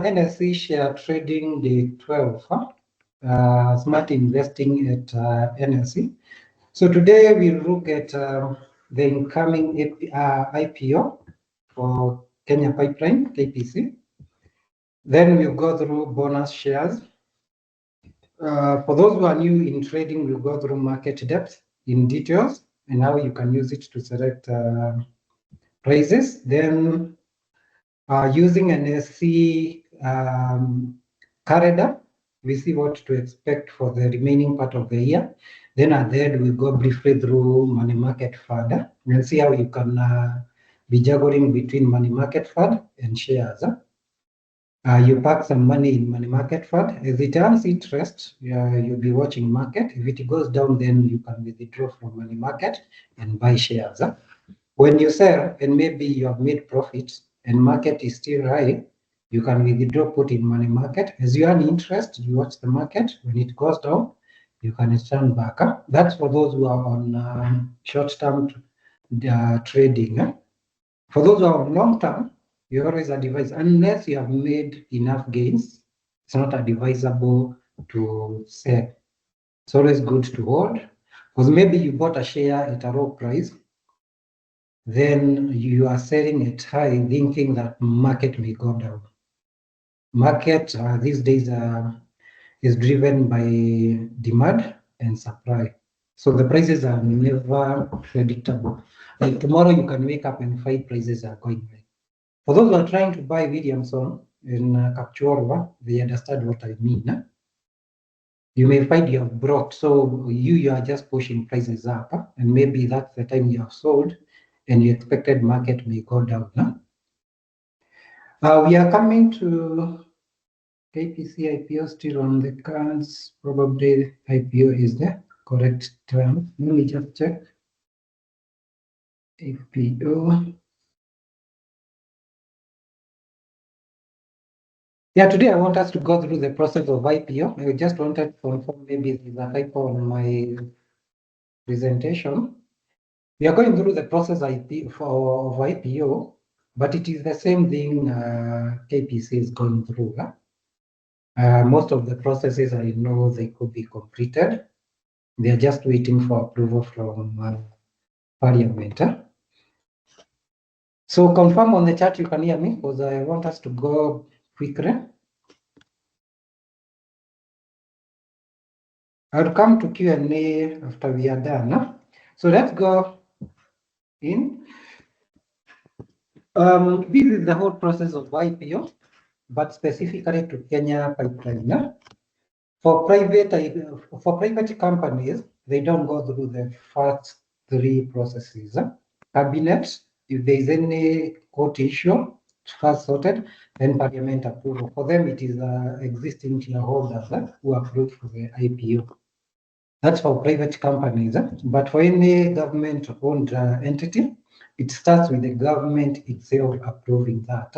NSE share trading day 12, smart investing at NSE. So today we'll look at the incoming IPO for Kenya Pipeline, KPC. Then we'll go through bonus shares. For those who are new in trading, we'll go through market depth in details and how you can use it to select prices. Then using an NSE calendar, we see what to expect for the remaining part of the year. Then at the end, we go briefly through money market fund and see how you can be juggling between money market fund and shares. You park some money in money market fund. As it earns interest, you'll be watching market. If it goes down, then you can withdraw from money market and buy shares. When you sell and maybe you have made profits and market is still high, you can withdraw, put in money market. As you earn interest, you watch the market. When it goes down, you can return back. That's for those who are on short-term trading. For those who are on long-term, you always advise, unless you have made enough gains, it's not advisable to sell. It's always good to hold, because maybe you bought a share at a low price, then you are selling it high, thinking that market may go down. Market these days is driven by demand and supply. So the prices are never predictable. Like tomorrow you can wake up and find prices are going high. For those who are trying to buy Williamson in Kapchorwa, they understand what I mean. You may find you have brought, so you are just pushing prices up, and maybe that's the time you have sold, and you expected market may go down. We are coming to KPC IPO still on the cards. Probably IPO is the correct term. Let me just check. IPO. Yeah, today I want us to go through the process of IPO. I just wanted to confirm maybe there's a typo on my presentation. We are going through the process of IPO, but it is the same thing KPC is going through. Most of the processes I know they could be completed. They are just waiting for approval from Parliament. So confirm on the chat you can hear me, because I want us to go quickly. I'll come to Q&A after we are done. So let's go in. This is the whole process of IPO, but specifically to Kenya Pipeline. For private companies, they don't go through the first three processes. Cabinet, if there is any court issue, first sorted, then Parliament approval. For them, it is existing shareholders who approve for the IPO. That's for private companies, but for any government-owned entity, it starts with the government itself approving that.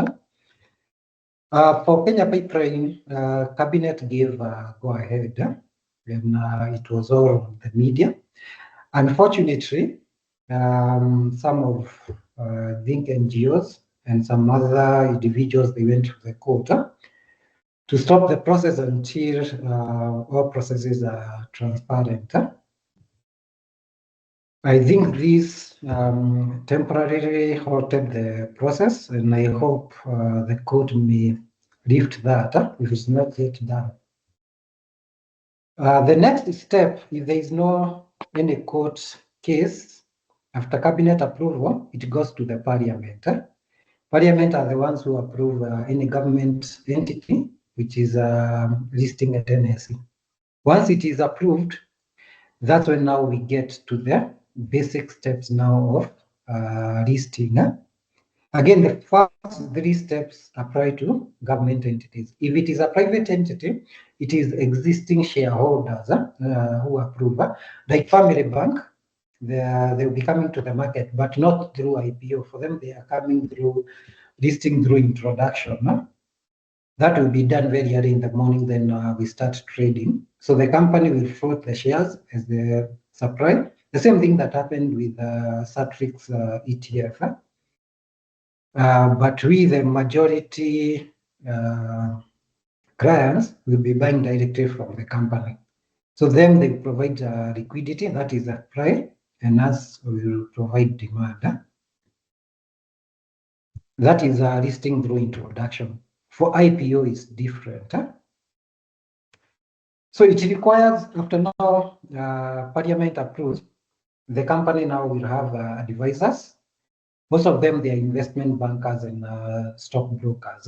For Kenya Pipeline, Cabinet gave go ahead, and it was all on the media. Unfortunately, some of I think NGOs and some other individuals, they went to the court to stop the process until all processes are transparent. I think this temporarily halted the process, and I hope the court may lift that if it's not yet done. The next step, if there is no any court case, after cabinet approval, it goes to the Parliament. Parliament are the ones who approve any government entity which is listing at NSE. Once it is approved, that's when now we get to the basic steps now of listing. Again, the first three steps apply to government entities. If it is a private entity, it is existing shareholders who approve. Like Family Bank, they'll be coming to the market, but not through IPO. For them, they are coming through listing through introduction. That will be done very early in the morning, then we start trading. So the company will float the shares as the supply. The same thing that happened with Satrix ETF. But we, the majority clients will be buying directly from the company. So then they provide liquidity, that is supply, and us will provide demand. That is listing through introduction. For IPO, it's different. So it requires, after now Parliament approves, the company now will have advisors. Most of them, they are investment bankers and stockbrokers.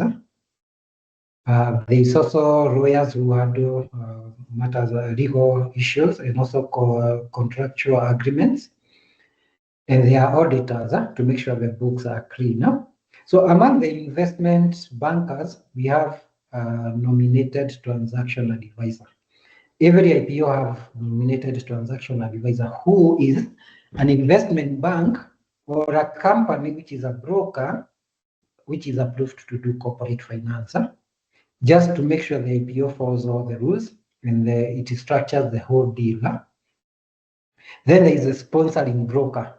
There is also lawyers who handle matters, legal issues, and also contractual agreements. And there are auditors to make sure the books are clean. So among the investment bankers, we have nominated transaction advisor. Every IPO have nominated transaction advisor who is an investment bank or a company which is a broker, which is approved to do corporate finance, just to make sure the IPO follows all the rules and it structures the whole deal. Then there is a sponsoring broker.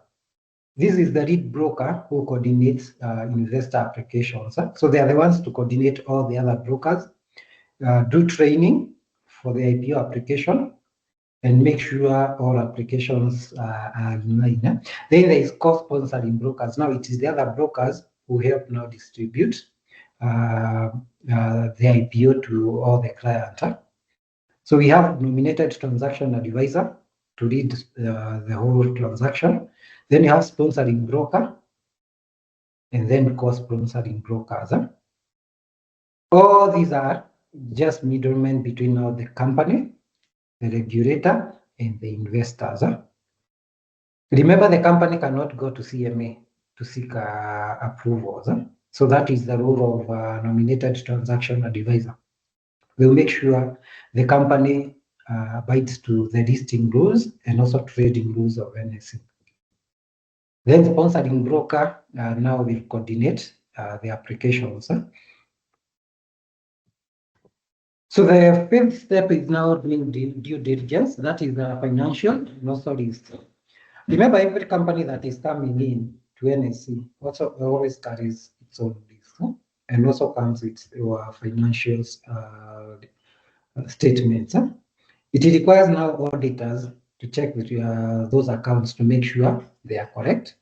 This is the lead broker who coordinates investor applications. So they are the ones to coordinate all the other brokers, do training for the IPO application, and make sure all applications are in line. Then there is co-sponsoring brokers. Now it is the other brokers who help now distribute the IPO to all the clients. So we have nominated transaction advisor to lead the whole transaction. Then you have sponsoring broker, and then co-sponsoring brokers. All these are just middlemen between now the company, the regulator, and the investors. Remember, the company cannot go to CMA to seek approvals. So that is the role of nominated transaction advisor. We'll make sure the company abides to the listing rules and also trading rules of NSE. Then sponsoring broker now will coordinate the applications. So the fifth step is now doing due diligence. That is financial and also risk. Remember, every company that is coming in to NSE also always carries its own risk, and also comes with your financial statements. It requires now auditors to check with those accounts to make sure they are correct.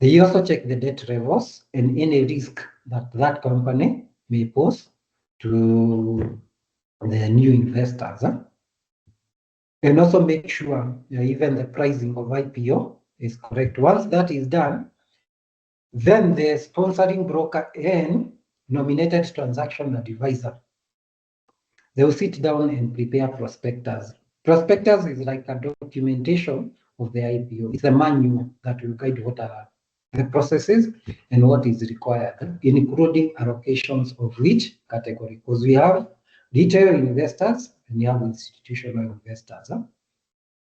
They also check the debt levels and any risk that that company may pose to the new investors. And also make sure even the pricing of IPO is correct. Once that is done, then the sponsoring broker and nominated transaction advisor, they will sit down and prepare prospectus. Prospectus is like a documentation of the IPO. It's a manual that will guide what are the processes and what is required, including allocations of which category, because we have retail investors and we have institutional investors.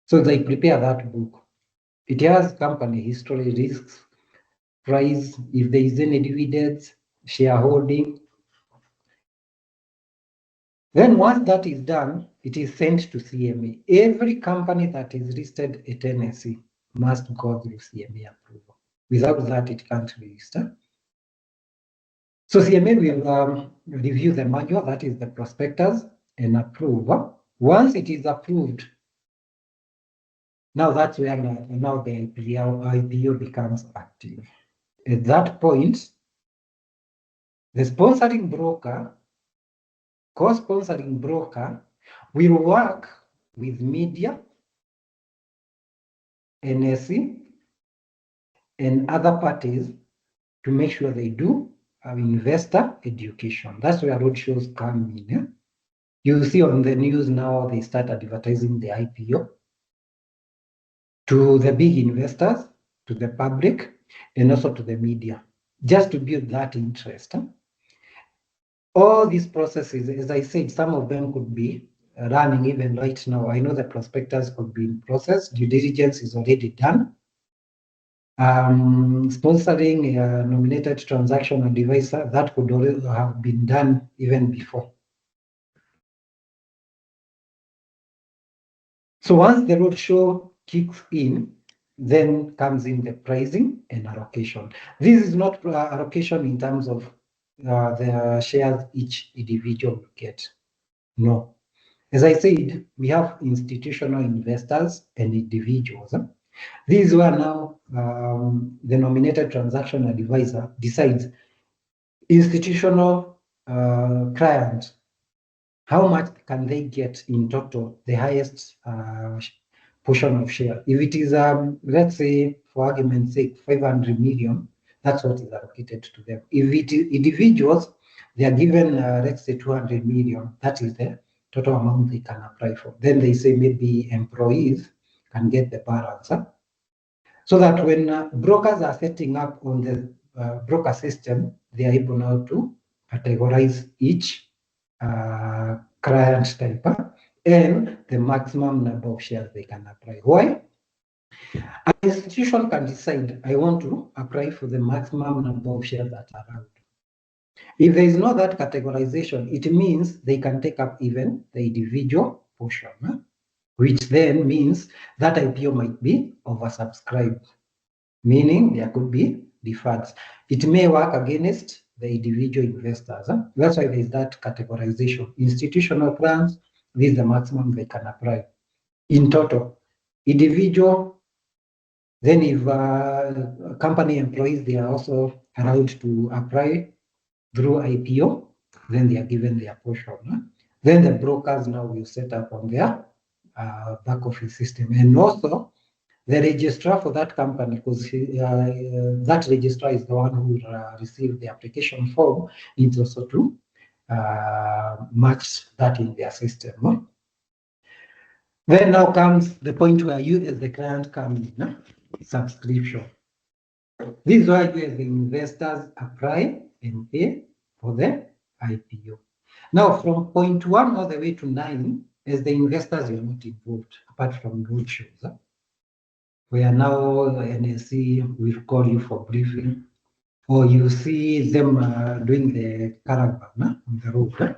So they prepare that book. It has company history, risks, price, if there is any dividends, shareholding. Then once that is done, it is sent to CMA. Every company that is listed at NSE must go through CMA approval. Without that, it can't register. So CMA will review the manual, that is the prospectus, and approve. Once it is approved, now that's where now the IPO becomes active. At that point, the sponsoring broker, co-sponsoring broker, will work with media, NSE, and other parties to make sure they do investor education. That's where roadshows come in. Yeah? You see on the news now, they start advertising the IPO to the big investors, to the public, and also to the media, just to build that interest. All these processes, as I said, some of them could be running even right now. I know the prospectus could be in process. Due diligence is already done. Sponsoring a nominated transaction advisor, that could already have been done even before. So once the roadshow kicks in, then comes in the pricing and allocation. This is not allocation in terms of the shares each individual will get. No. As I said, we have institutional investors and individuals. This is where now the nominated transaction advisor decides institutional client, how much can they get in total, the highest portion of share. If it is, let's say, for argument's sake, 500 million, that's what is allocated to them. If it is individuals, they are given, let's say, 200 million, that is the total amount they can apply for. Then they say maybe employees can get the balance. So that when brokers are setting up on the broker system, they are able now to categorize each client type and the maximum number of shares they can apply. Why? An institution can decide, I want to apply for the maximum number of shares that are allowed. If there is no that categorization, it means they can take up even the individual portion, which then means that IPO might be oversubscribed, meaning there could be deferreds. It may work against the individual investors. That's why there is that categorization. Institutional clients, this is the maximum they can apply. In total, individual, then if company employees, they are also allowed to apply through IPO, then they are given their portion. Then the brokers now will set up on their back office system. And also, the registrar for that company, because that registrar is the one who will receive the application form, needs also to match that in their system. Then now comes the point where you as the client come in, subscription. This is why you as the investors apply and pay for the IPO. Now from point 1 all the way to 9, as the investors, you are not involved, apart from roadshows. Where now NSE will call you for briefing, or you see them doing the caravan on the road,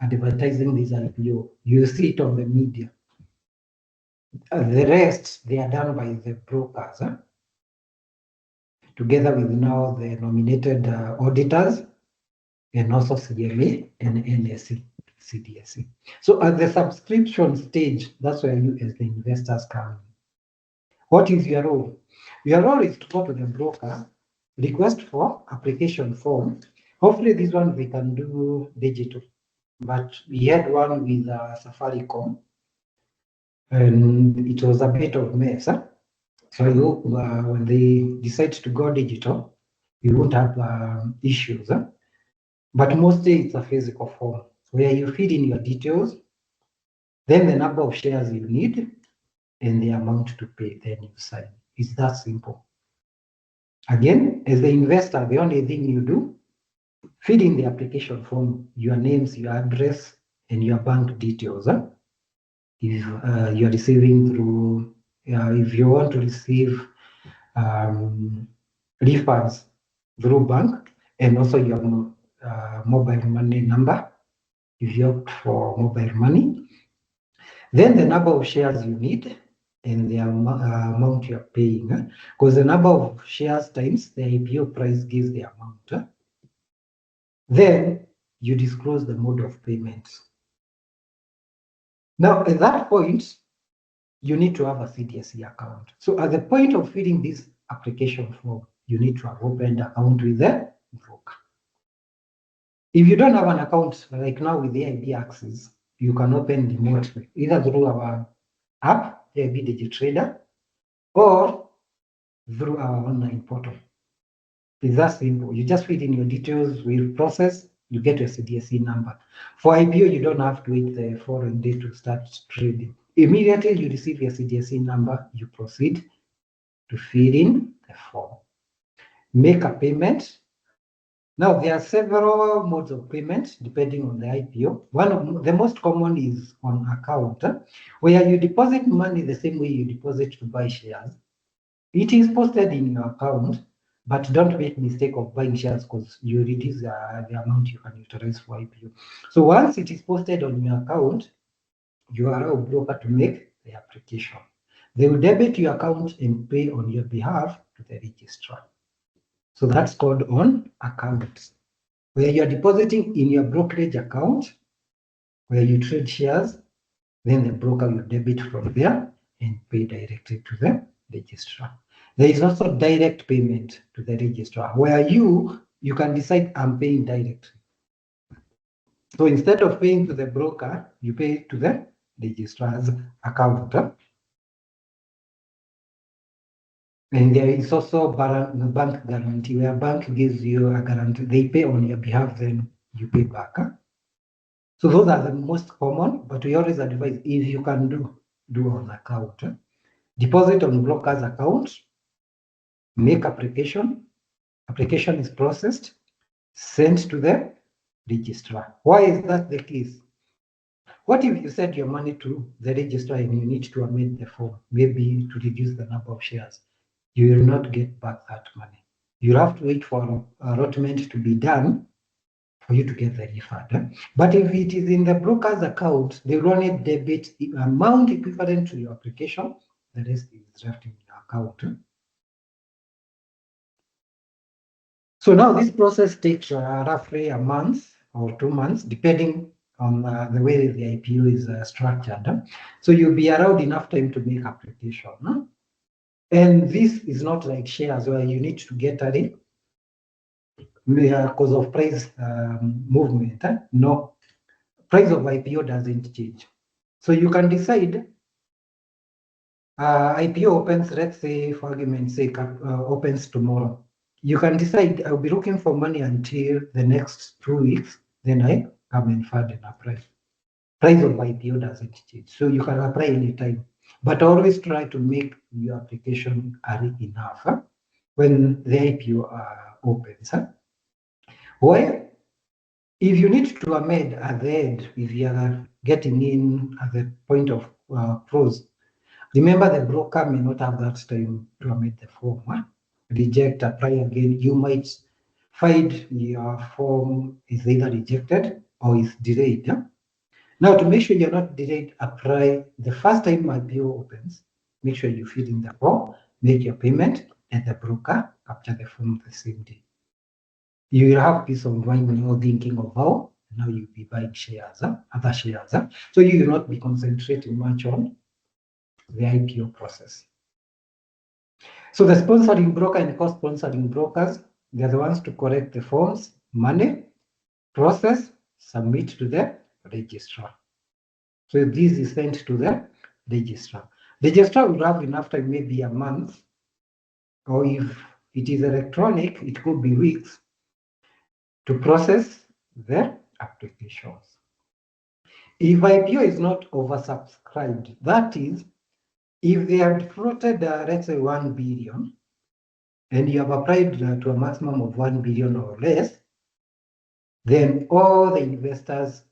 advertising this IPO. You see it on the media. The rest, they are done by the brokers, together with now the nominated auditors, and also CMA and NSE, CDSE. So at the subscription stage, that's where you as the investors come in. What is your role? Your role is to go to the broker, request for application form. Hopefully this one we can do digital, but we had one with Safaricom, and it was a bit of mess. So I hope when they decide to go digital, you won't have issues. But mostly it's a physical form where you feed in your details, then the number of shares you need, and the amount to pay, then you sign. It's that simple. Again, as the investor, the only thing you do, fill in the application form, your names, your address, and your bank details. If you're receiving through, if you want to receive refunds through bank, and also your mobile money number, if you opt for mobile money, then the number of shares you need, and the amount you're paying, because the number of shares times the IPO price gives the amount. Then you disclose the mode of payment. Now, at that point, you need to have a CDSE account. So at the point of filling this application form, you need to have opened an account with the broker. If you don't have an account, like now with the AIB Access, you can open remotely, either through our app, AIB DigiTrader, or through our online portal. It's that simple. You just feed in your details, we'll process, you get your CDSE number. For IPO, you don't have to wait the following day to start trading. Immediately you receive your CDSE number, you proceed to fill in the form. Make a payment. Now, there are several modes of payment depending on the IPO. One of the most common is on account, where you deposit money the same way you deposit to buy shares. It is posted in your account, but don't make mistake of buying shares because you reduce the amount you can utilize for IPO. So once it is posted on your account, you allow a broker to make the application. They will debit your account and pay on your behalf to the registrar. So that's called on account. where you're depositing in your brokerage account, where you trade shares, then the broker will debit from there and pay directly to the registrar. There is also direct payment to the registrar, where you can decide I'm paying directly. So instead of paying to the broker, you pay to the registrar's account. And there is also bank guarantee, where bank gives you a guarantee. They pay on your behalf, then you pay back. So those are the most common, but we always advise if you can do on account. Deposit on broker's account, make application is processed, sent to the registrar. Why is that the case? What if you send your money to the registrar and you need to amend the form, maybe to reduce the number of shares? You will not get back that money. You'll have to wait for allotment to be done for you to get the refund. But if it is in the broker's account, they will only debit the amount equivalent to your application. The rest is left in your account. So now this process takes roughly a month or 2 months, depending on the way the IPO is structured. So you'll be allowed enough time to make application. And this is not like shares where you need to get early because of price movement. No, price of IPO doesn't change. So you can decide IPO opens, let's say for argument's sake, opens tomorrow. You can decide I'll be looking for money until the next 2 weeks, then I come and fund and apply. Price of IPO doesn't change. So you can apply anytime, but always try to make your application early enough when the IPO opens. Why? If you need to amend at the end, if you are getting in at the point of close, remember the broker may not have that time to amend the form. Reject, apply again. You might find your form is either rejected or is delayed. Now, to make sure you're not delayed, apply the first time IPO opens. Make sure you fill in the form, make your payment, and the broker capture the form the same day. You will have peace of mind when you're thinking of how now you'll be buying shares, other shares. So you will not be concentrating much on the IPO process. So the sponsoring broker and co-sponsoring brokers, they're the ones to collect the forms, money, process, submit to the registrar. So this is sent to the registrar. The registrar will have enough time, maybe a month, or if it is electronic, it could be weeks, to process the applications. If IPO is not oversubscribed, that is, if they have floated, let's say 1 billion, and you have applied to a maximum of 1 billion or less, then all the investors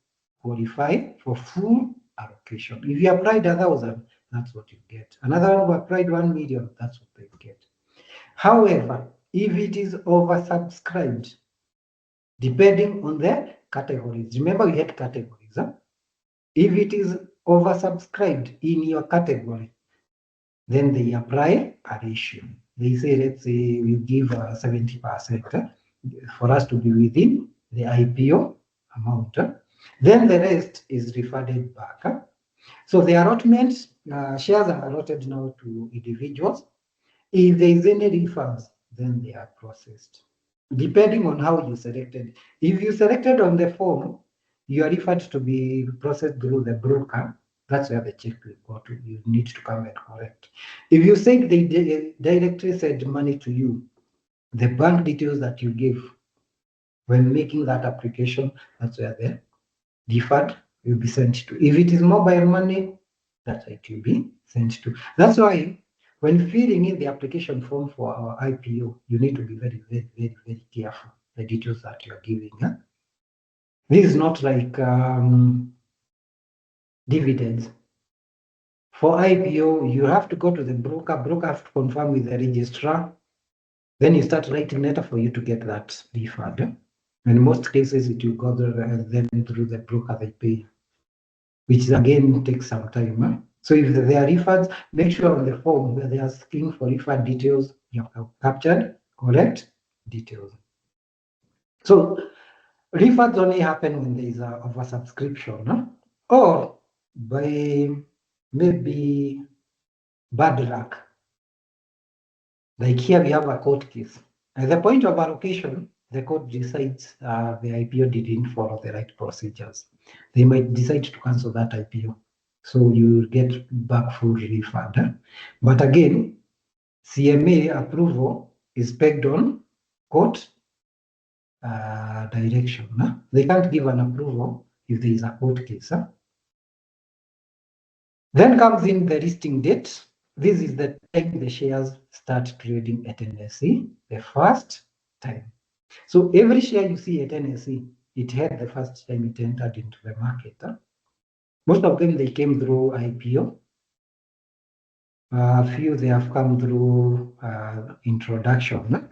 qualify for full allocation. If you applied 1,000, that's what you get. Another one who applied 1 million, that's what they get. However, if it is oversubscribed, depending on the categories, remember we had categories. If it is oversubscribed in your category, then they apply a ratio. They say, let's say we give 70% for us to be within the IPO amount. Then the rest is refunded back. So the allotments, shares are allotted now to individuals. If there is any refunds, then they are processed. Depending on how you selected. If you selected on the form, your refund to be processed through the broker, that's where the check will go to. You need to come and collect. If you said they directly send money to you, the bank details that you give when making that application, that's where the refund will be sent to. If it is mobile money, that's where it will be sent to. That's why when filling in the application form for our IPO, you need to be very, very, very, very careful the details that you're giving. This is not like dividends. For IPO, you have to go to the broker. Broker have to confirm with the registrar. Then you start writing letter for you to get that refund. In most cases, it will go then through the broker they pay, which again takes some time. So if there are refunds, make sure on the form where they are asking for refund details, you have captured correct details. So Refunds only happen when there is a oversubscription, no? Or by maybe bad luck. Like here we have a court case. At the point of allocation, the court decides the IPO didn't follow the right procedures. They might decide to cancel that IPO. So you get back full refund. But again, CMA approval is pegged on court direction. They can't give an approval if there is a court case. Then comes in the listing date. This is the time the shares start trading at NSE, the first time. So every share you see at NSE, it had the first time it entered into the market. Most of them, they came through IPO. A few, they have come through introduction.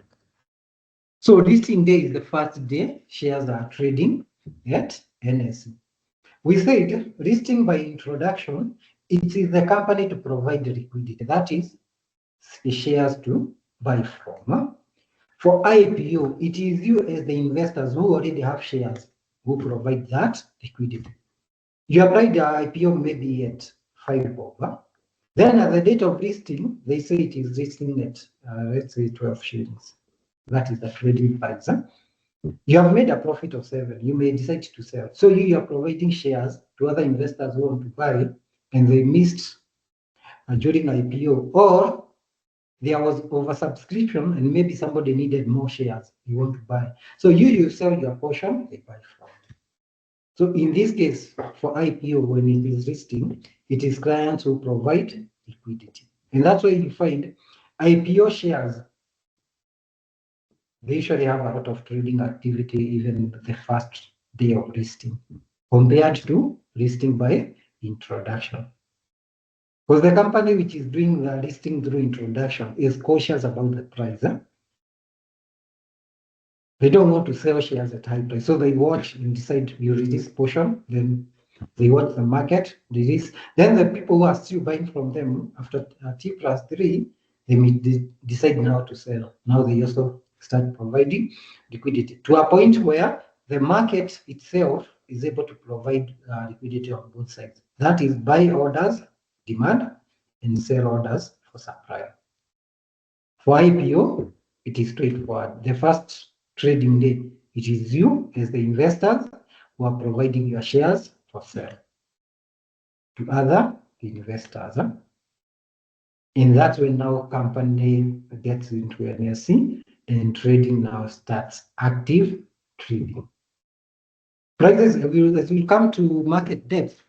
So listing day is the first day shares are trading at NSE. We said listing by introduction, it is the company to provide the liquidity. That is the shares to buy from. For IPO, it is you as the investors who already have shares who provide that liquidity. You applied the IPO maybe at 5 bob. Then at the date of listing, they say it is listing at, let's say, 12 shillings. That is the trading price. You have made a profit of 7. You may decide to sell. So you are providing shares to other investors who want to buy, and they missed during IPO, or there was oversubscription and maybe somebody needed more shares you want to buy. So you sell your portion, they buy from. So in this case, for IPO, when it is listing, it is clients who provide liquidity. And that's why you find IPO shares, they usually have a lot of trading activity even the first day of listing, compared to listing by introduction. Because the company which is doing the listing through introduction is cautious about the price. They don't want to sell shares at high price. So they watch and decide you release portion, then they watch the market, release. Then the people who are still buying from them after T+3, they may decide now to sell. Now they also start providing liquidity to a point where the market itself is able to provide liquidity on both sides. That is buy orders, demand, and sell orders for supply. For IPO, it is straightforward. The first trading day, it is you as the investors who are providing your shares for sale to other investors. And that's when now company gets into NSE and trading now starts active trading. Prices, as we come to market depth,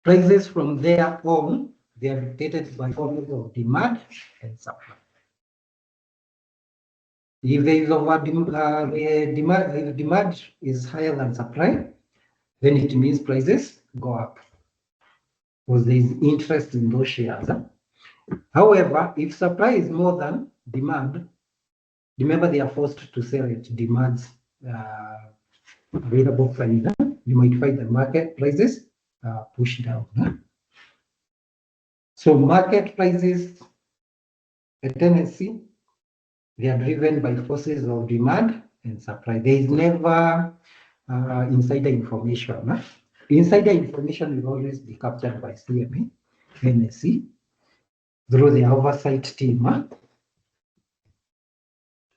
prices from there on, they are dictated by formulas of demand and supply. If there is if demand is higher than supply, then it means prices go up because there is interest in those shares. However, if supply is more than demand, remember they are forced to sell at demand's available price. You might find the market prices push down. So market prices at NSE, they are driven by forces of demand and supply. There is never insider information. Insider information will always be captured by CMA, NSE, through the oversight team.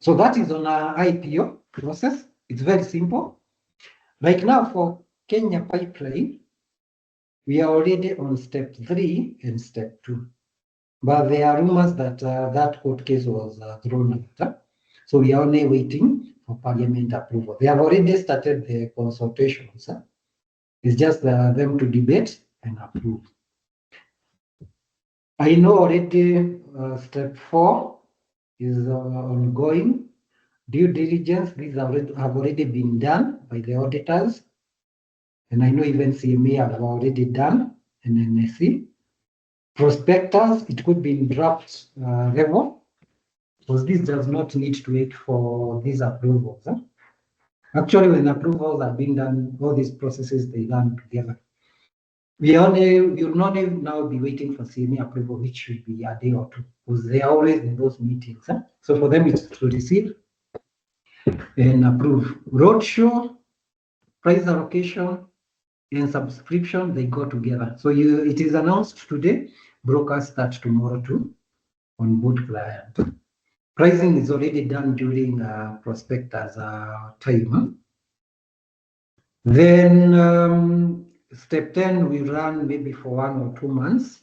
So that is on our IPO process. It's very simple. Like now for Kenya Pipeline, we are already on step 3 and step 2. But there are rumors that that court case was thrown out. So we are only waiting for Parliament approval. They have already started the consultations. It's just them to debate and approve. I know already step 4 is ongoing. Due diligence, these have already been done by the auditors. And I know even CMA have already done an NSE. Prospectus, it could be in draft level, because this does not need to wait for these approvals. Actually, when approvals are being done, all these processes, they run together. We will not now be waiting for CMA approval, which should be a day or two, because they are always in those meetings. So for them, it's to receive and approve. Roadshow, price allocation, and subscription, they go together. So it is announced today, brokers start tomorrow to onboard client. Pricing is already done during prospectus time. Then step 10, we run maybe for 1 or 2 months.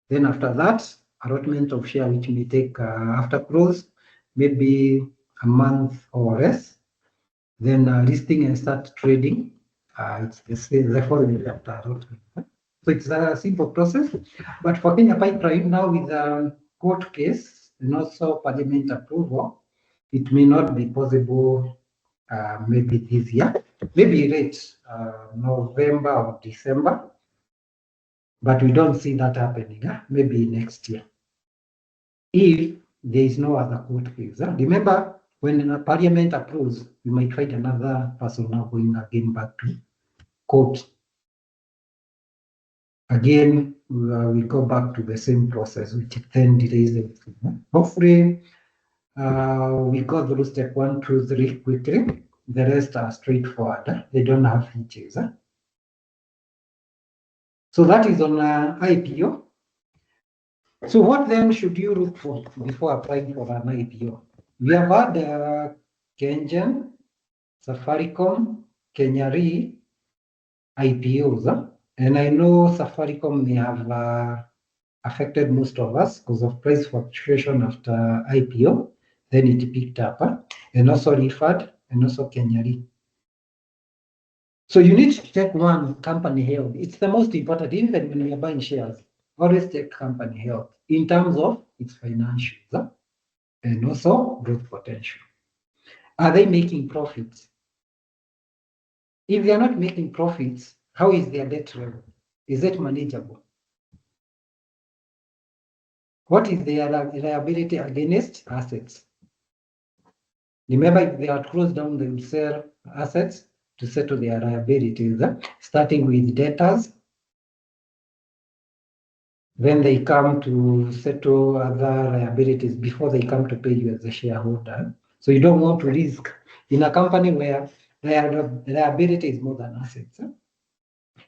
Then after that, allotment of share, which may take after close, maybe a month or less. Then listing and start trading. It's the following after allotment. So it's a simple process. But for Kenya Pipeline, now with the court case and also parliament approval, it may not be possible maybe this year, maybe late November or December, but we don't see that happening, maybe next year. If there is no other court case. Remember, when the parliament approves, we might find another person now going again back to court. Again, we go back to the same process, which then delays everything. Hopefully, we go through step 1, 2, 3 quickly. The rest are straightforward. They don't have features. So that is on IPO. So what then should you look for before applying for an IPO? We have had Kengen, Safaricom, Kenya Re IPOs. And I know Safaricom may have affected most of us because of price fluctuation after IPO. Then it picked up, and also referred, and also Kenya Re. So you need to check one, company health. It's the most important, even when you're buying shares. Always check company health in terms of its financials and also growth potential. Are they making profits? If they are not making profits, how is their debt level? Is it manageable? What is their liability against assets? Remember, if they are closed down, they will sell assets to settle their liabilities, starting with debtors. Then they come to settle other liabilities before they come to pay you as a shareholder. So you don't want to risk in a company where liability is more than assets.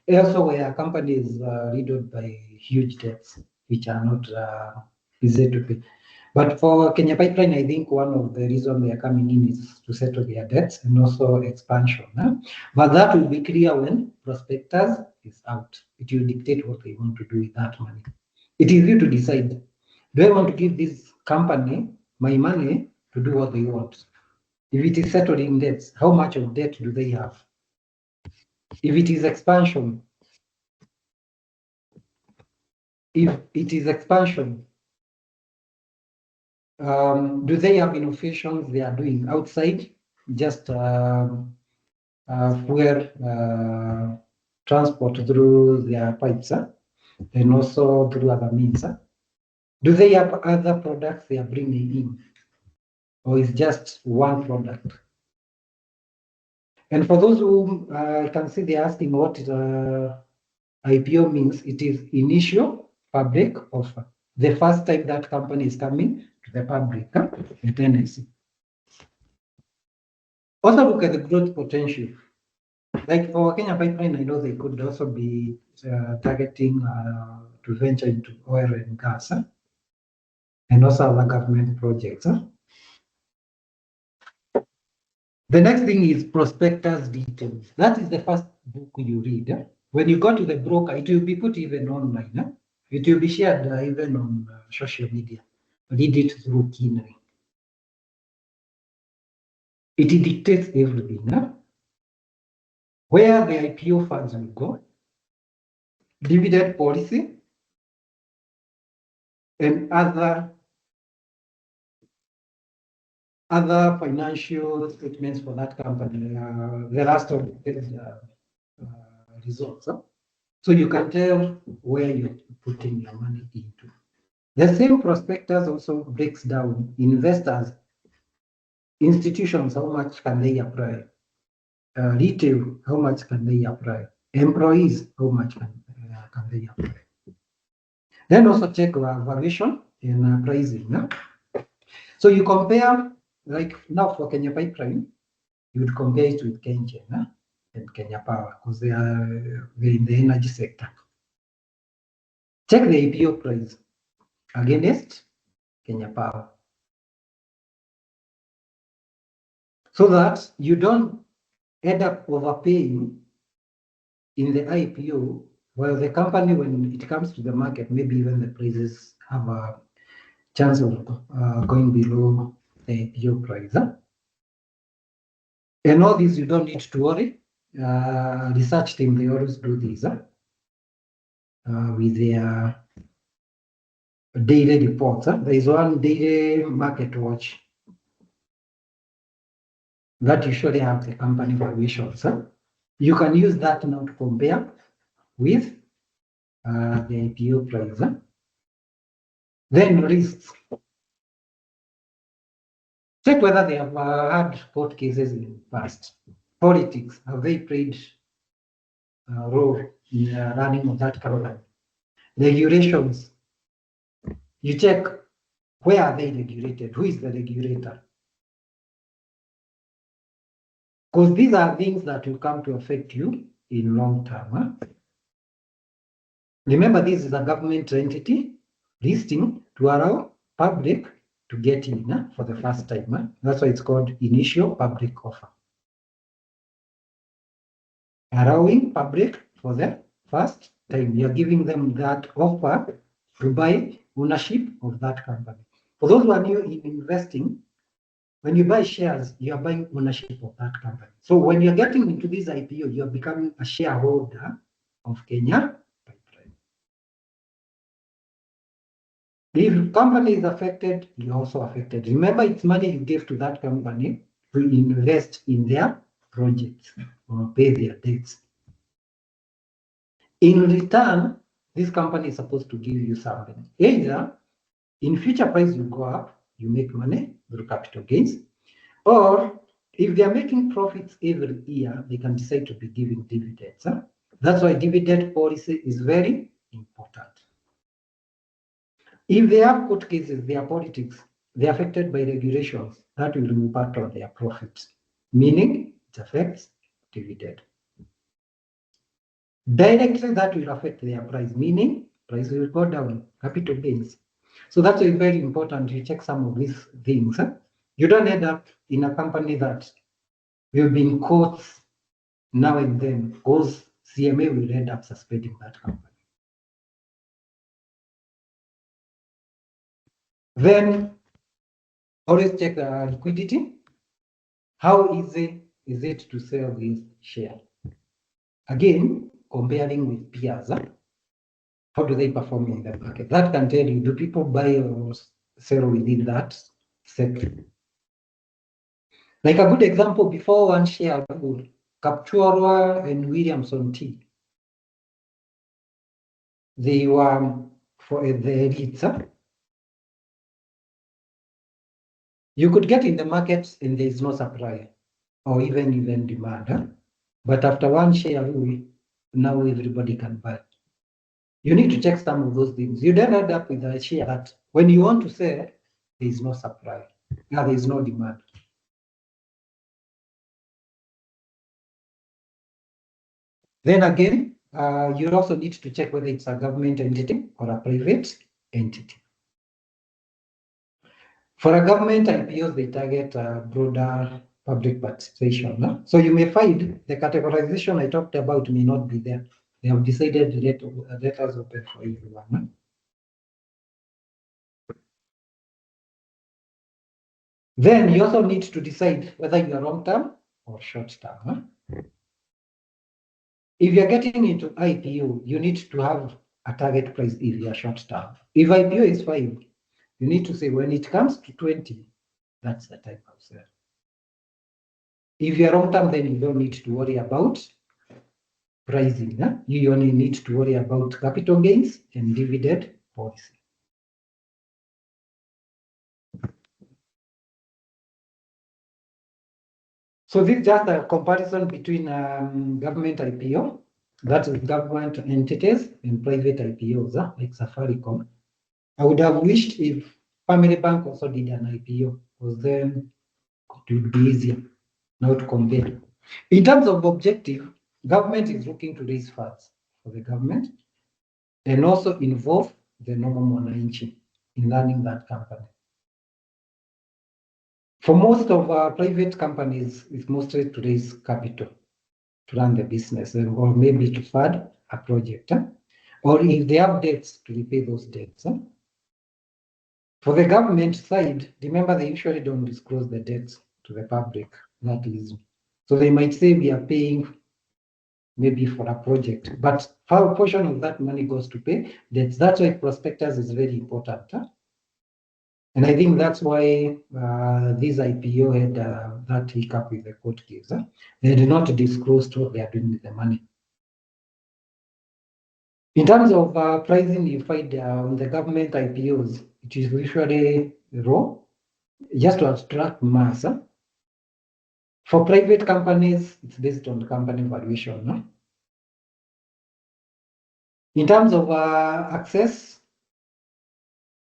Also, where a company is riddled by huge debts, which are not easy to pay. But for Kenya Pipeline, I think one of the reasons they are coming in is to settle their debts and also expansion. But that will be clear when prospectus is out. It will dictate what they want to do with that money. It is you to decide. Do I want to give this company my money to do what they want? If it is settling debts, how much of debt do they have? If it is expansion, do they have innovations they are doing outside just fuel transport through their pipes and also through other means? Do they have other products they are bringing in, or is just one product? And for those who I can see they're asking what IPO means, it is initial public offer. The first time that company is coming to the public at NSE. Also look at the growth potential. Like for Kenya Pipeline, I know they could also be targeting to venture into oil and gas and also other government projects. The next thing is prospectus details. That is the first book you read. When you go to the broker, it will be put even online. It will be shared even on social media. Read it through keenly. It dictates everything. Where the IPO funds will go, dividend policy, and other financial statements for that company, the last of the results. So you can tell where you're putting your money into. The same prospectus also breaks down investors, institutions, how much can they apply? Retail, how much can they apply? Employees, how much can they apply? Then also check valuation and pricing. So you compare like now for Kenya Pipeline, you would compare it with KenGen and Kenya Power because they're in the energy sector. Check the IPO price against Kenya Power, so that you don't end up overpaying in the IPO, while the company, when it comes to the market, maybe even the prices have a chance of going below the IPO price. And all this, you don't need to worry. Research team, they always do this with their daily reports. There is one daily market watch that usually have the company valuations. You can use that now to compare with the IPO price. Then risks. Check whether they have had court cases in the past. Politics, have they played a role in the running of that company? Regulations. You check where are they regulated? Who is the regulator? Because these are things that will come to affect you in long term. Remember, this is a government entity listing to allow public to get in for the first time. That's why it's called initial public offer. Allowing public for the first time. You're giving them that offer to buy ownership of that company. For those who are new in investing, when you buy shares, you are buying ownership of that company. So when you're getting into this IPO, you're becoming a shareholder of Kenya Pipeline. If company is affected, you're also affected. Remember, it's money you give to that company to invest in their projects or pay their debts. In return, this company is supposed to give you something. Either in future price will go up, you make money through capital gains, or if they are making profits every year, they can decide to be giving dividends. That's why dividend policy is very important. If they have court cases, their politics, they're affected by regulations, that will impact on their profits, meaning it affects dividend. Directly, that will affect their price, meaning price will go down, capital gains. So that's why it's very important to check some of these things. You don't end up in a company that will be in courts now and then, because CMA will end up suspending that company. Then always check the liquidity. How easy is it to sell this share? Again, comparing with peers, how do they perform in the market? That can tell you, do people buy or sell within that sector? Like a good example, before one share, Kapchorwa and Williamson T, they were for the elites. You could get in the market and there is no supply or even demand. But after one share, now everybody can buy. You need to check some of those things. You don't end up with a share that when you want to sell, there is no supply. Now there is no demand. Then again, you also need to check whether it's a government entity or a private entity. For a government IPOs, they target broader public participation. So you may find the categorization I talked about may not be there. They have decided to let us open for everyone. Then you also need to decide whether you are long-term or short-term. If you're getting into IPO, you need to have a target price if you are short-term. If IPO is 5, you need to say when it comes to 20, that's the time of sale. If you're long-term, then you don't need to worry about pricing. You only need to worry about capital gains and dividend policy. So this is just a comparison between government IPO, that is government entities, and private IPOs, like Safaricom. I would have wished if Family Bank also did an IPO, because then it would be easier now to compare. In terms of objective, government is looking to raise funds for the government and also involve the normal mwananchi in running that company. For most of our private companies, it's mostly to raise capital to run the business or maybe to fund a project, or if they have debts, to repay those debts. For the government side, remember they usually don't disclose the debts to the public that easily. So they might say we are paying maybe for a project, but how portion of that money goes to pay debts? That's why prospectus is very important. And I think that's why this IPO had that hiccup with the court case. They did not disclose what they are doing with the money. In terms of pricing, you find on the government IPOs, it is usually raw, just to attract mass. For private companies, it's based on the company valuation. No? In terms of access,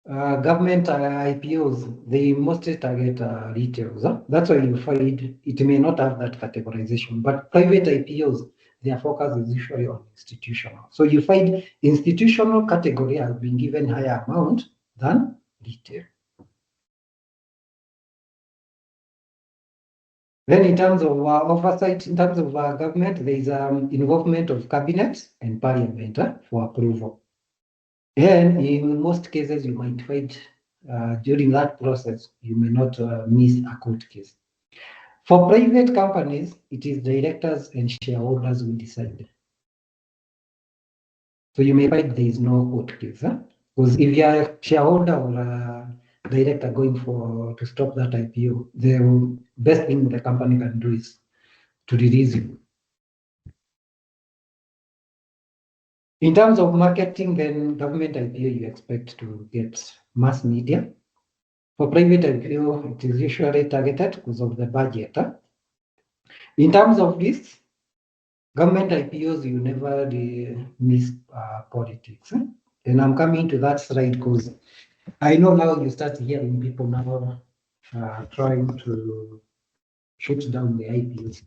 government IPOs, they mostly target retailers. That's why you find it may not have that categorization, but private IPOs, their focus is usually on institutional. So you find institutional category has been given higher amount than retail. Then in terms of oversight, in terms of government, there is involvement of cabinet and parliament for approval. And in most cases, you might find during that process, you may not miss a court case. For private companies, it is directors and shareholders who decide. So you may find there is no court case. Because if you are a shareholder or a director going to stop that IPO, the best thing the company can do is to release you. In terms of marketing, then government IPO, you expect to get mass media. For private IPO, it is usually targeted because of the budget. In terms of this, government IPOs, you never miss politics. And I'm coming to that slide because I know now you start hearing people now trying to shoot down the IPOs.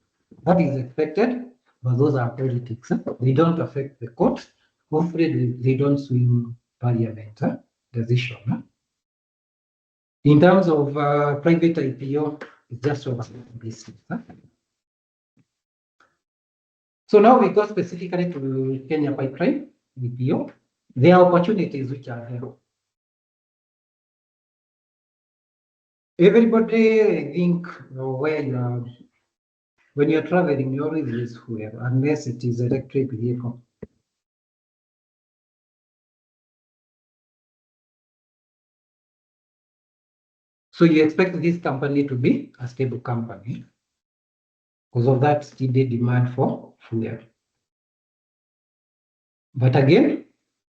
That is expected, but those are politics. They don't affect the court. Hopefully, they don't swing parliament decision. In terms of private IPO, it's just over business. So now we go specifically to Kenya Pipeline IPO. There are opportunities which are there. Everybody, I think, when you're traveling, you always use fuel, unless it is electric vehicle. So you expect this company to be a stable company because of that steady demand for fuel. But again,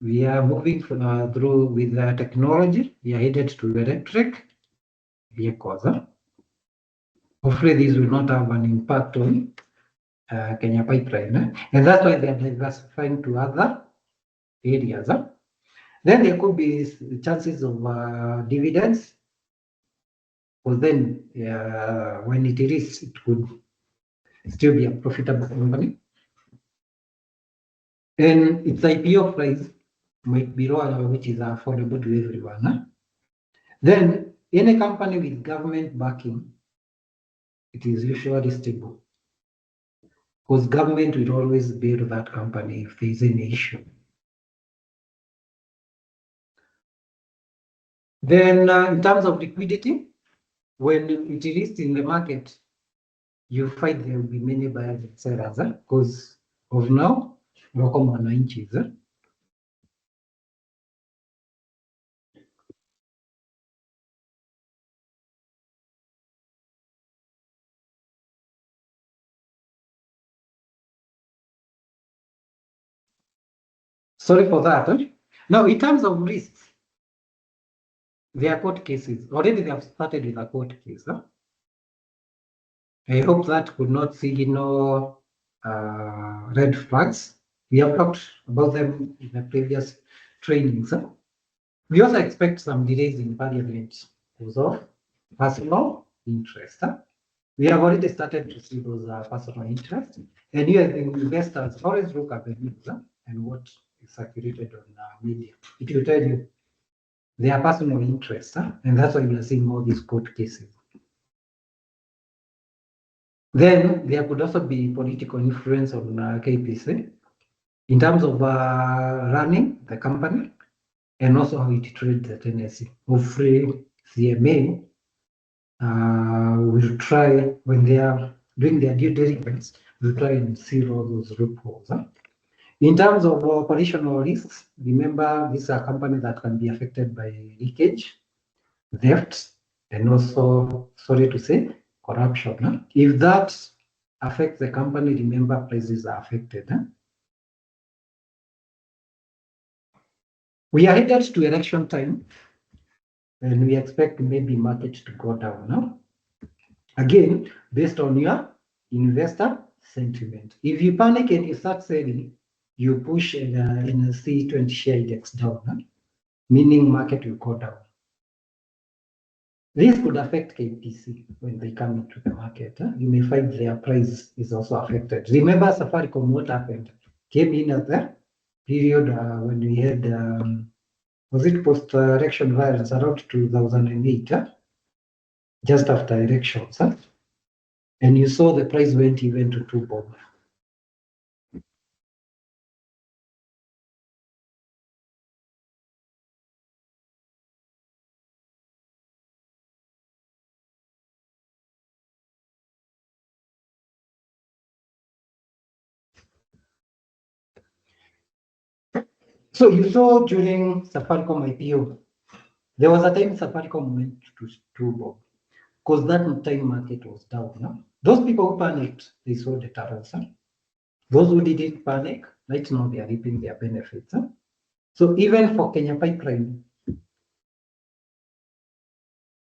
we are moving through with the technology. We are headed to electric vehicles. Hopefully, these will not have an impact on Kenya Pipeline. And that's why they are diversifying to other areas. Then there could be chances of dividends. Because then when it is, it could still be a profitable company. And its IPO price might be lower, which is affordable to everyone. Then any company with government backing, it is usually stable. Because government will always bail that company if there is any issue. Then in terms of liquidity, when it is in the market, you find there will be many buyers and sellers because of now, local mwananchi. Sorry for that. Now, in terms of risks, there are court cases. Already they have started with a court case. I hope that could not signal red flags. We have talked about them in the previous trainings. We also expect some delays in parliament because of personal interest. We have already started to see those personal interests. And you as investors always look at the news and what is circulated on media. It will tell you their personal interests, and that's why we are seeing all these court cases. Then there could also be political influence on KPC in terms of running the company and also how it trades at NSE. Hopefully, CMA will try, when they are doing their due diligence, will try and seal all those loopholes. In terms of operational risks, remember these are companies that can be affected by leakage, theft, and also, sorry to say, corruption. If that affects the company, remember prices are affected. We are headed to election time, and we expect maybe market to go down. Again, based on your investor sentiment. If you panic and you start selling, you push in a C20 share index down, meaning market will go down. This could affect KPC when they come into the market. You may find their price is also affected. Remember Safaricom, what happened? Came in at the period when we had, was it post-election violence around 2008, just after elections. And you saw the price went even to 2 bob. So you saw during Safaricom IPO, there was a time Safaricom went to 2 bob because that time market was down. Those people who panicked, they sold at arrows. Those who didn't panic, right now they are reaping their benefits. So even for Kenya Pipeline,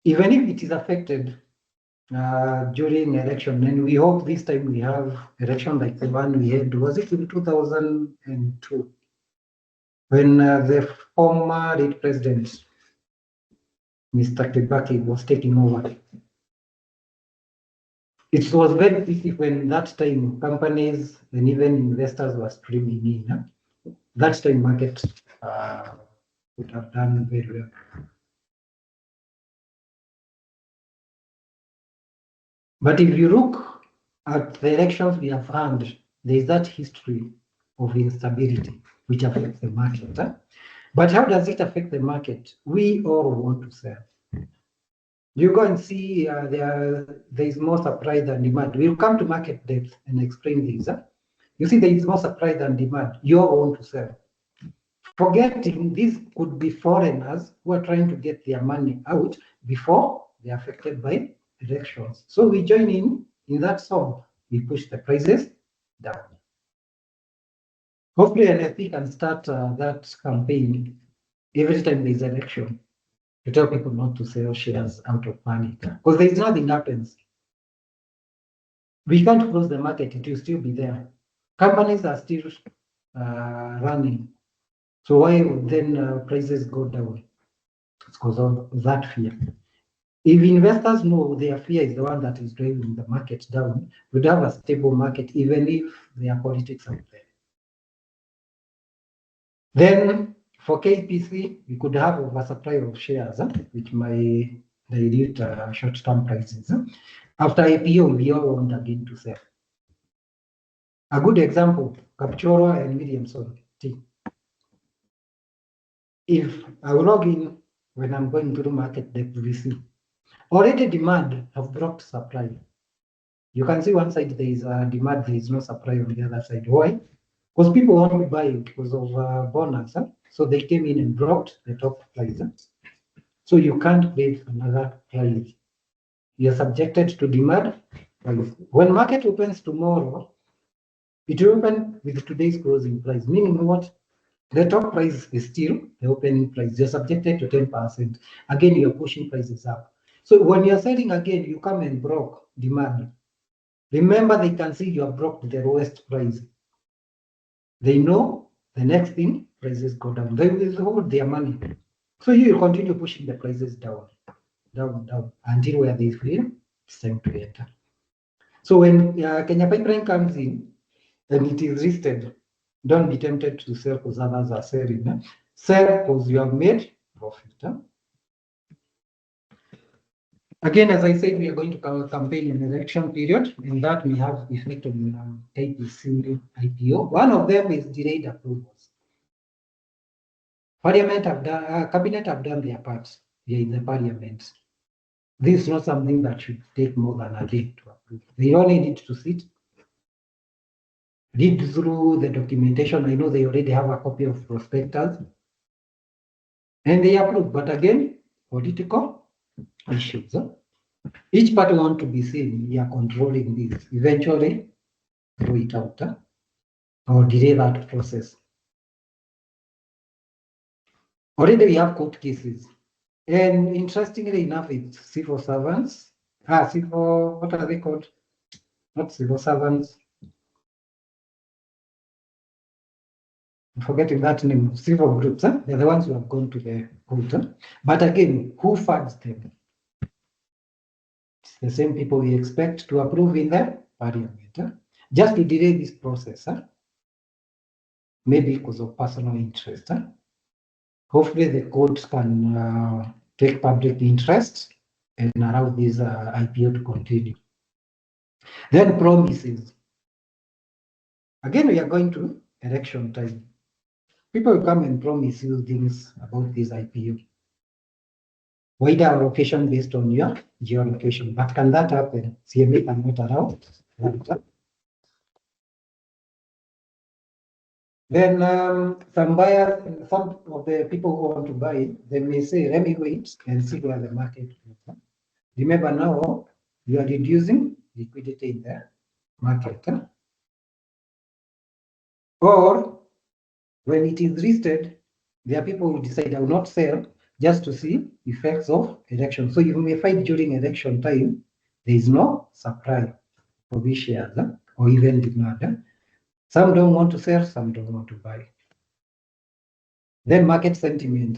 even if it is affected during election, and we hope this time we have election like the one we had, was it in 2002, when the former late president, Mr. Kibaki, was taking over. It was very easy when that time companies and even investors were streaming in. That time market would have done very well. But if you look at the elections we have had, there is that history of instability which affects the market. But how does it affect the market? We all want to sell. You go and see there is more supply than demand. We'll come to market depth and explain this. You see, there is more supply than demand. You all want to sell. Forgetting these could be foreigners who are trying to get their money out before they're affected by elections. So we join in that song. We push the prices down. Hopefully, NSE can start that campaign every time there's election to tell people not to sell shares out of panic. Because there's nothing happens. We can't close the market, it will still be there. Companies are still running. So why would then prices go down? It's because of that fear. If investors know their fear is the one that is driving the market down, we'd have a stable market even if there are politics out there. Then for KPC, we could have oversupply of shares, which may dilute short-term prices. After IPO, we all want again to sell. A good example, Kapchorwa and Williamson T. If I log in when I'm going to the market depth VC, already demand have dropped supply. You can see one side there is demand, there is no supply on the other side. Why? Because people want to buy because of bonus. So they came in and dropped the top price. So you can't pay another price. You're subjected to demand price. When market opens tomorrow, it will open with today's closing price, meaning what? The top price is still the opening price. You're subjected to 10%. Again, you're pushing prices up. So when you're selling again, you come and broke demand. Remember, they can see you have broke the lowest price. They know the next thing, prices go down. They will hold their money. So you will continue pushing the prices down, down, down, until where they feel it's time to enter. So when Kenya Pipeline comes in and it is listed, don't be tempted to sell because others are selling. Sell because you have made profit. Again, as I said, we are going to campaign in election period, and that may have effect on KPC IPO. One of them is delayed approvals. Parliament have done, cabinet have done their part. We are in the parliament. This is not something that should take more than a day to approve. They only need to sit, read through the documentation. I know they already have a copy of prospectus, and they approve. But again, political issues. Each party want to be seen. We are controlling this. Eventually, throw it out or delay that process. Already we have court cases. And interestingly enough, it's civil servants. Civil, what are they called? Not civil servants. I'm forgetting that name. Civil groups. They're the ones who have gone to the court. But again, who funds them? It's the same people we expect to approve in the parliament. Just to delay this process. Maybe because of personal interest. Hopefully the court can take public interest and allow this IPO to continue. Then promises. Again, we are going to election time. People will come and promise you things about this IPO. Wider allocation based on your geolocation. But can that happen? CMA cannot allow that. Then some buyers, some of the people who want to buy, they may say, let me wait and see where the market is. Remember now, you are reducing liquidity in the market. Or when it is listed, there are people who decide I will not sell just to see effects of election. So you may find during election time, there is no supply for these shares or even demand. Some don't want to sell, some don't want to buy. Then market sentiment.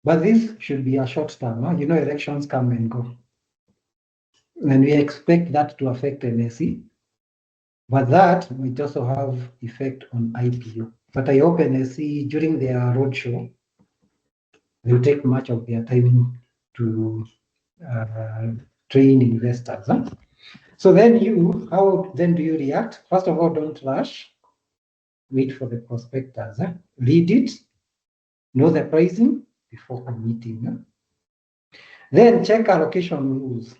But this should be a short term. Elections come and go. And we expect that to affect NSE. But that might also have effect on IPO. But I hope NSE during their roadshow, they'll take much of their time to train investors. So then how then do you react? First of all, don't rush. Wait for the prospectus. Read it, know the pricing before committing. Then check allocation rules.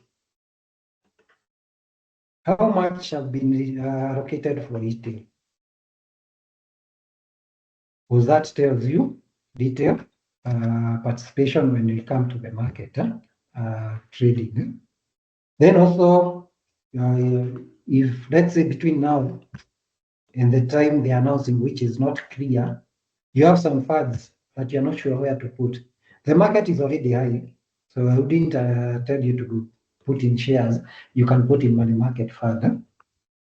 How much have been allocated for retail? Because that tells you retail participation when we come to the market trading. Then also, if let's say between now and the time they are announcing, which is not clear, you have some funds that you're not sure where to put. The market is already high, so I wouldn't tell you to put in shares. You can put in money market fund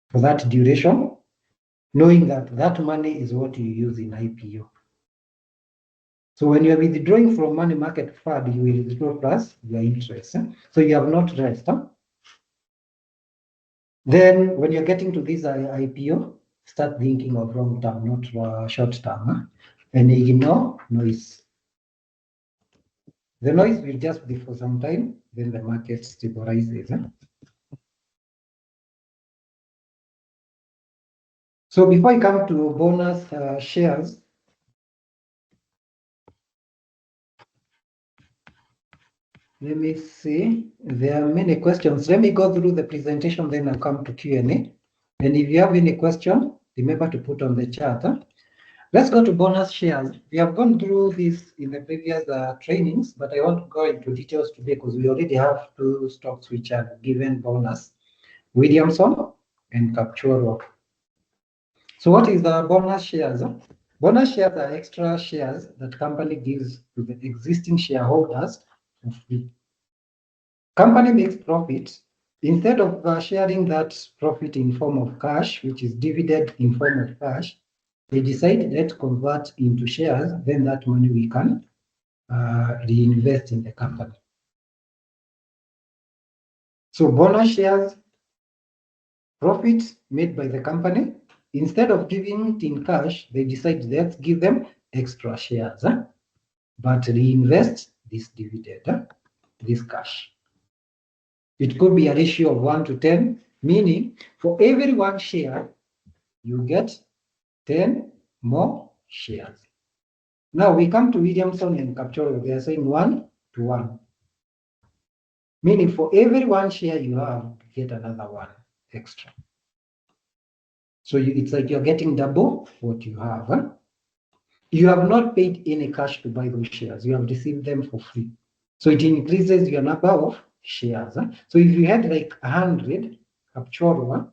for that duration, knowing that that money is what you use in IPO. So when you're withdrawing from money market fund, you will withdraw plus your interest. So you have not rest. Then when you're getting to this IPO, start thinking of long term, not short term, and ignore noise. The noise will just be for some time, then the market stabilizes. So before I come to bonus shares, let me see. There are many questions. Let me go through the presentation, then I'll come to Q&A. And if you have any question, remember to put on the chat. Let's go to bonus shares. We have gone through this in the previous trainings, but I want to go into details today because we already have two stocks which are given bonus, Williamson and Capture. So what is the bonus shares? Bonus shares are extra shares that company gives to the existing shareholders for free. Company makes profit. Instead of sharing that profit in form of cash, which is dividend in form of cash, they decide let's convert into shares, then that money we can reinvest in the company. So bonus shares profits made by the company. Instead of giving it in cash, they decide let's give them extra shares, but reinvest this dividend, this cash. It could be a ratio of 1 to 10, meaning for every 1 share, you get 10 more shares. Now we come to Williamson and Captoro, they are saying 1 to 1. Meaning for every 1 share you have, you get another 1 extra. So it's like you're getting double what you have. You have not paid any cash to buy those shares. You have received them for free. So it increases your number of shares. So if you had like 100 Captoro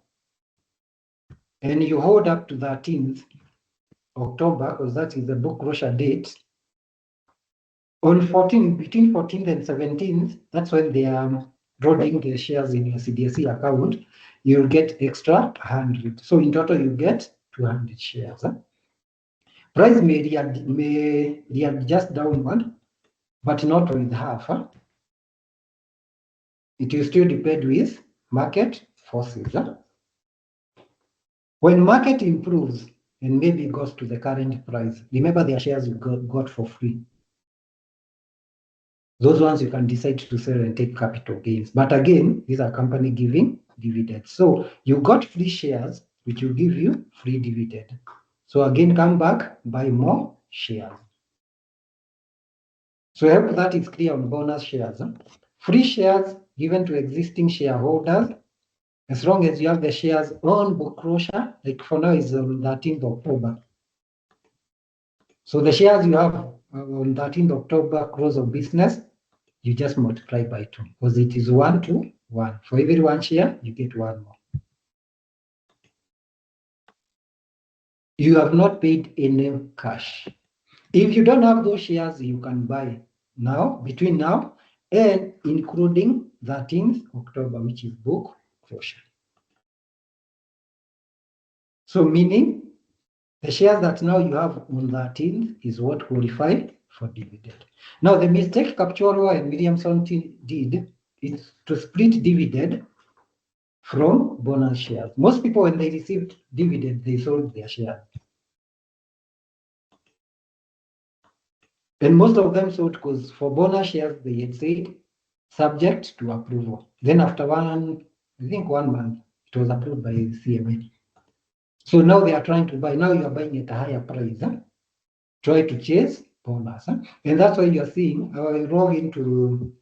and you hold up to 13th October, because that is the book closure date, on 14, between 14th and 17th, that's when they are rolling the shares in your CDSE account, you'll get extra 100. So in total, you get 200 shares. Price may readjust downward, but not with half. It will still depend with market forces. When market improves and maybe goes to the current price, remember their shares you got for free. Those ones you can decide to sell and take capital gains. But again, these are company giving dividends. So you got free shares, which will give you free dividend. So again, come back, buy more shares. So I hope that is clear on bonus shares. Free shares given to existing shareholders, as long as you have the shares on book closure, like for now is on 13th October. So the shares you have on 13th October close of business, you just multiply by 2 because it is 1 to 1. For every 1 share, you get 1 more. You have not paid any cash. If you don't have those shares, you can buy now, between now and including 13th October, which is book closure. So meaning the shares that now you have on 13th is what qualify for dividend. Now the mistake Captoro and Williamson did is to split dividend from bonus shares. Most people, when they received dividend, they sold their shares. And most of them sold because for bonus shares, they had said subject to approval. Then after 1 month, it was approved by the CMA. So now they are trying to buy. Now you are buying at a higher price. Try to chase bonus. And that's why you're seeing, I will log into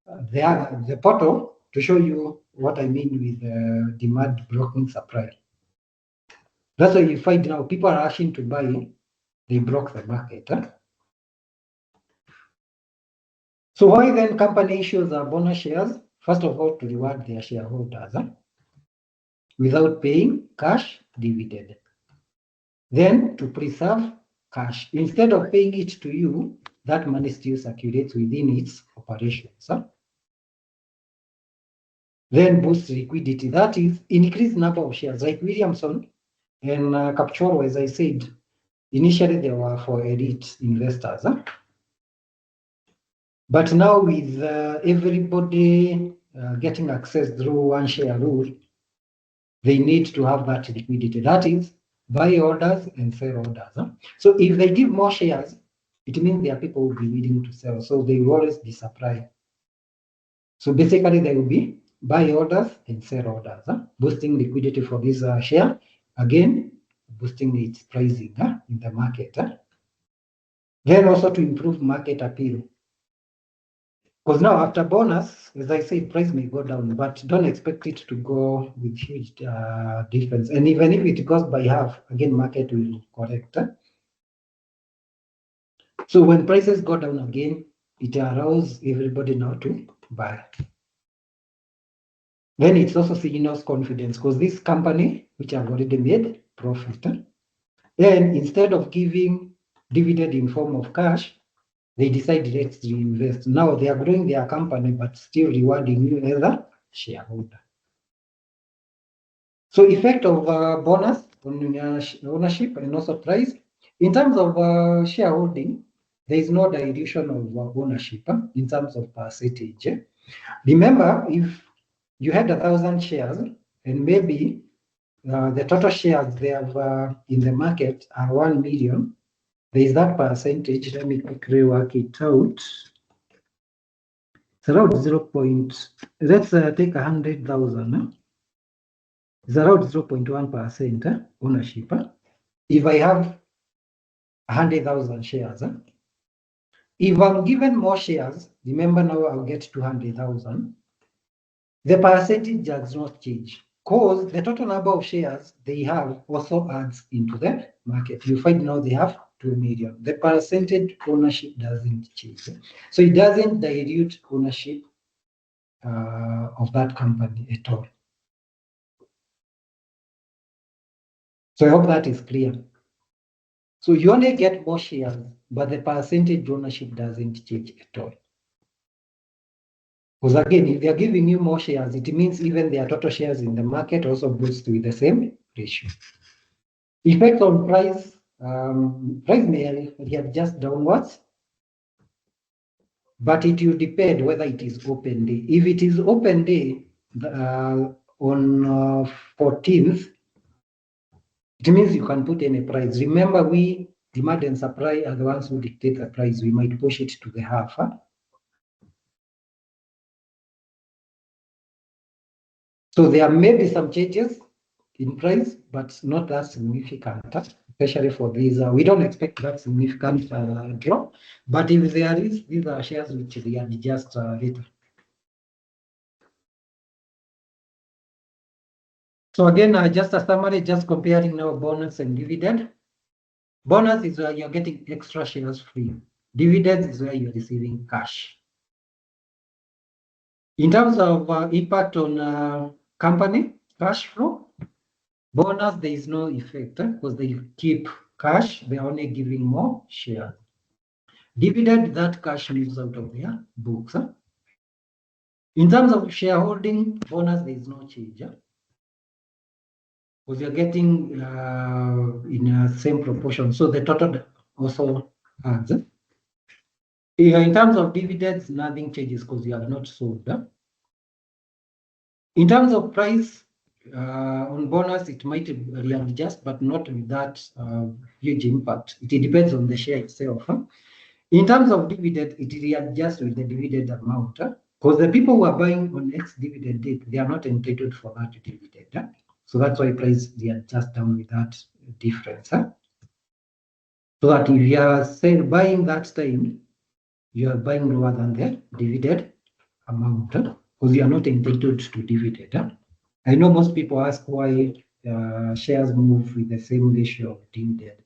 the portal to show you what I mean with demand blocking supply. That's why you find now people are rushing to buy, they block the market. So why then company issues bonus shares? First of all, to reward their shareholders without paying cash dividend. Then to preserve cash. Instead of paying it to you, that money still circulates within its operations. Then boost liquidity. That is increased number of shares. Like Williamson and Captoro, as I said, initially they were for elite investors. But now with everybody getting access through 1 share rule, they need to have that liquidity. That is buy orders and sell orders. So if they give more shares, it means their people will be willing to sell. So they will always be supply. So basically they will be buy orders and sell orders, boosting liquidity for this share. Again, boosting its pricing in the market. Then also to improve market appeal. Because now after bonus, as I said, price may go down, but don't expect it to go with huge difference. And even if it goes by half, again, market will correct. So when prices go down again, it allows everybody now to buy. Then it's also signals confidence because this company, which have already made profit, then instead of giving dividend in form of cash, they decide let's reinvest. Now they are growing their company, but still rewarding you as a shareholder. So effect of bonus on ownership and also price. In terms of shareholding, there is no dilution of ownership in terms of percentage. Remember, if you had 1,000 shares and maybe the total shares they have in the market are 1 million. There is that percentage. Let me quickly work it out. It's around 0. Let's take 100,000. It's around 0.1% ownership. If I have 100,000 shares, if I'm given more shares, remember now I'll get 200,000. The percentage does not change because the total number of shares they have also adds into the market. You find now they have 2 million. The percentage ownership doesn't change. So it doesn't dilute ownership of that company at all. So I hope that is clear. So you only get more shares, but the percentage ownership doesn't change at all. Because again, if they are giving you more shares, it means even their total shares in the market also goes to the same ratio. Effect on price, price may readjust downwards, but it will depend whether it is open day. If it is open day on 14th, it means you can put any price. Remember, we demand and supply are the ones who dictate the price. We might push it to the half. So there may be some changes in price, but not that significant, especially for these. We don't expect that significant drop, but if there is, these are shares which they adjust later. So again, just a summary, just comparing now bonus and dividend. Bonus is where you're getting extra shares free. Dividends is where you're receiving cash. In terms of impact on company cash flow, bonus, there is no effect because they keep cash, they're only giving more shares. Dividend, that cash moves out of their books. In terms of shareholding, bonus, there is no change. Because you're getting in a same proportion. So the total also adds. In terms of dividends, nothing changes because you have not sold. In terms of price, on bonus, it might readjust, but not with that huge impact. It depends on the share itself. In terms of dividend, it readjusts with the dividend amount. Because the people who are buying on ex-dividend date, they are not entitled for that dividend. So that's why price readjusts down with that difference. So that if you are buying that time, you are buying lower than the dividend amount because you are not entitled to dividend. I know most people ask why shares move with the same ratio of dividend.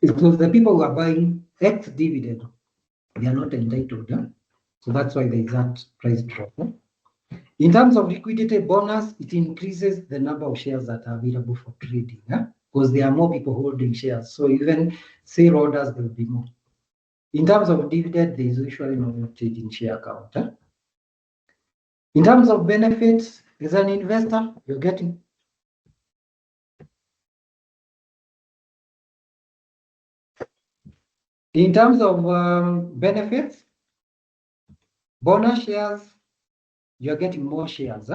It's because the people who are buying ex-dividend, they are not entitled. So that's why there is that price drop. In terms of liquidity bonus, it increases the number of shares that are available for trading because there are more people holding shares. So even sale orders, there will be more. In terms of dividend, there is usually no change in share count. In terms of benefits, as an investor, you're getting in terms of benefits, bonus shares, you're getting more shares,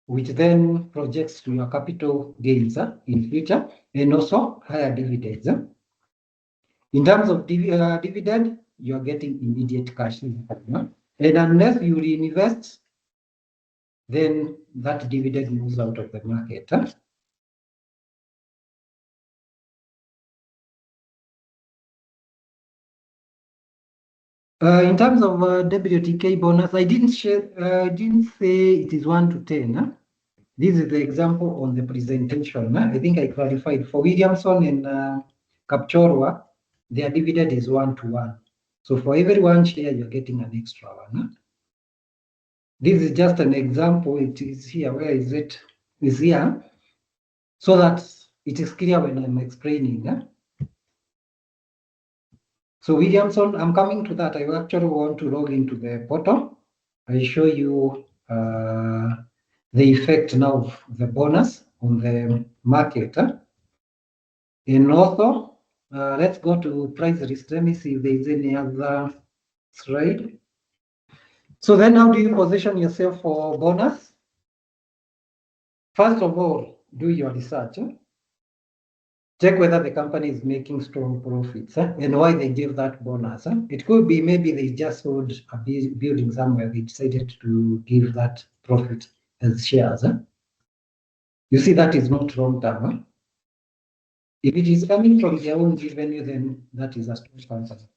which then projects to your capital gains in future, and also higher dividends. In terms of dividend, you're getting immediate cash income. And unless you reinvest, then that dividend moves out of the market. In terms of WTK bonus, I didn't say it is 1 to 10. This is the example on the presentation. I think I clarified for Williamson and Kapchorwa, their dividend is 1 to 1. So for every one share, you're getting an extra one. This is just an example. It is here. Where is it? It's here. So that it is clear when I'm explaining. So Williamson, I'm coming to that. I actually want to log into the portal. I show you the effect now of the bonus on the market. And also, let's go to price risk. Let me see if there is any other slide. So then how do you position yourself for bonus? First of all, do your research. Check whether the company is making strong profits and why they give that bonus. It could be maybe they just sold a building somewhere. They decided to give that profit as shares. You see, that is not long term. If it is coming from their own revenue, then that is a strong company.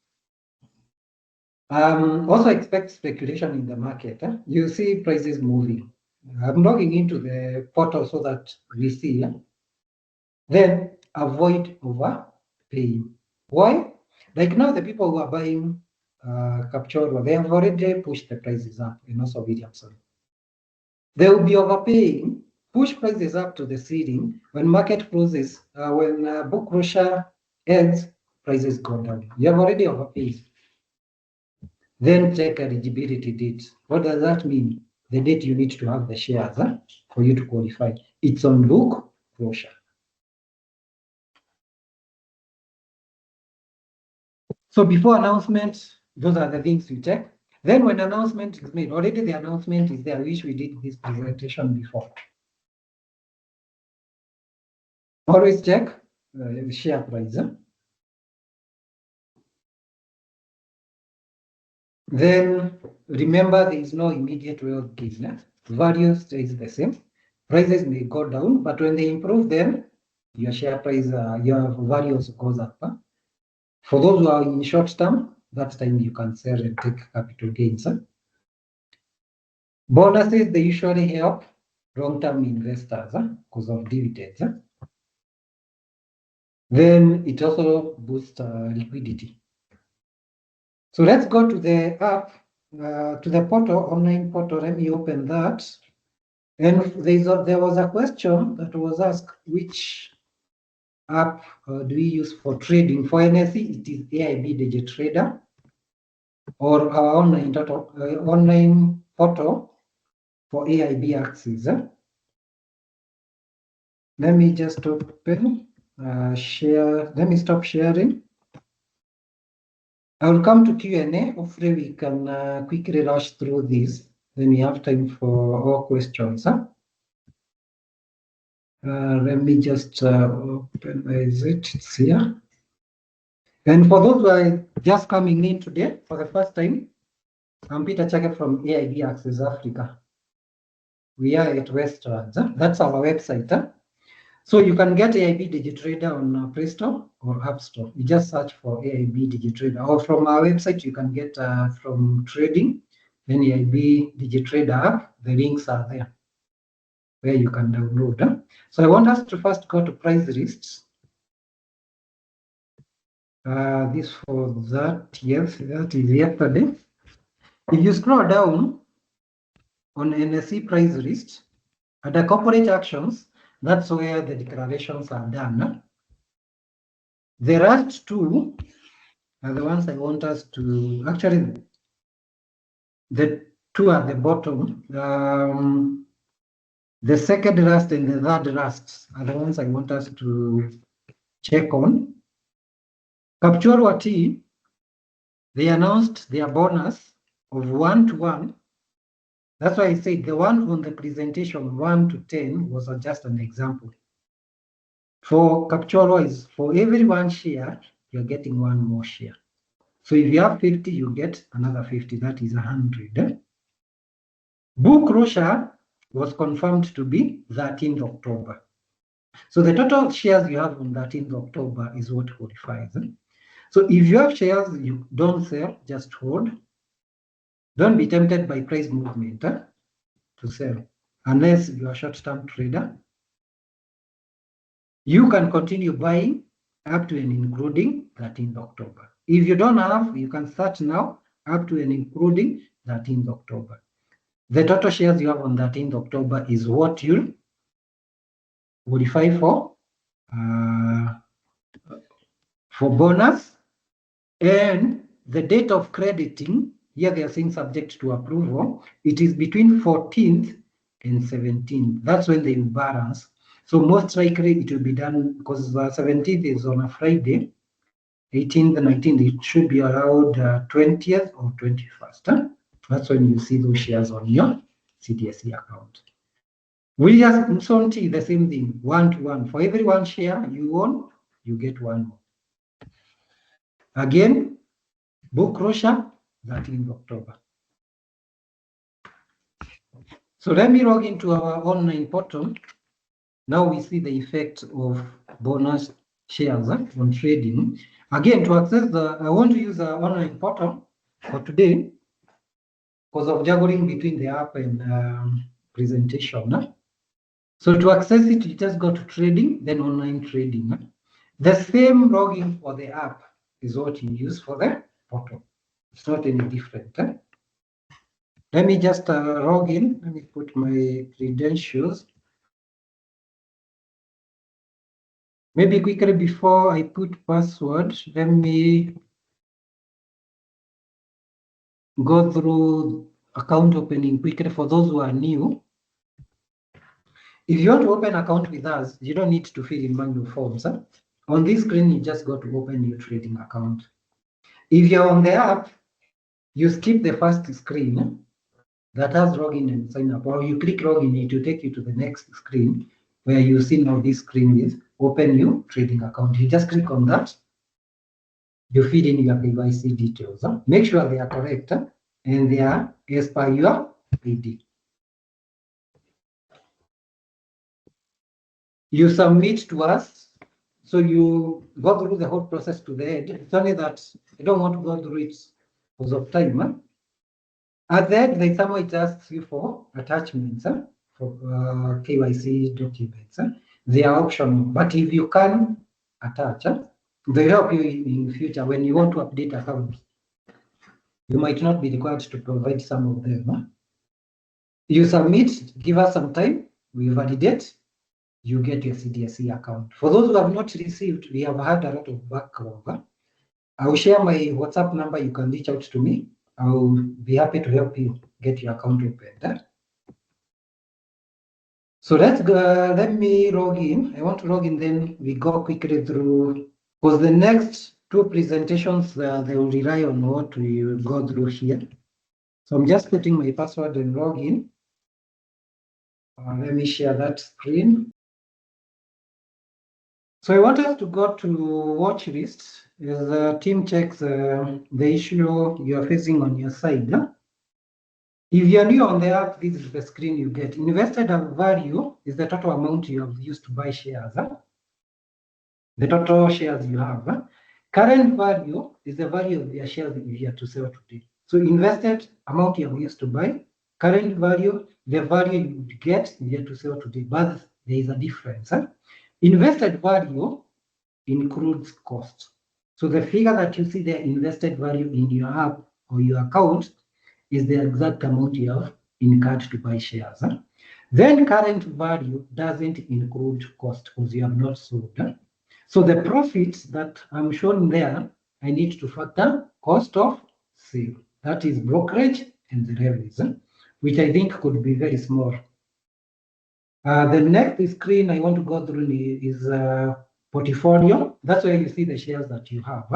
Also expect speculation in the market. You see prices moving. I'm logging into the portal so that we see. Then avoid overpaying. Why? Like now, the people who are buying Capture, they have already pushed the prices up, and also Williamson. They will be overpaying, push prices up to the ceiling. When market closes, when book closure ends, prices go down. You have already overpaid. Then check eligibility date. What does that mean? The date you need to have the shares for you to qualify. It's on book closure. So before announcement, those are the things you check. Then when announcement is made, already the announcement is there. I wish we did this presentation before. Always check share price. Then remember there is no immediate wealth gain. Value stays the same. Prices may go down, but when they improve, then your share price, your value also goes up. For those who are in short term, that time you can sell and take capital gains. Bonuses, they usually help long-term investors because of dividends. Then it also boosts liquidity. So let's go to the app, to the portal, online portal. Let me open that. And there was a question that was asked, which app do we use for trading? For NSE, it is AIB DigiTrader or our online portal for AIB Axis. Let me just open, share. Let me stop sharing. I will come to Q&A. Hopefully we can quickly rush through this. Then we have time for all questions. Let me just open, where is it? It's here. And for those who are just coming in today for the first time, I'm Peter Chake from AIB Access Africa. We are at Westlands. That's our website. So you can get AIB DigiTrader on Play Store or App Store. You just search for AIB DigiTrader, or from our website you can get from trading, then AIB DigiTrader app. The links are there where you can download. So I want us to first go to price lists. This for that, yes, that is yesterday. If you scroll down on NSE price list, at the corporate actions, that's where the declarations are done. The last two are the ones I want us to, actually, the two at the bottom, the second last and the third last are the ones I want us to check on. Capture T, they announced their bonus of 1 to 1. That's why I said the one on the presentation, 1 to 10, was just an example. For Capture is for every one share, you're getting one more share. So if you have 50, you get another 50. That is 100. Book closure was confirmed to be 13th October. So the total shares you have on 13th October is what qualifies. So if you have shares you don't sell, just hold. Don't be tempted by price movement to sell, unless you are a short-term trader. You can continue buying up to and including 13th October. If you don't have, you can start now up to and including 13th October. The total shares you have on 13th October is what you'll qualify for bonus. And the date of crediting, here they are saying subject to approval, it is between 14th and 17th. That's when they will balance. So most likely it will be done because 17th is on a Friday, 18th and 19th, it should be around 20th or 21st. That's when you see those shares on your CDSE account. Williamson T, the same thing, 1-to-1. For every one share you own, you get one more. Again, book closure, 13th October. So let me log into our online portal. Now we see the effect of bonus shares on trading. Again, to access I want to use our online portal for today because of juggling between the app and presentation. So to access it, you just go to trading, then online trading. The same login for the app is what you use for the portal. It's not any different. Let me just log in. Let me put my credentials. Maybe quickly before I put password, let me go through account opening quickly for those who are new. If you want to open account with us, you don't need to fill in manual forms. On this screen, you just go to open your trading account. If you're on the app, you skip the first screen that has login and sign up, or you click login, it will take you to the next screen where you see now this screen with open new trading account. You just click on that. You feed in your KYC details. Make sure they are correct and they are as per your ID. You submit to us, so you go through the whole process to the end. It's only that I don't want to go through it because of time. At the end, there's somewhere it asks you for attachments for KYC documents. They are optional, but if you can attach, they help you in future when you want to update accounts. You might not be required to provide some of them. You submit, give us some time, we validate, you get your CDSE account. For those who have not received, we have had a lot of backlog. I will share my WhatsApp number. You can reach out to me. I will be happy to help you get your account opened. So let's go. Let me log in. I want to log in, then we go quickly through, because the next two presentations, they will rely on what we will go through here. So I'm just putting my password and log in. Let me share that screen. So I want us to go to watch list as the team checks the issue you are facing on your side. If you are new on the app, this is the screen you get. Invested value is the total amount you have used to buy shares. The total shares you have. Current value is the value of your shares if you are to sell today. So invested amount you have used to buy. Current value, the value you would get if you are to sell today. But there is a difference. Invested value includes cost. So the figure that you see there, invested value in your app or your account, is the exact amount you have incurred to buy shares. Then current value doesn't include cost because you have not sold. So the profits that I'm showing there, I need to factor cost of sale. That is brokerage and the revenues, which I think could be very small. The next screen I want to go through is portfolio. That's where you see the shares that you have,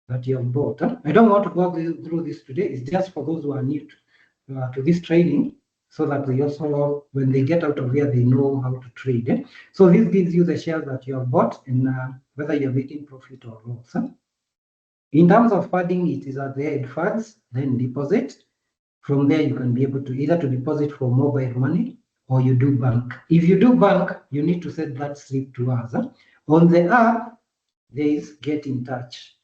that you have bought. I don't want to go through this today. It's just for those who are new to this training, so that they also, when they get out of here, they know how to trade. So this gives you the shares that you have bought and whether you're making profit or loss. In terms of funding, it is at the head funds, then deposit. From there, you can be able to either to deposit for mobile money or you do bank. If you do bank, you need to send that slip to us. On the app, there is get in touch,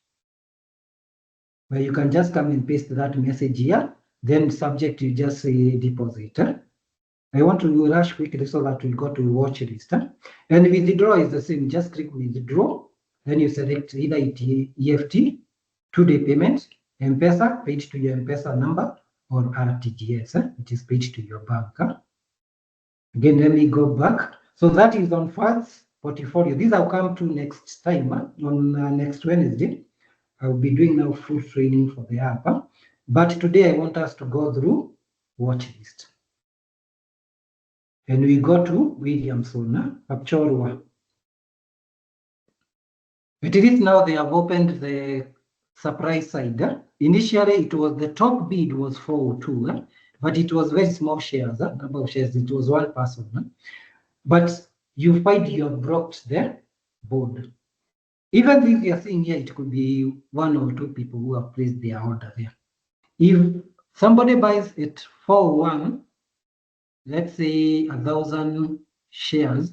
where you can just come and paste that message here, then subject you just say deposit. I want to rush quickly so that we go to watch list. And withdraw is the same, just click withdraw, then you select either EFT, 2-day payment, M-Pesa, paid to your M-Pesa number, or RTGS, which is paid to your bank. Again, let me go back. So that is on funds portfolio. These I'll come to next time, on next Wednesday. I'll be doing now full training for the app. But today I want us to go through watch list. And we go to Williamson, Apchorwa. It is now they have opened the surprise side. Initially, it was the top bid was 402. but it was very small shares, number of shares, it was one person. But you find you have blocked the board. Even if you're seeing here, it could be one or two people who have placed their order there. If somebody buys it for one, let's say 1,000 shares,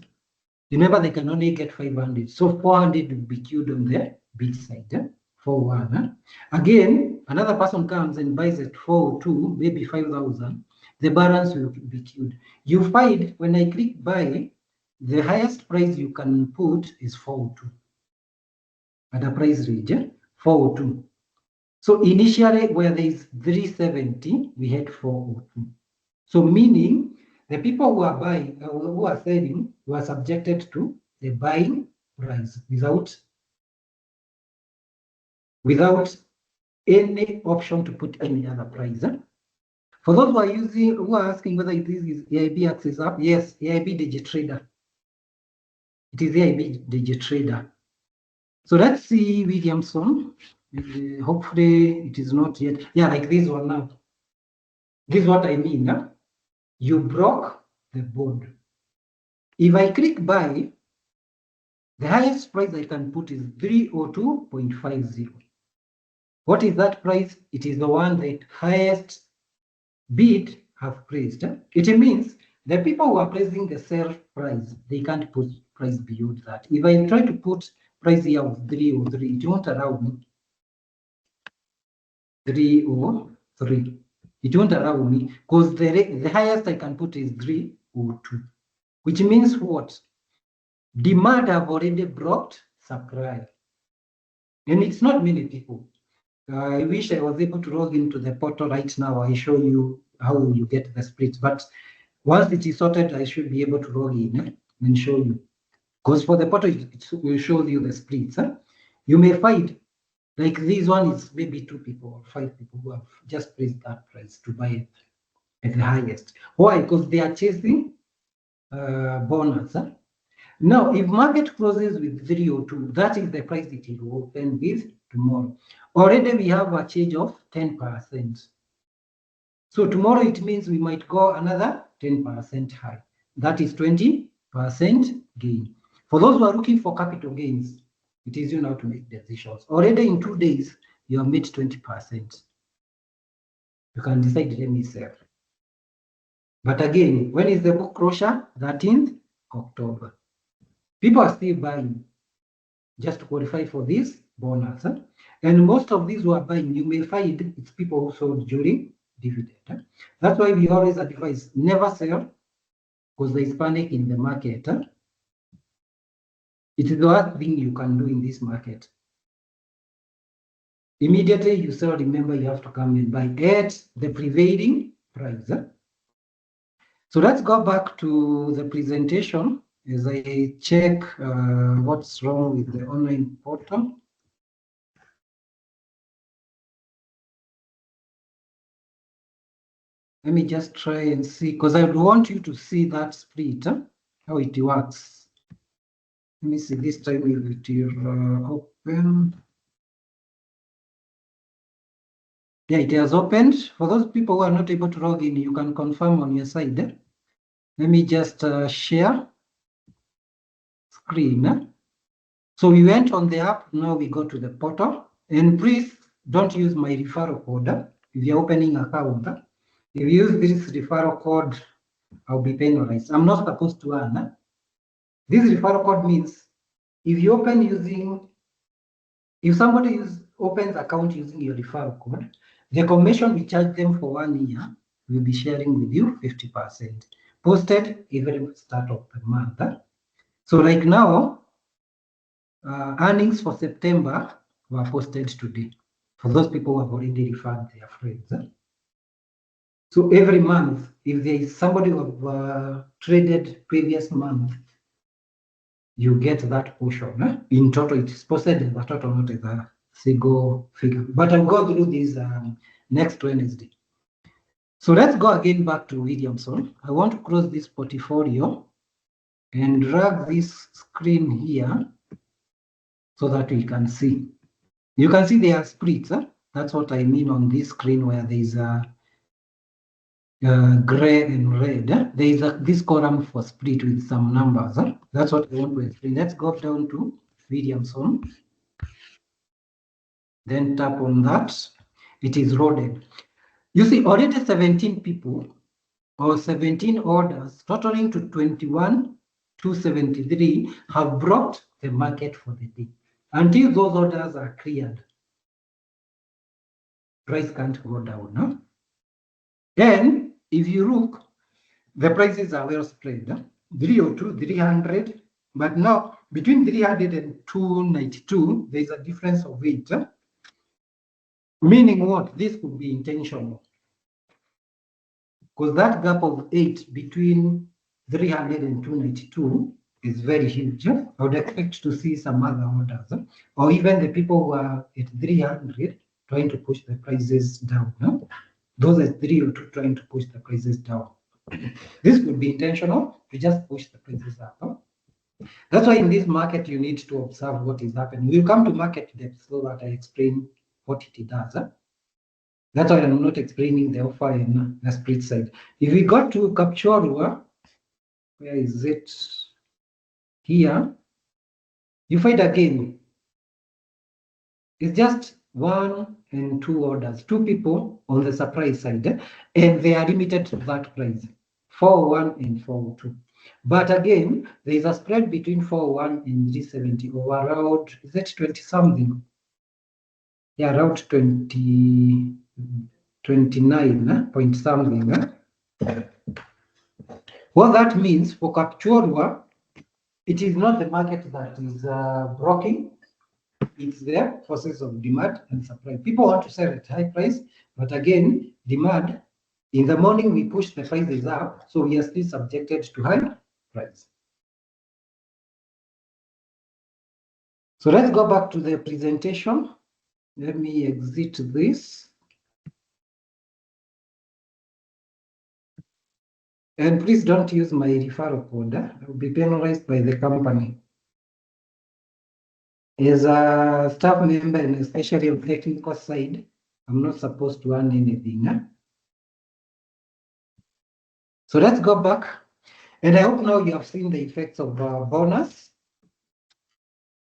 remember they can only get 500. So 400 will be queued on the bid side for one. Again, another person comes and buys it for two, maybe 5,000. The balance will be queued. You find when I click buy, the highest price you can put is 402 at a price range, 402. So initially, where there is 370, we had 402. So meaning the people who are buying, who are selling, were subjected to the buying price without any option to put any other price. For those who are asking whether this is AIB Access App, yes, AIB DigiTrader. It is AIB DigiTrader. So let's see Williamson. Hopefully it is not yet. Yeah, like this one now. This is what I mean. Huh? You broke the board. If I click buy, the highest price I can put is 302.50. What is that price? It is the one that highest bid have placed. It means the people who are placing the sell price, they can't put price beyond that. If I try to put price here of 303, it won't allow me. 303. It won't allow me because the highest I can put is 302, which means what? Demand have already brought supply. And it's not many people. I wish I was able to log into the portal right now. I show you how you get the split. But once it is sorted, I should be able to log in and show you. Because for the portal, it will show you the splits. You may find like this one is maybe 2 people or 5 people who have just placed that price to buy it at the highest. Why? Because they are chasing bonus. Now, if market closes with 302, that is the price it will open with tomorrow. Already we have a change of 10%. So tomorrow it means we might go another 10% high. That is 20% gain. For those who are looking for capital gains, it is you now to make decisions. Already in 2 days, you have made 20%. You can decide, let me sell. But again, when is the book closure? 13th October. People are still buying just to qualify for this bonus. And most of these who are buying, you may find it's people who sold during dividend. That's why we always advise never sell because there is panic in the market. It is the worst thing you can do in this market. Immediately you sell, remember you have to come and buy at the prevailing price. So let's go back to the presentation as I check what's wrong with the online portal. Let me just try and see, because I would want you to see that split, how it works. Let me see, this time it will open. Yeah, it has opened. For those people who are not able to log in, you can confirm on your side. Let me just share screen. So we went on the app, now we go to the portal. And please don't use my referral code if you're opening an account. If you use this referral code, I'll be penalized. I'm not supposed to earn. This referral code means if you open using, if somebody opens account using your referral code, the commission we charge them for 1 year will be sharing with you 50%, posted every start of the month. So like now, earnings for September were posted today for those people who have already referred their friends. So every month, if there is somebody who have traded previous month, you get that portion. In total, it is posted as a total, not as a single figure. But I'll go through this next Wednesday. So let's go again back to Williamson. I want to close this portfolio and drag this screen here so that we can see. You can see there are splits. That's what I mean on this screen where there is gray and red. There is this column for split with some numbers. That's what I want to explain. Let's go down to Williamson. Then tap on that. It is loaded. You see, already 17 people or 17 orders totaling to 21,273 have brought the market for the day. Until those orders are cleared, price can't go down. No? And if you look, the prices are well spread. 302, 300, but now between 300 and 292, there's a difference of 8. Meaning what? This could be intentional. Because that gap of 8 between 300 and 292 is very huge. I would expect to see some other orders, or even the people who are at 300 trying to push the prices down. Those at 302 trying to push the prices down. This could be intentional to just push the prices up. That's why in this market, you need to observe what is happening. We'll come to market depth so that I explain what it does. That's why I'm not explaining the offer and the split side. If we go to Capture, where is it? Here, you find again, it's just 1 and 2 orders, 2 people on the supply side, and they are limited to that price, 401 and 402. But again, there is a spread between 401 and 370, or around, is it 20 something? Yeah, around 29 point something. What that means for Capture, it is not the market that is broking. It's the forces of demand and supply. People want to sell at high price, but again, demand. In the morning, we push the prices up, so we are still subjected to high price. So let's go back to the presentation. Let me exit this. And please don't use my referral code. I will be penalized by the company. As a staff member, and especially on the technical side, I'm not supposed to earn anything. So let's go back. And I hope now you have seen the effects of bonus,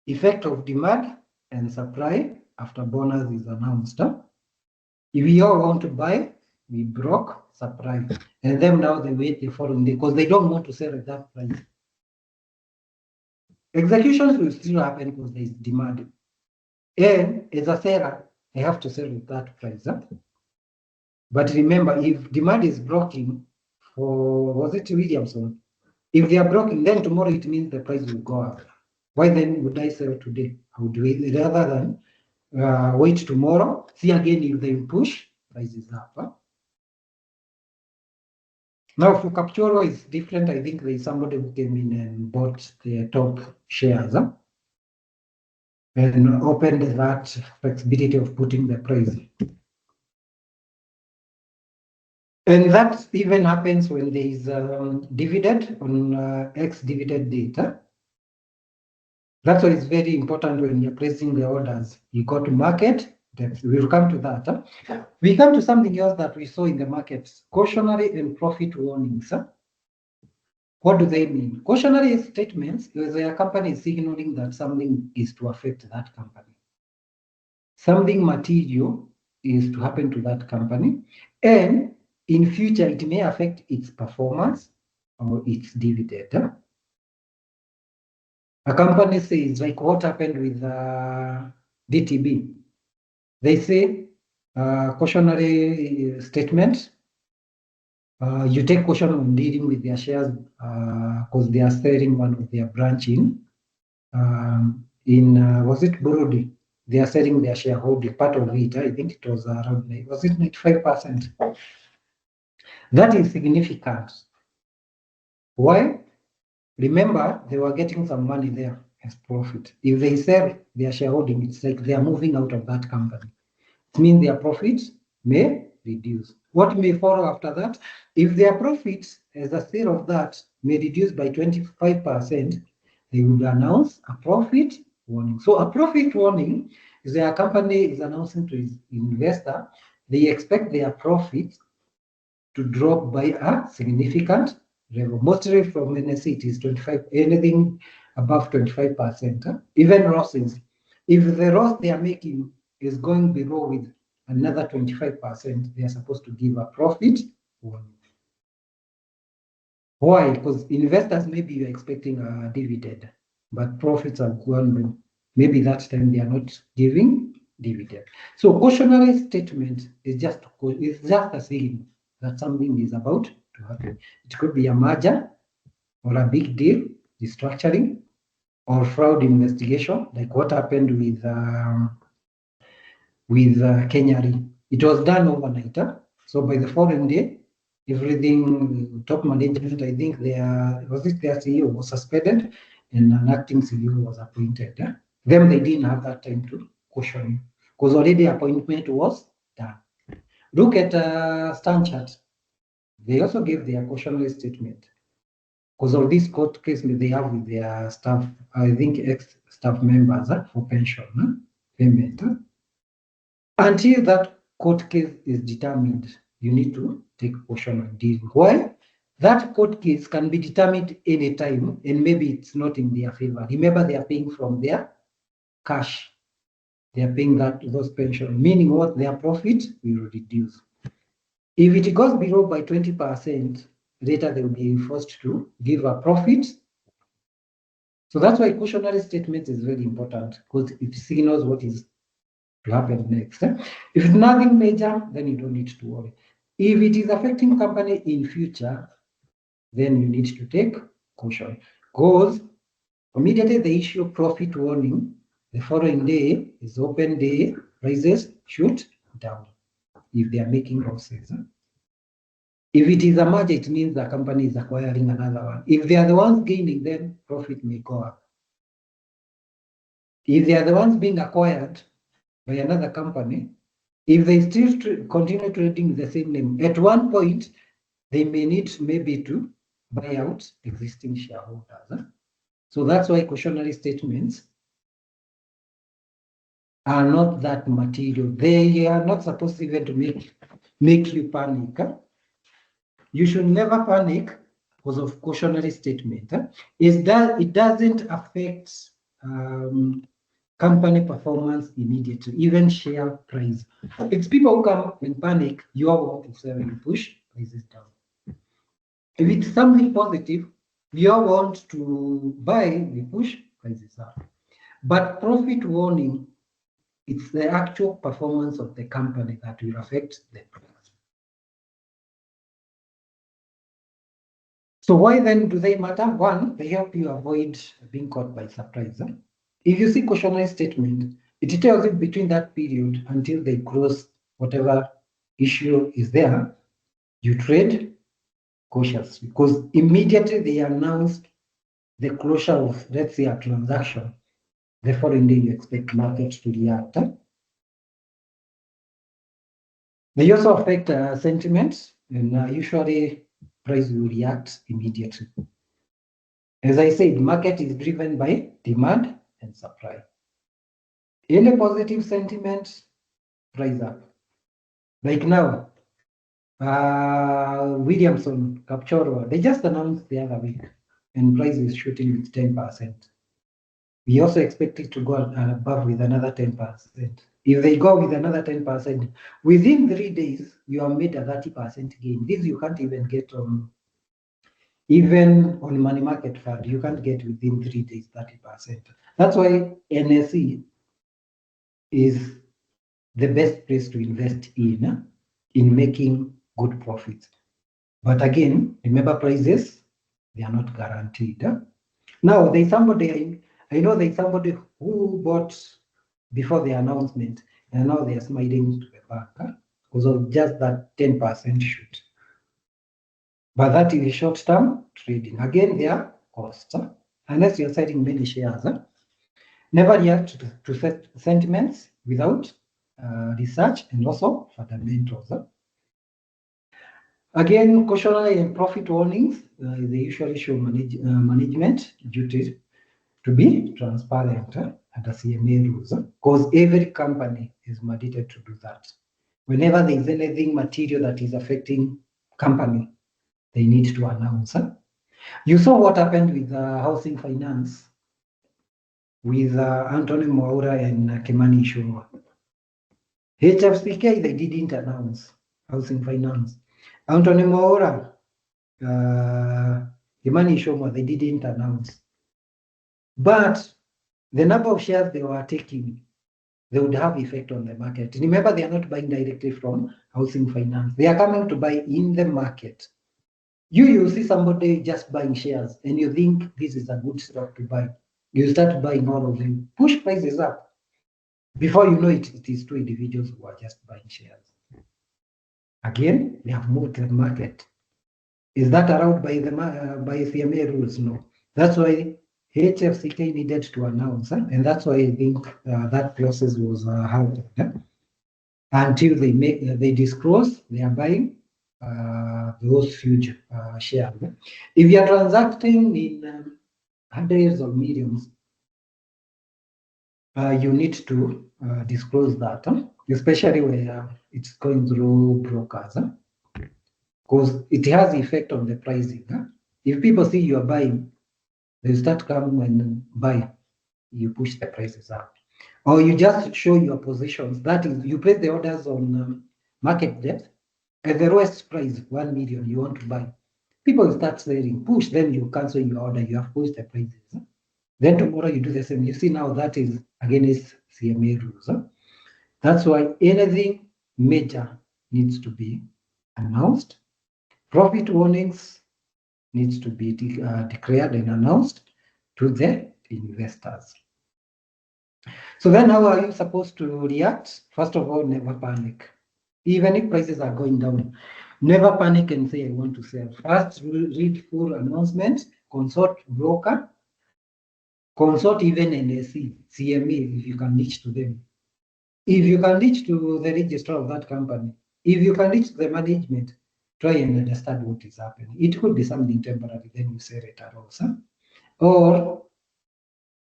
effect of demand and supply after bonus is announced. If we all want to buy, we broke supply. And then now they wait the following day because they don't want to sell at that price. Executions will still happen because there is demand. And as a seller, I have to sell at that price. But remember, if demand is broken for, was it Williamson? If they are broken, then tomorrow it means the price will go up. Why then would I sell today? I would wait rather than wait tomorrow. See again if they push, prices up. Now for Capture is different. I think there is somebody who came in and bought the top shares and opened that flexibility of putting the price. And that even happens when there is dividend on ex-dividend data. That's why it's very important when you're placing the orders. You go to market, we'll come to that. We come to something else that we saw in the markets, cautionary and profit warnings. What do they mean? Cautionary statements is a company is signaling that something is to affect that company. Something material is to happen to that company. And in future, it may affect its performance or its dividend. A company says, like what happened with DTB. They say, cautionary statement, you take caution on dealing with their shares because they are selling one of their branch in was it Burundi? They are selling their shareholding, part of it. I think it was around, was it 95%? That is significant. Why? Remember, they were getting some money there as profit. If they sell their shareholding, it's like they are moving out of that company. It means their profits may reduce. What may follow after that? If their profits, as a sale of that, may reduce by 25%, they would announce a profit warning. So a profit warning is their company is announcing to its investor, they expect their profits to drop by a significant level. Mostly from NSE, it is 25, anything above 25%. Even losses, if the loss they are making is going below with another 25%, they are supposed to give a profit warning. Why? Because investors, maybe you're expecting a dividend, but profits have gone. Maybe that time they are not giving dividend. So cautionary statement is just a saying that something is about to happen. It could be a merger or a big deal, restructuring, or fraud investigation, like what happened with Kenya Re. It was done overnight. So by the following day, everything, top management, I think their CEO was suspended and an acting CEO was appointed. Them, they didn't have that time to caution because already appointment was done. Look at Stanchart. They also gave their cautionary statement because of this court case they have with their staff, I think ex-staff members for pension payment. Until that court case is determined, you need to take caution on dealing. Why? That court case can be determined anytime, and maybe it's not in their favor. Remember, they are paying from their cash. They are paying those pension, meaning what their profit will reduce. If it goes below by 20%, later they will be forced to give a profit. So that's why cautionary statement is very important because it signals what is to happen next. If it's nothing major, then you don't need to worry. If it is affecting company in future, then you need to take caution. Because immediately they issue profit warning, the following day is open day, prices shoot down if they are making losses. If it is a merger, it means the company is acquiring another one. If they are the ones gaining, then profit may go up. If they are the ones being acquired by another company, if they still continue trading the same name, at one point, they may need maybe to buy out existing shareholders. So that's why cautionary statements are not that material. They are not supposed even to make you panic. You should never panic because of cautionary statement. It doesn't affect company performance immediately, even share price. It's people who come and panic, you all want to sell and push prices down. If it's something positive, you all want to buy, we push prices up. But profit warning, it's the actual performance of the company that will affect the price. So why then do they matter? One, they help you avoid being caught by surprise. If you see cautionary statement, it tells you between that period until they close whatever issue is there, you trade cautiously because immediately they announced the closure of, let's say, a transaction, the following day you expect market to react. They also affect sentiments, and usually price will react immediately. As I said, market is driven by demand and supply. Any positive sentiment, price up. Like now, Williamson, Capchorwa, they just announced the other week, and price is shooting with 10%. We also expect it to go above with another 10%. If they go with another 10%, within 3 days, you have made a 30% gain. This you can't even get on, even on money market fund, you can't get within 3 days 30%. That's why NSE is the best place to invest in making good profits. But again, remember prices, they are not guaranteed. Now, there's somebody, I know there's somebody who bought before the announcement, and now they are smiling to the bank because of just that 10% shoot. But that is short-term trading. Again, they are costs. Unless you're selling many shares, never react to sentiments without research and also fundamentals. Again, cautionary and profit warnings, they usually show management duty to be transparent under CMA rules, because every company is mandated to do that. Whenever there is anything material that is affecting company, they need to announce. You saw what happened with housing finance with Anthony Mwaura and Kimani Ichung'wah. HFCK, they didn't announce housing finance. Anthony Mwaura, Kimani Ichung'wah, they didn't announce. But the number of shares they were taking, they would have effect on the market. Remember, they are not buying directly from housing finance. They are coming to buy in the market. You see somebody just buying shares and you think this is a good stock to buy. You start buying all of them, push prices up. Before you know it, it is two individuals who are just buying shares. Again, they have moved the market. Is that allowed by the by CMA rules? No. That's why HFCK needed to announce, and that's why I think that process was held until they disclose they are buying those huge shares. If you are transacting in hundreds of millions, you need to disclose that, especially where it's going through brokers, because it has effect on the pricing. If people see you are buying, they start coming and buy, you push the prices up. Or you just show your positions. That is, you place the orders on market depth at the lowest price, 1 million, you want to buy. People start selling, push, then you cancel your order, you have pushed the prices. Then tomorrow you do the same. You see now that is against CMA rules. That's why anything major needs to be announced. Profit warnings needs to be declared and announced to the investors. So then how are you supposed to react? First of all, never panic. Even if prices are going down, never panic and say, I want to sell. First, read full announcement, consult broker, consult even NSE, CMA, if you can reach to them. If you can reach to the registrar of that company, if you can reach the management, try and understand what is happening. It could be something temporary, then you sell it at all. Or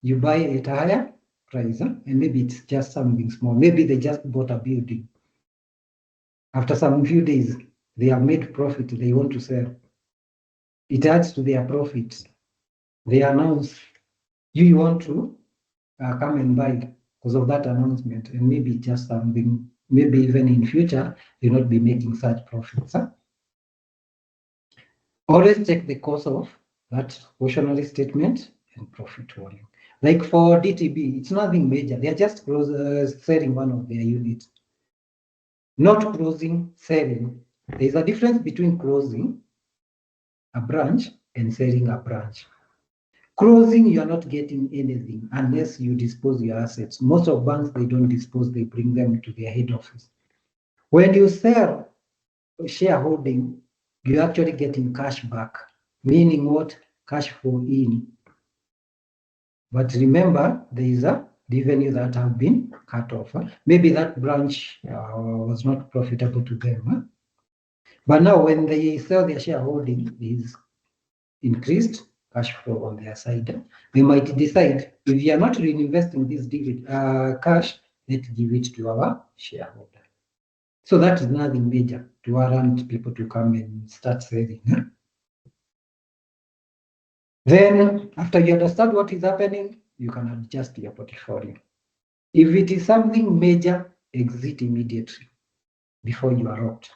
you buy at a higher price, and maybe it's just something small. Maybe they just bought a building. After some few days, they have made profit, they want to sell. It adds to their profits. They announce, you want to come and buy because of that announcement, and maybe just something, maybe even in future, you'll not be making such profits. Always check the cause of that cautionary statement and profit warning. Like for DTB, it's nothing major. They are just selling one of their units. Not closing, selling. There's a difference between closing a branch and selling a branch. Closing, you are not getting anything unless you dispose your assets. Most of banks, they don't dispose, they bring them to their head office. When you sell shareholding, you're actually getting cash back, meaning what? Cash flow in. But remember, there is a revenue that have been cut off. Maybe that branch was not profitable to them. But now when they sell their shareholding, is increased cash flow on their side. They might decide, if you are not reinvesting this cash, let's give it to our shareholder. So that is nothing major to warrant people to come and start selling. Then, after you understand what is happening, you can adjust your portfolio. If it is something major, exit immediately before you are out.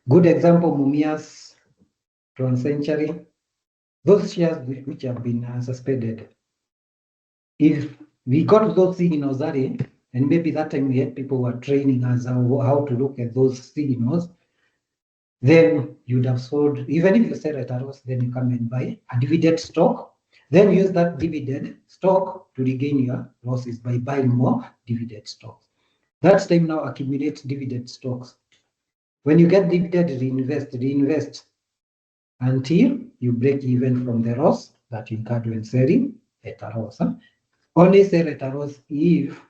Good example, Mumias, Century, those shares which have been suspended. If we got those signals early, and maybe that time we had people who were training us how to look at those signals, then you'd have sold, even if you sell at a loss, then you come and buy a dividend stock, then use that dividend stock to regain your losses by buying more dividend stocks. That time now accumulate dividend stocks. When you get dividend, reinvest until you break even from the loss that you incurred when selling at a loss. Only sell at a loss if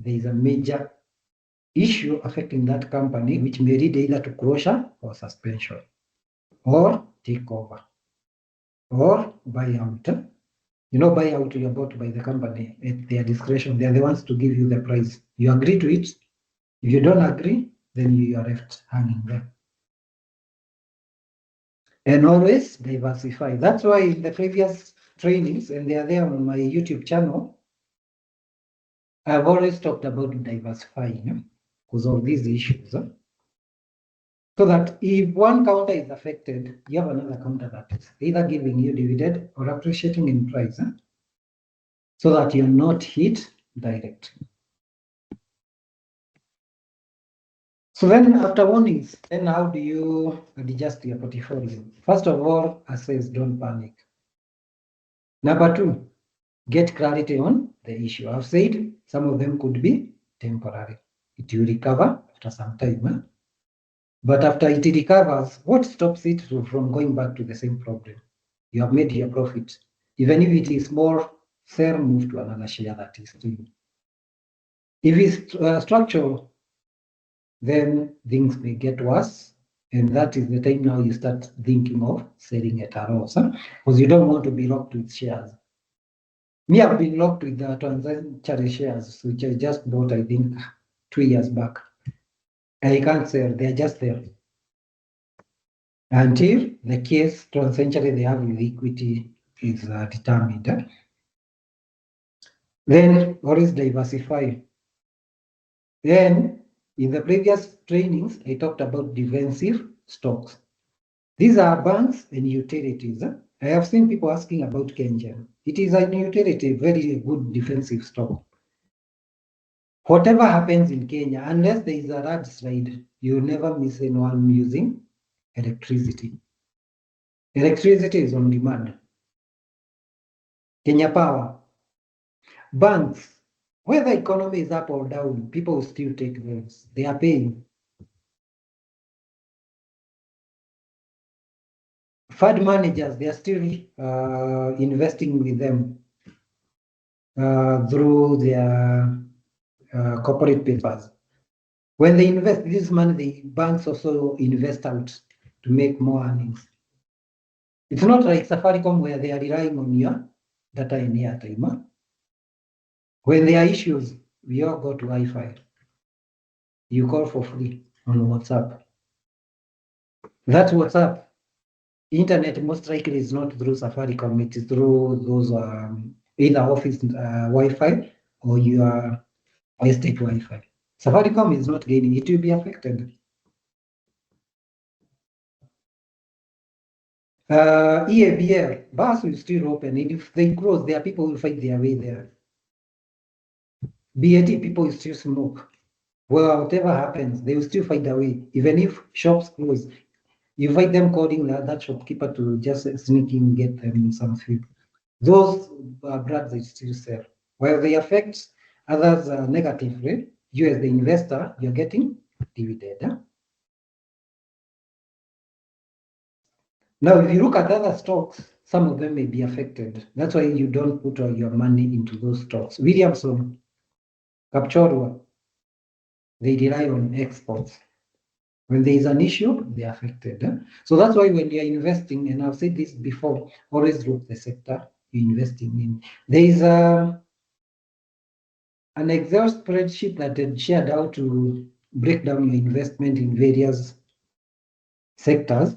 there is a major issue affecting that company, which may lead either to closure or suspension, or takeover, or buyout. You know, buyout, you're bought by the company at their discretion. They are the ones to give you the price. You agree to it. If you don't agree, then you are left hanging there. and always diversify. That's why in the previous trainings, and they are there on my YouTube channel, I've always talked about diversifying because of these issues. So that if one counter is affected, you have another counter that is either giving you dividend or appreciating in price, so that you're not hit direct. So then after warnings, then how do you adjust your portfolio? First of all, assess, don't panic. Number two, get clarity on the issue. I've said some of them could be temporary. It will recover after some time. But after it recovers, what stops it from going back to the same problem? You have made your profit. Even if it is small, sell, move to another share that is doing. If it's structural, then things may get worse. And that is the time now you start thinking of selling at a loss, because you don't want to be locked with shares. Me, I've been locked with the transaction shares, which I just bought, I think, 2 years back. I can't sell, they're just there. Until the case essentially they have with equity is determined. Then always diversify. Then in the previous trainings, I talked about defensive stocks. These are banks and utilities. I have seen people asking about Kengen. It is a utility, very good defensive stock. Whatever happens in Kenya, unless there is a landslide, you will never miss anyone using electricity. Electricity is on demand. Kenya Power. Banks, whether the economy is up or down, people will still take loans. They are paying. Fund managers, they are still investing with them through their corporate papers. When they invest this money, the banks also invest out to make more earnings. It's not like Safaricom where they are relying on your data and airtime. When there are issues, we all go to Wi-Fi. You call for free on WhatsApp. That's WhatsApp. Internet most likely is not through Safaricom, it is through those either office Wi-Fi or your estate Wi-Fi. Safaricom is not gaining, it will be affected. EABL, bars will still open, and if they close, there are people who will fight their way there. BAT, people will still smoke. Well, whatever happens, they will still find their way. Even if shops close, you find them calling that shopkeeper to just sneak in, get them some food. Those brands they still sell. While they affect others negatively, you as the investor, you're getting dividend. Now, if you look at other stocks, some of them may be affected. That's why you don't put all your money into those stocks. Williamson, Kapchorwa, they rely on exports. When there is an issue, they are affected. So that's why when you're investing, and I've said this before, always look the sector you're investing in. There is an Excel spreadsheet that had shared how to break down your investment in various sectors,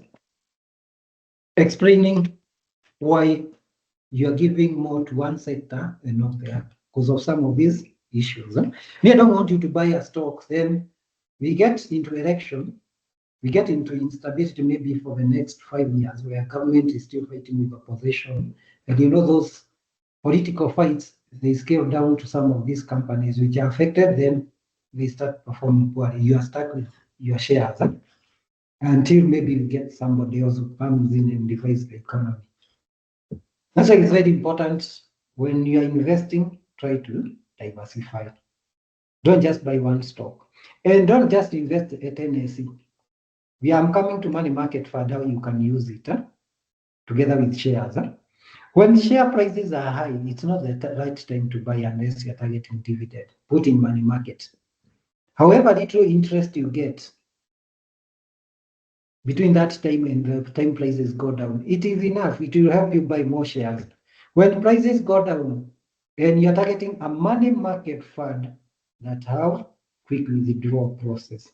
explaining why you're giving more to one sector and not the other because of some of these issues. We don't want you to buy a stock, then we get into election, we get into instability maybe for the next 5 years where government is still fighting with opposition. And those political fights, they scale down to some of these companies which are affected, then they start performing poorly. You are stuck with your shares until maybe you get somebody else who comes in and divides the economy. That's why it's very important when you are investing, try to diversify. Don't just buy one stock. And don't just invest at NSE. We are coming to money market fund, how you can use it together with shares. When share prices are high, it's not the right time to buy unless you're targeting dividend. Put in money market. However little interest you get between that time and the time prices go down, it is enough. It will help you buy more shares. When prices go down and you're targeting a money market fund that have quick withdrawal process.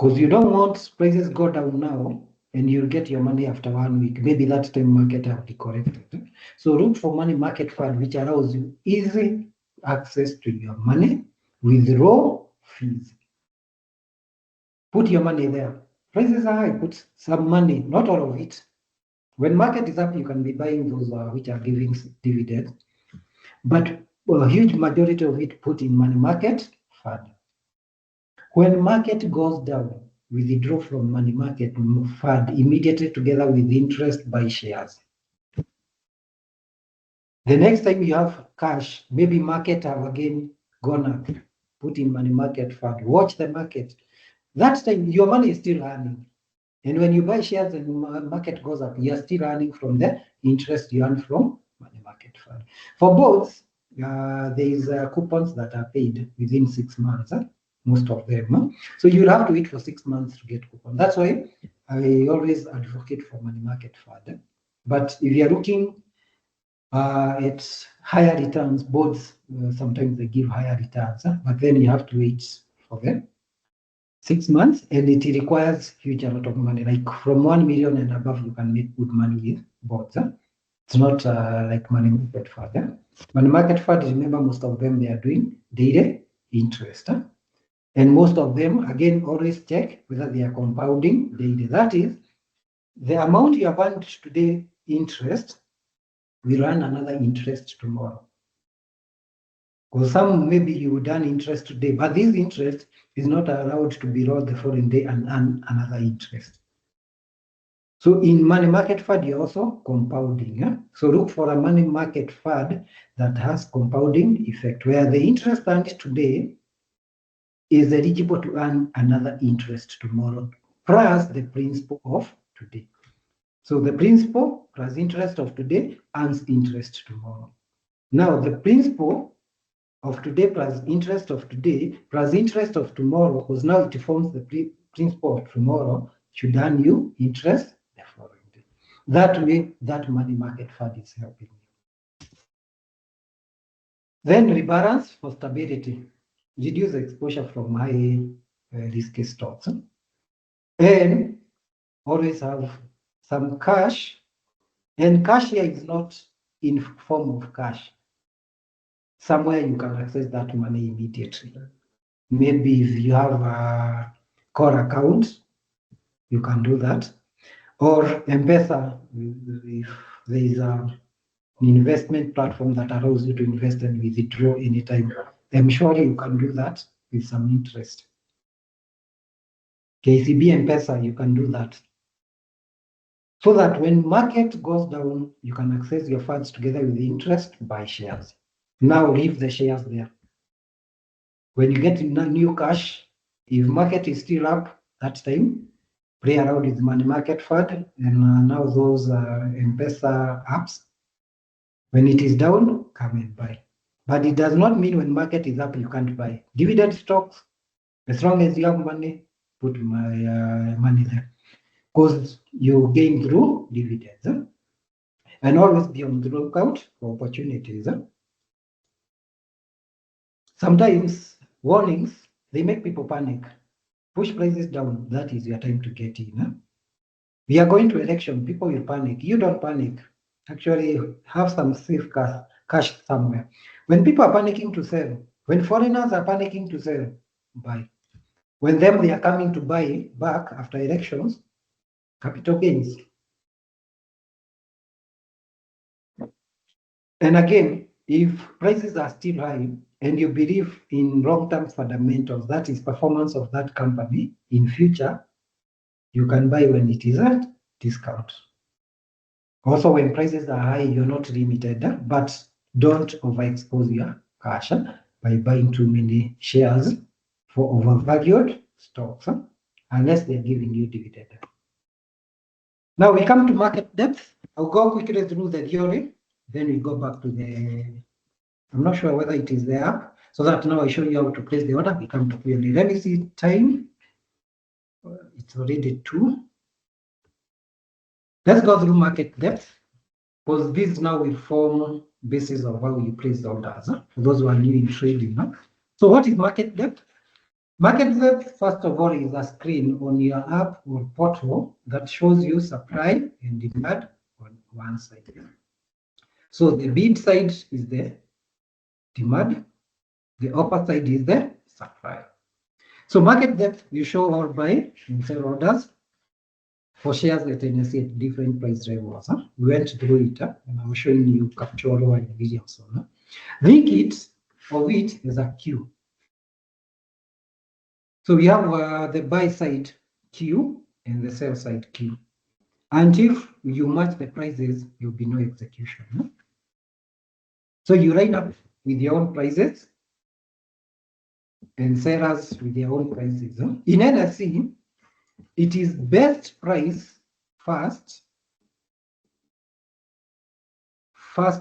Because you don't want prices go down now and you'll get your money after 1 week. Maybe that time market have decorrected. So look for money market fund which allows you easy access to your money with low fees. Put your money there. Prices are high, put some money, not all of it. When market is up, you can be buying those which are giving dividends. But a huge majority of it put in money market fund. When market goes down, withdraw from money market fund immediately together with interest buy shares. The next time you have cash, maybe market have again gone up, put in money market fund, watch the market. That time your money is still earning. And when you buy shares and market goes up, you are still earning from the interest you earn from money market fund. For both, there is coupons that are paid within 6 months, most of them. So you'll have to wait for 6 months to get coupon. That's why I always advocate for money market fund. But if you're looking at higher returns, both sometimes they give higher returns, but then you have to wait for them 6 months, and it requires huge amount of money. Like from 1 million and above, you can make good money with bonds. It's not like money market fund. Money market fund, remember, most of them they are doing daily interest, and most of them, again, always check whether they are compounding daily. That is, the amount you have earned today interest will earn another interest tomorrow. Because some maybe you would earn interest today, but this interest is not allowed to be rolled the following day and earn another interest. So in money market fund, you're also compounding. So look for a money market fund that has compounding effect, where the interest earned today is eligible to earn another interest tomorrow, plus the principal of today. So the principal plus interest of today earns interest tomorrow. Now the principal of today plus interest of today plus interest of tomorrow, because now it forms the principal of tomorrow, should earn you interest the following day. That way, that money market fund is helping you. Then rebalance for stability. Reduce exposure from high risky stocks. And always have some cash. And cash here is not in form of cash. Somewhere you can access that money immediately. Maybe if you have a core account, you can do that. Or M-Pesa, if there is an investment platform that allows you to invest and withdraw anytime, I'm sure you can do that with some interest. KCB M-Pesa, you can do that. So that when market goes down, you can access your funds together with the interest, buy shares. Now leave the shares there. When you get new cash, if market is still up that time, play around with money market fund, and now those M-Pesa apps, when it is down, come and buy. But it does not mean when market is up, you can't buy. Dividend stocks, as long as you have money, put my money there. Because you gain through dividends. And always be on the lookout for opportunities. Sometimes warnings, they make people panic. Push prices down, that is your time to get in. We are going to election, people will panic. You don't panic. Actually, have some safe cash somewhere. When people are panicking to sell, when foreigners are panicking to sell, buy. When they are coming to buy back after elections, capital gains. And again, if prices are still high and you believe in long-term fundamentals, that is performance of that company in future, you can buy when it is at discount. Also, when prices are high, you're not limited, but don't overexpose your cash by buying too many shares for overvalued stocks, unless they're giving you dividend. Now we come to market depth. I'll go quickly through the theory, then we go back to the, I'm not sure whether it is the app, so that now I show you how to place the order. We come to theory. Let me see time. It's already 2. Let's go through market depth, because this now will form basis of how you place the orders, for those who are new in trading. So what is market depth? Market depth, first of all, is a screen on your app or portal that shows you supply and demand on one side. So the bid side is the demand, the upper side is the supply. So market depth, you show all buy and sell orders for shares at NSE at different price levels. We went through it, and I'm showing you capture over in video. So, link it of it is a queue. So we have the buy side queue and the sell side queue. And if you match the prices, you'll be no execution. So you line up with your own prices and sellers with their own prices. In NSE, it is best price first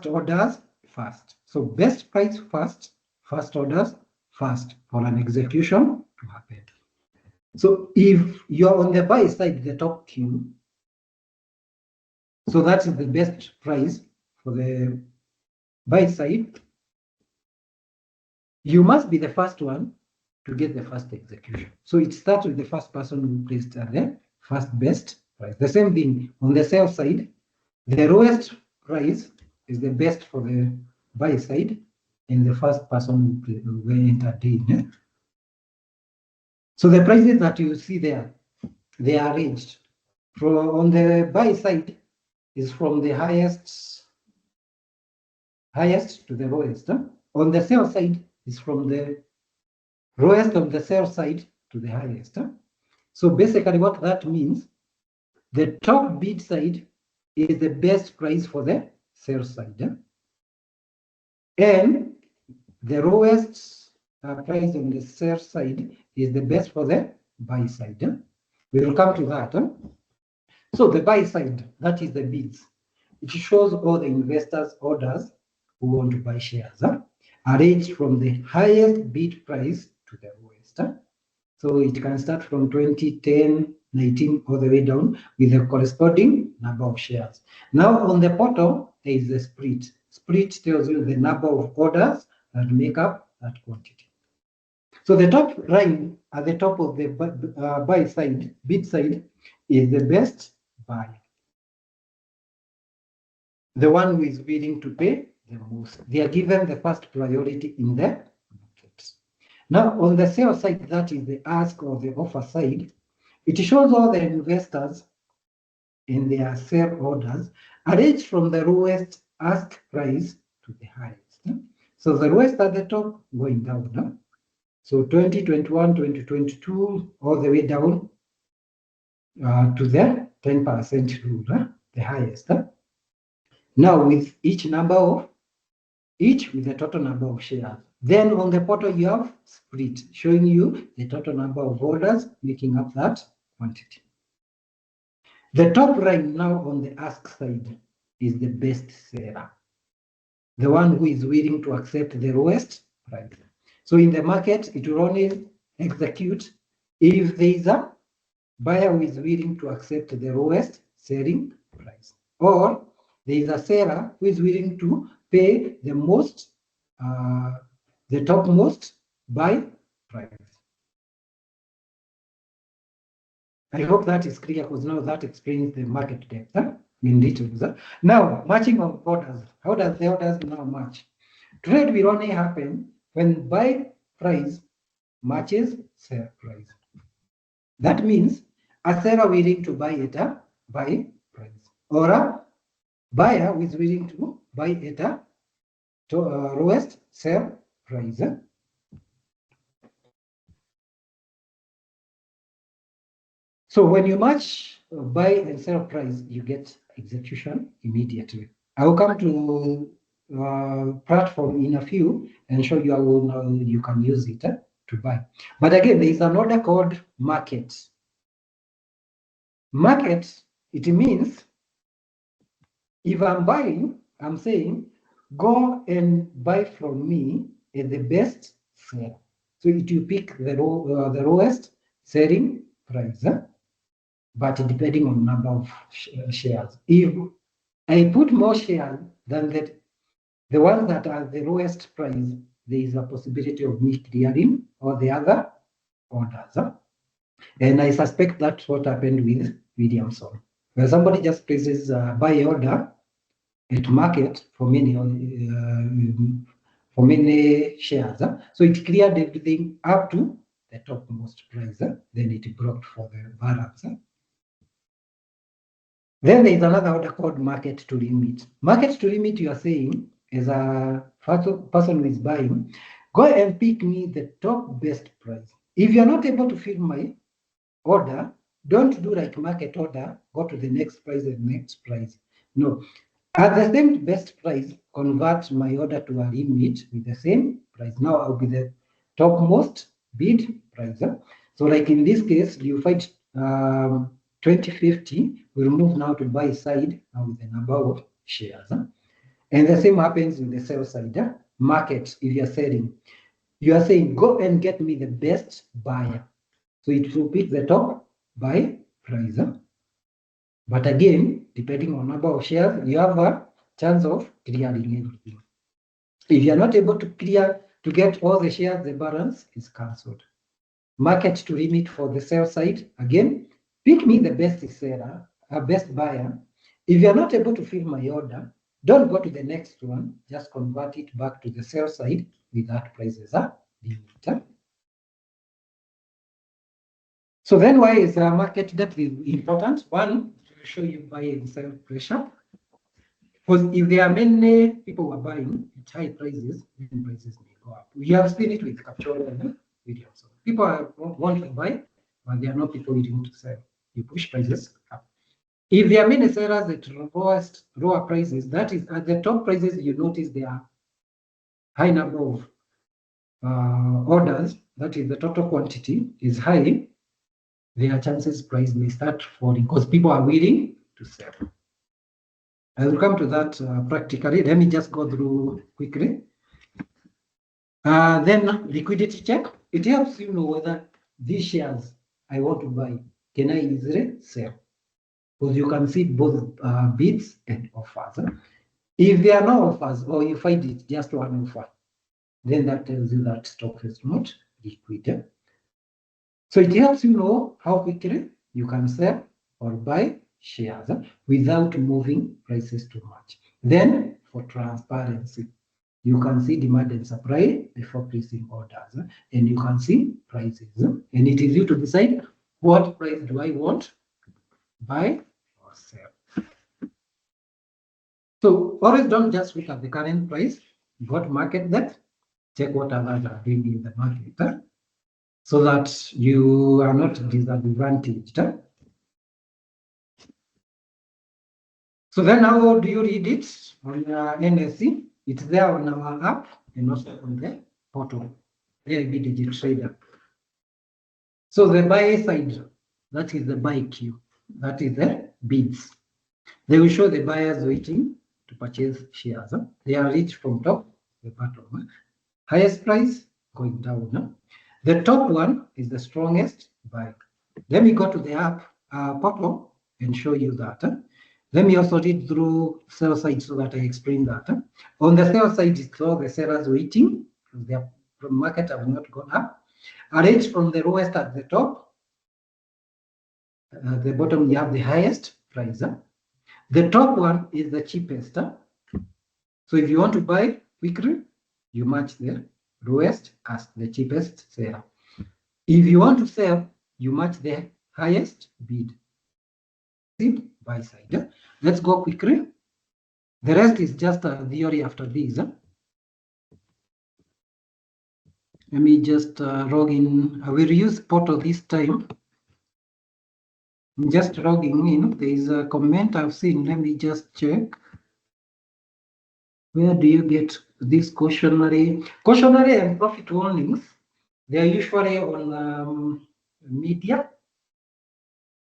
orders first. So best price first orders first for an execution to happen. So if you're on the buy side, the top queue, so that's the best price for the buy side, you must be the first one to get the first execution. So it starts with the first person who placed the first best price. The same thing on the sell side, the lowest price is the best for the buy side, and the first person who entered in. So the prices that you see there, they are arranged. On the buy side is from the highest to the lowest. On the sell side is from the lowest of the sell side to the highest. So basically what that means, the top bid side is the best price for the sell side. And the lowest price on the sell side is the best for the buy side. We will come to that. So the buy side, that is the bids. It shows all the investors' orders who want to buy shares, arranged from the highest bid price to the lowest. So it can start from 20, 10, 19, all the way down with the corresponding number of shares. Now on the portal, there is a split. Split tells you the number of orders that make up that quantity. So the top line at the top of the buy side, bid side, is the best buyer. The one who is willing to pay the most. They are given the first priority in the market. Now, on the sell side, that is the ask or the offer side, it shows all the investors in their sell orders arranged from the lowest ask price to the highest. So the lowest at the top going down. So 2021, 2022, all the way down to the 10% rule, the highest. Now with each with the total number of shares. Then on the portal you have split, showing you the total number of orders making up that quantity. The top line now on the ask side is the best seller, the one who is willing to accept the lowest price. So in the market, it will only execute if there is a buyer who is willing to accept the lowest selling price, or there is a seller who is willing to pay the most, the topmost buy price. I hope that is clear, because now that explains the market depth in details. Now, matching of orders. How does the orders now match? Trade will only happen when buy price matches sell price. That means a seller willing to buy at a buy price, or a buyer who is willing to buy at a lowest sell price. So when you match buy and sell price, you get execution immediately. I will come to platform in a few and show you how you can use it to buy. But again, there is an order called market. Market, it means if I'm buying, I'm saying, go and buy from me at the best seller. So it will pick the lowest selling price, but depending on number of shares. If I put more shares than the ones that are the lowest price, there is a possibility of me clearing or the other orders. And I suspect that's what happened with Williamson, where somebody just places a buy order at market for many shares. So it cleared everything up to the topmost price. Then it blocked for the balance. Then there is another order called market to limit. Market to limit, you are saying, as a person who is buying, go and pick me the top best price. If you are not able to fill my order, don't do like market order, go to the next price and next price. No. At the same best price, convert my order to a limit with the same price. Now I'll be the topmost bid price. So like in this case, you find 2050, we'll move now to buy side now with the number of shares. And the same happens with the sell side. Market, if you're selling, you are saying, go and get me the best buyer. So it will pick the top buy price. But again, depending on number of shares, you have a chance of clearing everything. If you are not able to clear, to get all the shares, the balance is cancelled. Market to limit for the sell side, again, pick me the best seller, best buyer. If you are not able to fill my order, don't go to the next one, just convert it back to the sell side with that price as a limit. So then why is market depth important? One, to show you buy and sell pressure. Because if there are many people who are buying at high prices, then prices may go up. We have seen it with capture and video. So people want to buy, but there are no people willing to sell. You push prices up. If there are many sellers at lower prices, that is at the top prices, you notice there are high number of orders, that is the total quantity is high, there are chances price may start falling because people are willing to sell. I will come to that practically. Let me just go through quickly. Then liquidity check. It helps you know whether these shares I want to buy, can I easily sell? Because you can see both bids and offers. If there are no offers or you find it just one offer, then that tells you that stock is not liquid. So it helps you know how quickly you can sell or buy shares without moving prices too much. Then for transparency, you can see demand and supply before placing orders, and you can see prices. And it is you to decide what price do I want, buy or sell. So always don't just look at the current price, go to market depth, check what others are doing in the market, so that you are not disadvantaged. So then how do you read it on NSE? It's there on our app and also on the portal, AIB Digit Trader. So the buy side, that is the buy queue, that is the bids. They will show the buyers waiting to purchase shares. They are rich from top to the bottom. Highest price going down. The top one is the strongest buy. Let me go to the app portal and show you that. Let me also read through sell side so that I explain that. On the sell side, it's all the sellers waiting because their market have not gone up. Arranged from the lowest at the top. At the bottom, you have the highest price. The top one is the cheapest. So if you want to buy quickly, you match the lowest as the cheapest seller. If you want to sell, you match the highest bid. Buy side. Let's go quickly. The rest is just a theory after this. Let me just log in. I will use portal this time. I'm just logging in. There is a comment I've seen. Let me just check. Where do you get this cautionary and profit warnings? They are usually on media.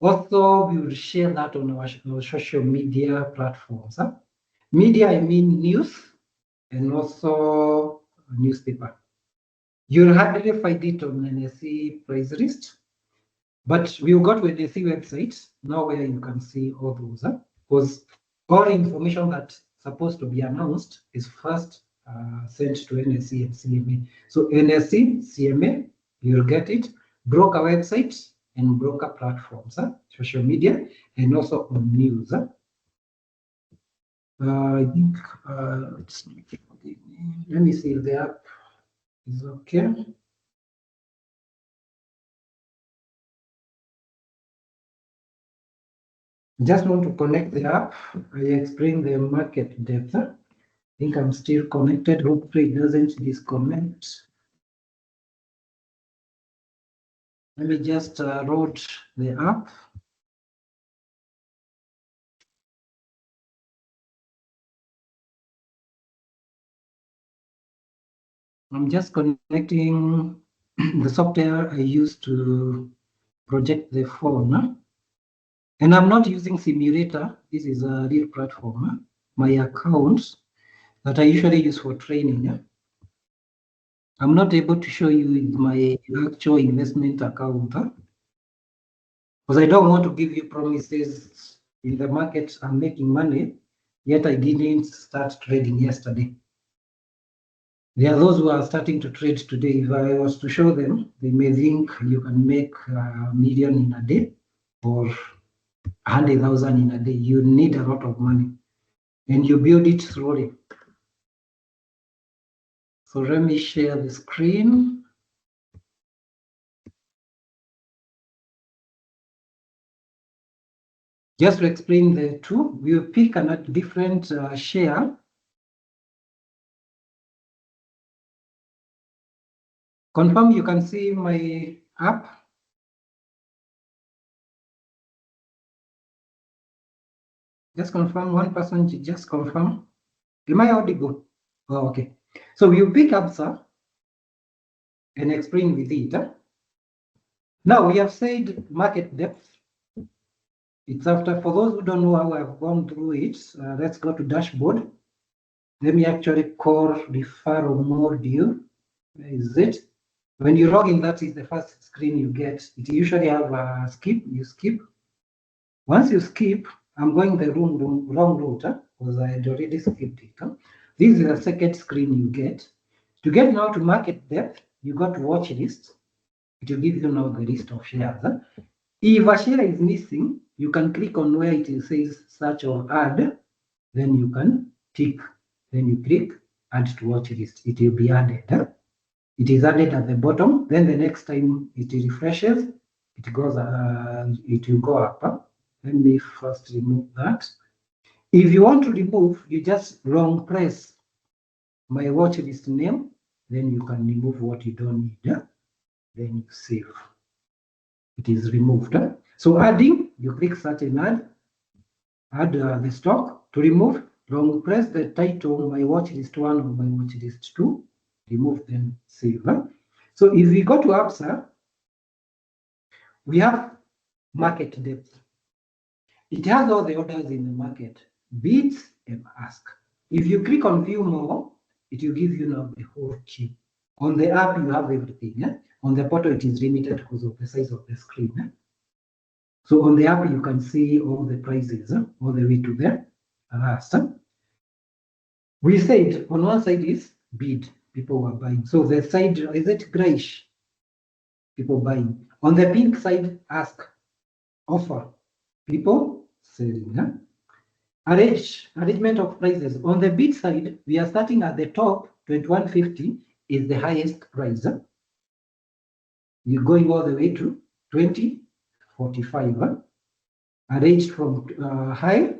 Also, we will share that on our social media platforms. Media, I mean news and also newspaper. You'll hardly find it on NSE price list, but we'll go to NSE website now where you can see all those. Because all information that's supposed to be announced is first sent to NSE and CMA. So NSE, CMA, you'll get it, broker websites and broker platforms, social media, and also on news. I think, let me see if the app is okay. Just want to connect the app. I explain the market depth. I think I'm still connected. Hopefully it doesn't disconnect. Let me just load the app. I'm just connecting the software I use to project the phone. And I'm not using simulator. This is a real platform. My account that I usually use for training. I'm not able to show you my actual investment account because I don't want to give you promises in the market. I'm making money, yet I didn't start trading yesterday. There are those who are starting to trade today. If I was to show them, they may think you can make a million in a day or 100,000 in a day. You need a lot of money and you build it slowly. So let me share the screen. Just to explain the two, we'll pick a different share. Confirm you can see my app. Just confirm, one person just confirm. Am I audible? Oh, okay. So we'll pick up, sir, and explain with it. Now we have said market depth. It's after, for those who don't know how I've gone through it, let's go to dashboard. Let me actually call referral module. Where is it? When you log in, that is the first screen you get. It usually have a skip, you skip. Once you skip, I'm going the wrong route because I had already skipped it. This is the second screen you get. To get now to market depth, you got to watch list. It will give you now the list of shares. If a share is missing, you can click on where it says search or add, then you can tick. Then you click add to watch list. It will be added. It is added at the bottom. Then the next time it refreshes, it goes. It will go up. Let me first remove that. If you want to remove, you just long press my watch list name. Then you can remove what you don't need. Then you save. It is removed. So adding, you click search and add the stock. To remove, long press the title, my watch list 1 or my watch list 2. Remove, then save. So if we go to ABSA, we have market depth. It has all the orders in the market, bids and ask. If you click on view more, it will give you now the whole queue. On the app, you have everything. On the portal, it is limited because of the size of the screen. So on the app, you can see all the prices all the way to the last. We said on one side is bid, people were buying. So the side, is it grayish? People buying. On the pink side, ask, offer, people selling. Arrangement of prices. On the bid side, we are starting at the top, 2150 is the highest price. You're going all the way to 2045. Arranged from high.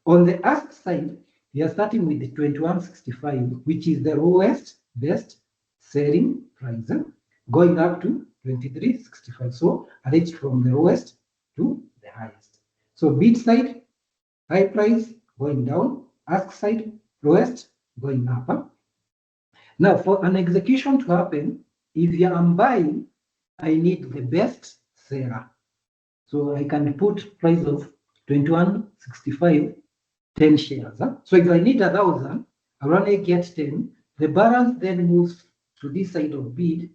On the ask side, we are starting with the 2165, which is the lowest, best selling price, going up to 2365. So arranged from the lowest to the highest. So bid side, high price going down, ask side, lowest going up. Now, for an execution to happen, if I'm buying, I need the best seller. So I can put price of 2165, 10 shares. So if I need 1,000, I only get 10. The balance then moves to this side of bid,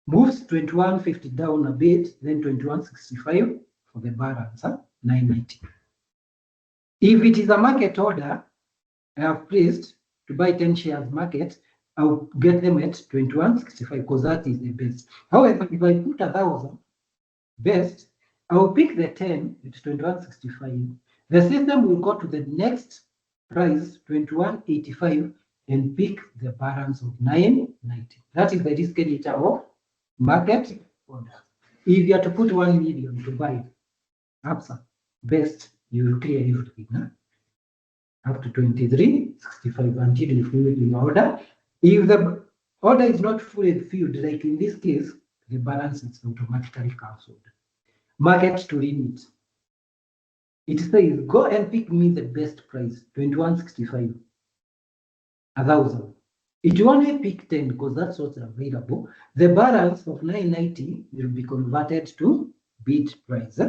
moves 2150 down a bit, then 2165 for the balance, 990. If it is a market order, I have placed to buy 10 shares market, I'll get them at 21.65 because that is the best. However, if I put 1,000 best, I will pick the 10 at 21.65. The system will go to the next price, 21.85, and pick the balance of 990. That is the risk indicator of market order. If you are to put 1 million to buy ABSA best, you will clear everything. Huh? Up to 23.65 until you fill the order. If the order is not fully filled, like in this case, the balance is automatically cancelled. Market to limit. It says, go and pick me the best price, 21.65, 1,000. It will only pick 10 because that's what's available. The balance of 990 will be converted to bid price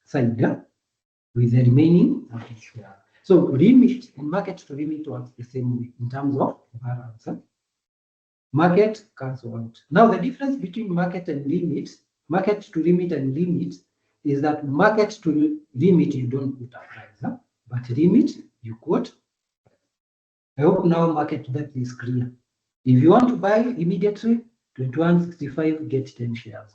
side with the remaining. So limit and market to limit works the same way in terms of balance. Market cancel out. Now the difference between market and limit, market to limit and limit, is that market to limit you don't put a price, but limit you quote. I hope now market depth is clear. If you want to buy immediately, 21.65 get 10 shares.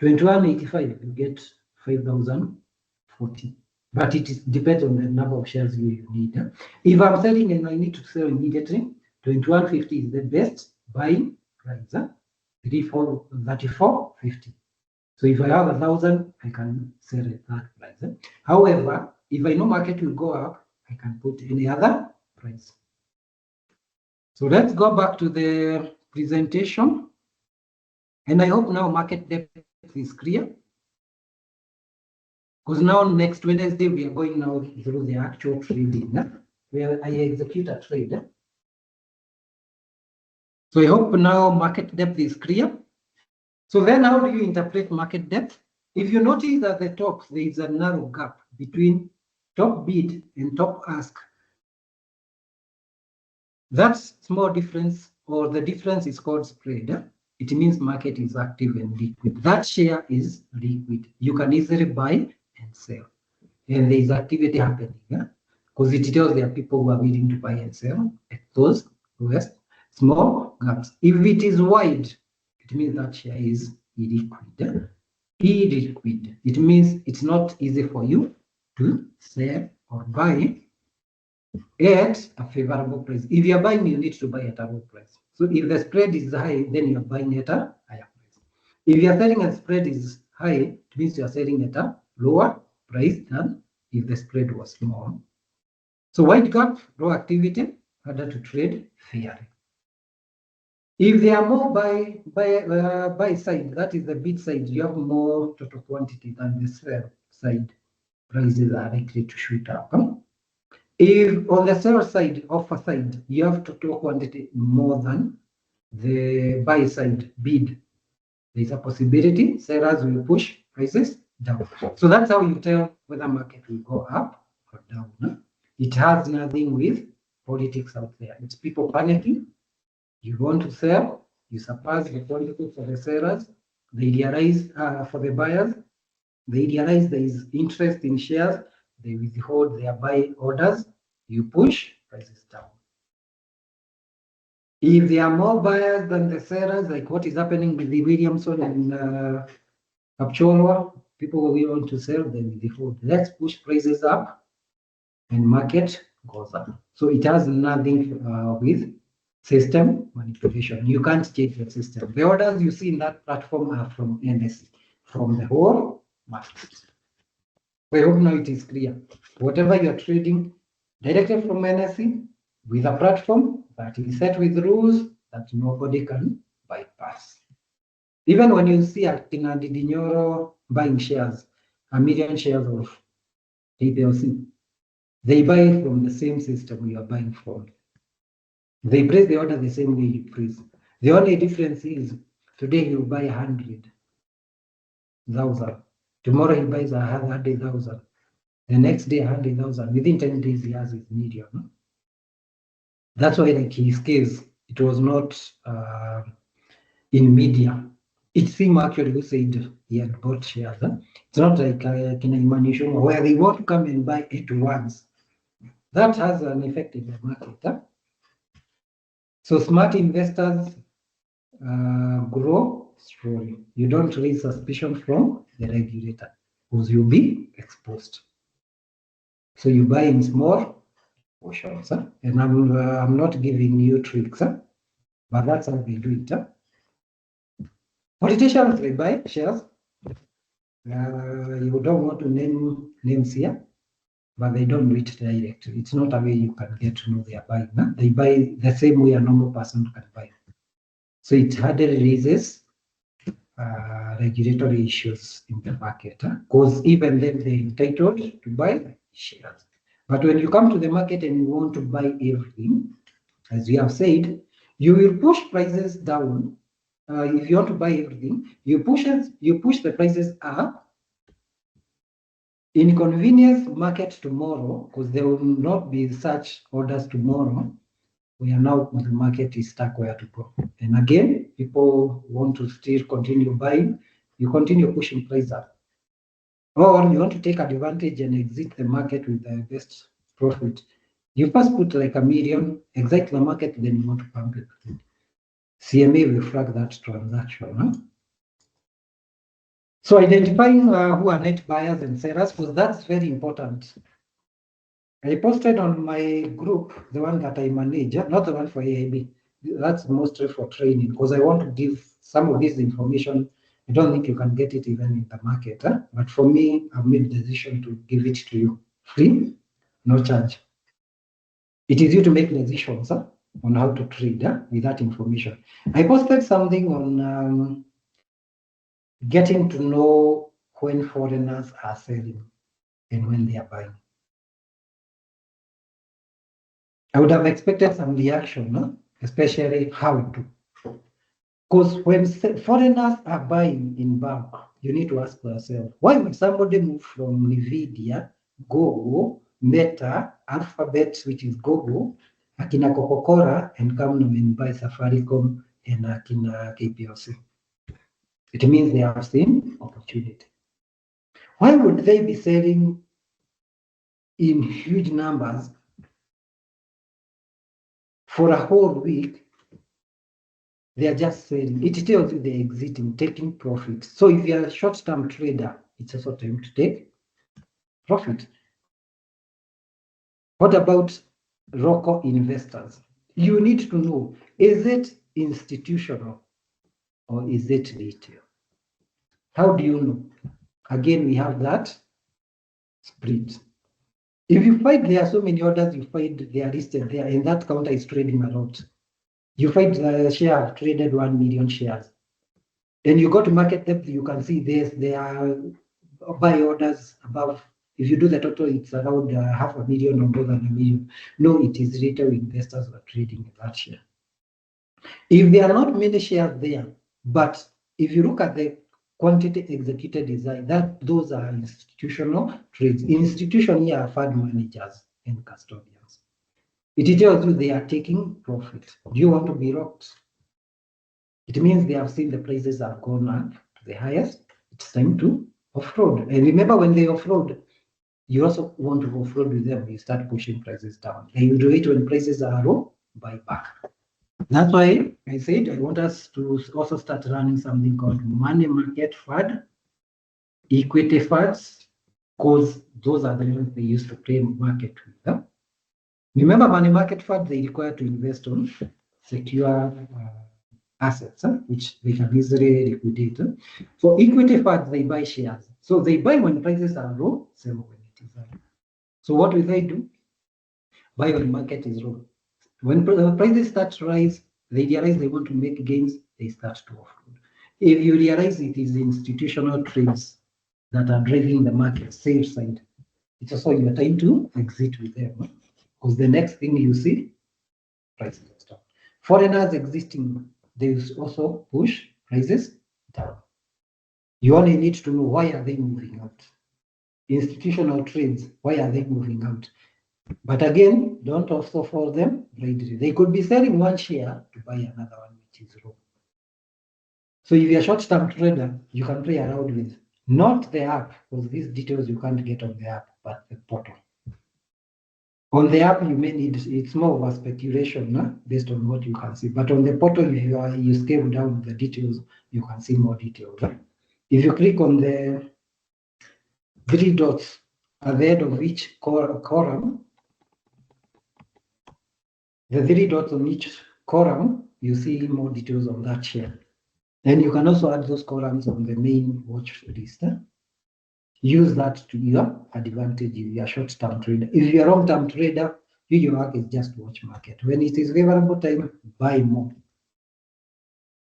21.85 you get 5,040. But it depends on the number of shares you need. If I'm selling and I need to sell immediately, 21.50 is the best buying price. 34.50. So if I have 1,000, I can sell at that price. However, if I know market will go up, I can put any other price. So let's go back to the presentation. And I hope now market depth is clear. Because now next Wednesday, we are going now through the actual trading, where I execute a trade. So I hope now market depth is clear. So then how do you interpret market depth? If you notice at the top, there is a narrow gap between top bid and top ask. That small difference, or the difference, is called spread. It means market is active and liquid. That share is liquid. You can easily buy and sell. And there is activity happening, because it tells there are people who are willing to buy and sell at those lowest small gaps. If it is wide, it means that share is illiquid. Illiquid, it means it's not easy for you to sell or buy at a favorable price. If you're buying, you need to buy at a low price. So if the spread is high, then you're buying at a higher price. If you're selling and spread is high, it means you're selling at a lower price than if the spread was small. So wide gap, low activity, harder to trade fairly. If they are more buy side, that is the bid side, you have more total quantity than the sell side, prices are likely to shoot up. If on the sell side, offer side, you have total quantity more than the buy side bid, there's a possibility sellers will push prices down. So that's how you tell whether market will go up or down. It has nothing with politics out there. It's people panicking. You want to sell, you surpass the quantity for the sellers. They realize for the buyers, they realize there is interest in shares. They withhold their buy orders. You push prices down. If there are more buyers than the sellers, like what is happening with the Williamson and Kapcholwa, people will want to sell, they withhold. Let's push prices up and market goes up. So it has nothing with system manipulation. You can't change the system. The orders you see in that platform are from NSE, from the whole market. I hope now it is clear. Whatever you're trading directly from NSE with a platform that is set with rules that nobody can bypass. Even when you see a Dinyoro buying shares, 1 million shares of KPC, they buy from the same system you are buying from. They place the order the same way you place. The only difference is today you buy 100,000. Tomorrow he buys 100,000. The next day 100,000. Within 10 days he has his million. No? That's why, like his case, it was not in media. It's him actually who said he had bought shares. It's not like Kinaimani where they want to come and buy it once. That has an effect in the market. So smart investors grow slowly. You don't raise suspicion from the regulator because you'll be exposed. So you buy in small portions, and I'm not giving you tricks, but that's how they do it. Politicians, they buy shares. You don't want to name names here, but they don't do it directly. It's not a way you can get to know they are buying. They buy the same way a normal person can buy. So it hardly raises regulatory issues in the market, because even then they're entitled to buy shares. But when you come to the market and you want to buy everything, as we have said, you will push prices down. If you want to buy everything, you push the prices up. In convenience market tomorrow, because there will not be such orders tomorrow, we are now, the market is stuck where to go. And again, people want to still continue buying, you continue pushing price up. Or you want to take advantage and exit the market with the best profit. You first put like $1 million, exit the market, then you want to pump it. CMA will flag that transaction. So identifying who are net buyers and sellers, because that's very important. I posted on my group, the one that I manage, not the one for AIB. That's mostly for training, because I want to give some of this information. I don't think you can get it even in the market, but for me, I've made the decision to give it to you free, no charge. It is you to make decisions on how to trade with that information. I posted something on getting to know when foreigners are selling and when they are buying. I would have expected some reaction, especially how to. Because when foreigners are buying in bulk, you need to ask yourself, why would somebody move from NVIDIA, Google, Meta, Alphabet, which is Google, Akina Coca-Cola, and come and buy Safaricom and Akina KPC? It means they have seen opportunity. Why would they be selling in huge numbers for a whole week? They are just selling. It tells you they're exiting, taking profit. So if you're a short-term trader, it's also time to take profit. What about local investors? You need to know, is it institutional or is it retail? How do you know? Again, we have that split. If you find there are so many orders, you find they are listed there, and that counter is trading a lot. You find the share have traded 1 million shares. Then you go to market depth, you can see there are buy orders above. If you do the total, it's around $500,000 or more than $1 million. No, it is retail investors who are trading that share. If there are not many shares there, but if you look at the quantity executed design, those are institutional trades. Institution here are fund managers and custodians. It tells you they are taking profit. Do you want to be rocked? It means they have seen the prices have gone up to the highest. It's time to offload. And remember, when they offload, you also want to offload with them. You start pushing prices down. And you do it when prices are low, buy back. That's why I said I want us to also start running something called money market fund, equity funds, because those are the ones they used to play market with. Remember, money market fund, they require to invest on secure assets, which they can easily liquidate. For equity funds, they buy shares. So they buy when prices are low, sell when it is high. So what will they do? Buy when market is low. When prices start to rise, they realize they want to make gains, they start to offload. If you realize it is institutional trades that are driving the market, safe side, it's also your time to exit with them. Because the next thing you see, prices are down. Foreigners existing, they also push prices down. You only need to know, why are they moving out? Institutional trades, why are they moving out? But again, don't also follow them blindly. They could be selling one share to buy another one, which is low. So if you're a short-term trader, you can play around with not the app, because these details you can't get on the app, but the portal. On the app, you may need, it's more of a speculation based on what you can see. But on the portal, you scale down the details, you can see more details. If you click on the 3 dots at the end of each column, the 3 dots on each column, you see more details on that share. And you can also add those columns on the main watch list. Use that to your advantage if you're a short-term trader. If you're a long-term trader, your work is just watch market. When it is favorable time, buy more.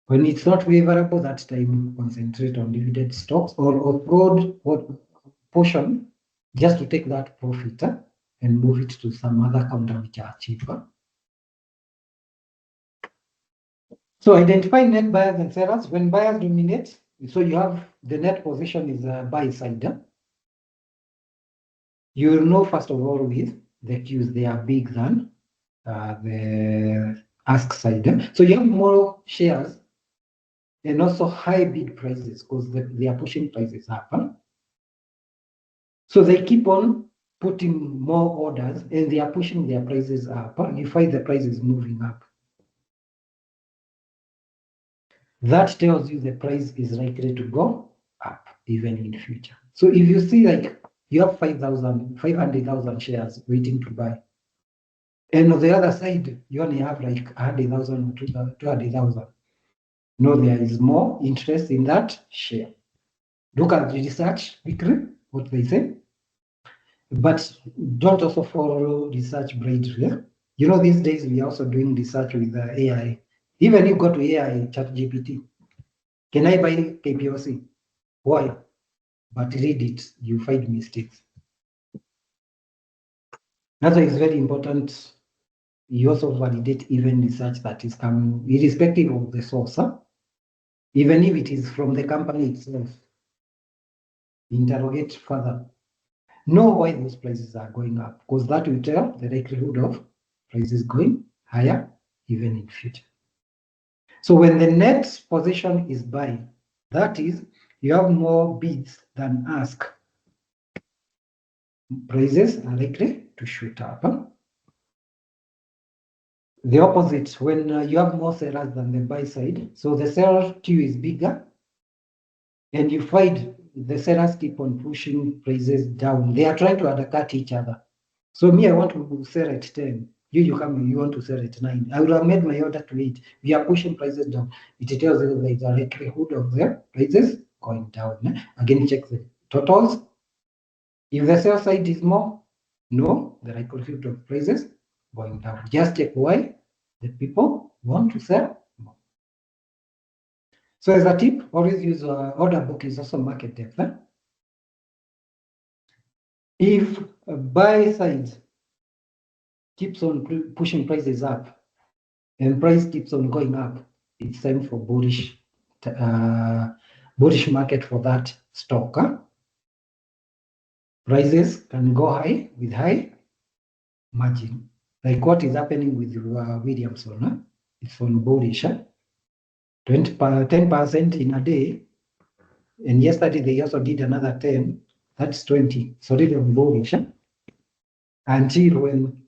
When it's not favorable, that time concentrate on dividend stocks or offload portion just to take that profit and move it to some other counter which are cheaper. So identify net buyers and sellers. When buyers dominate, so you have the net position is buy side. You will know first of all with the Qs, they are big than the ask side. So you have more shares and also high bid prices because they are pushing prices up. So they keep on putting more orders and they are pushing their prices up. You find the price is moving up. That tells you the price is likely to go up even in the future. So if you see like you have 500,000 shares waiting to buy, and on the other side, you only have like 100,000 or 200,000. No, there is more interest in that share. Look at the research quickly, what they say. But don't also follow research blindly. You know, these days we are also doing research with AI. Even you go to AI, ChatGPT. Can I buy KPOC? Why? But read it, you find mistakes. That's why it's very important. You also validate even research that is coming, irrespective of the source. Even if it is from the company itself, interrogate further. Know why those prices are going up, because that will tell the likelihood of prices going higher even in future. So when the net position is buy, that is, you have more bids than ask. Prices are likely to shoot up. The opposite, when you have more sellers than the buy side, so the seller queue is bigger, and you find the sellers keep on pushing prices down. They are trying to undercut each other. So me, I want to sell at 10. You come, you want to sell at 9. I would have made my order to 8. We are pushing prices down. It tells you there is a likelihood of the prices going down. Again, check the totals. If the sell side is more, no, the likelihood of prices going down. Just check why the people want to sell more. So as a tip, always use order book is also market depth. If a buy side keeps on pushing prices up and price keeps on going up, it's time for bullish market for that stock. Prices can go high with high margin, like what is happening with Williamson. It's on bullish, 10% in a day, and yesterday they also did another 10. That's 20. So they on bullish until when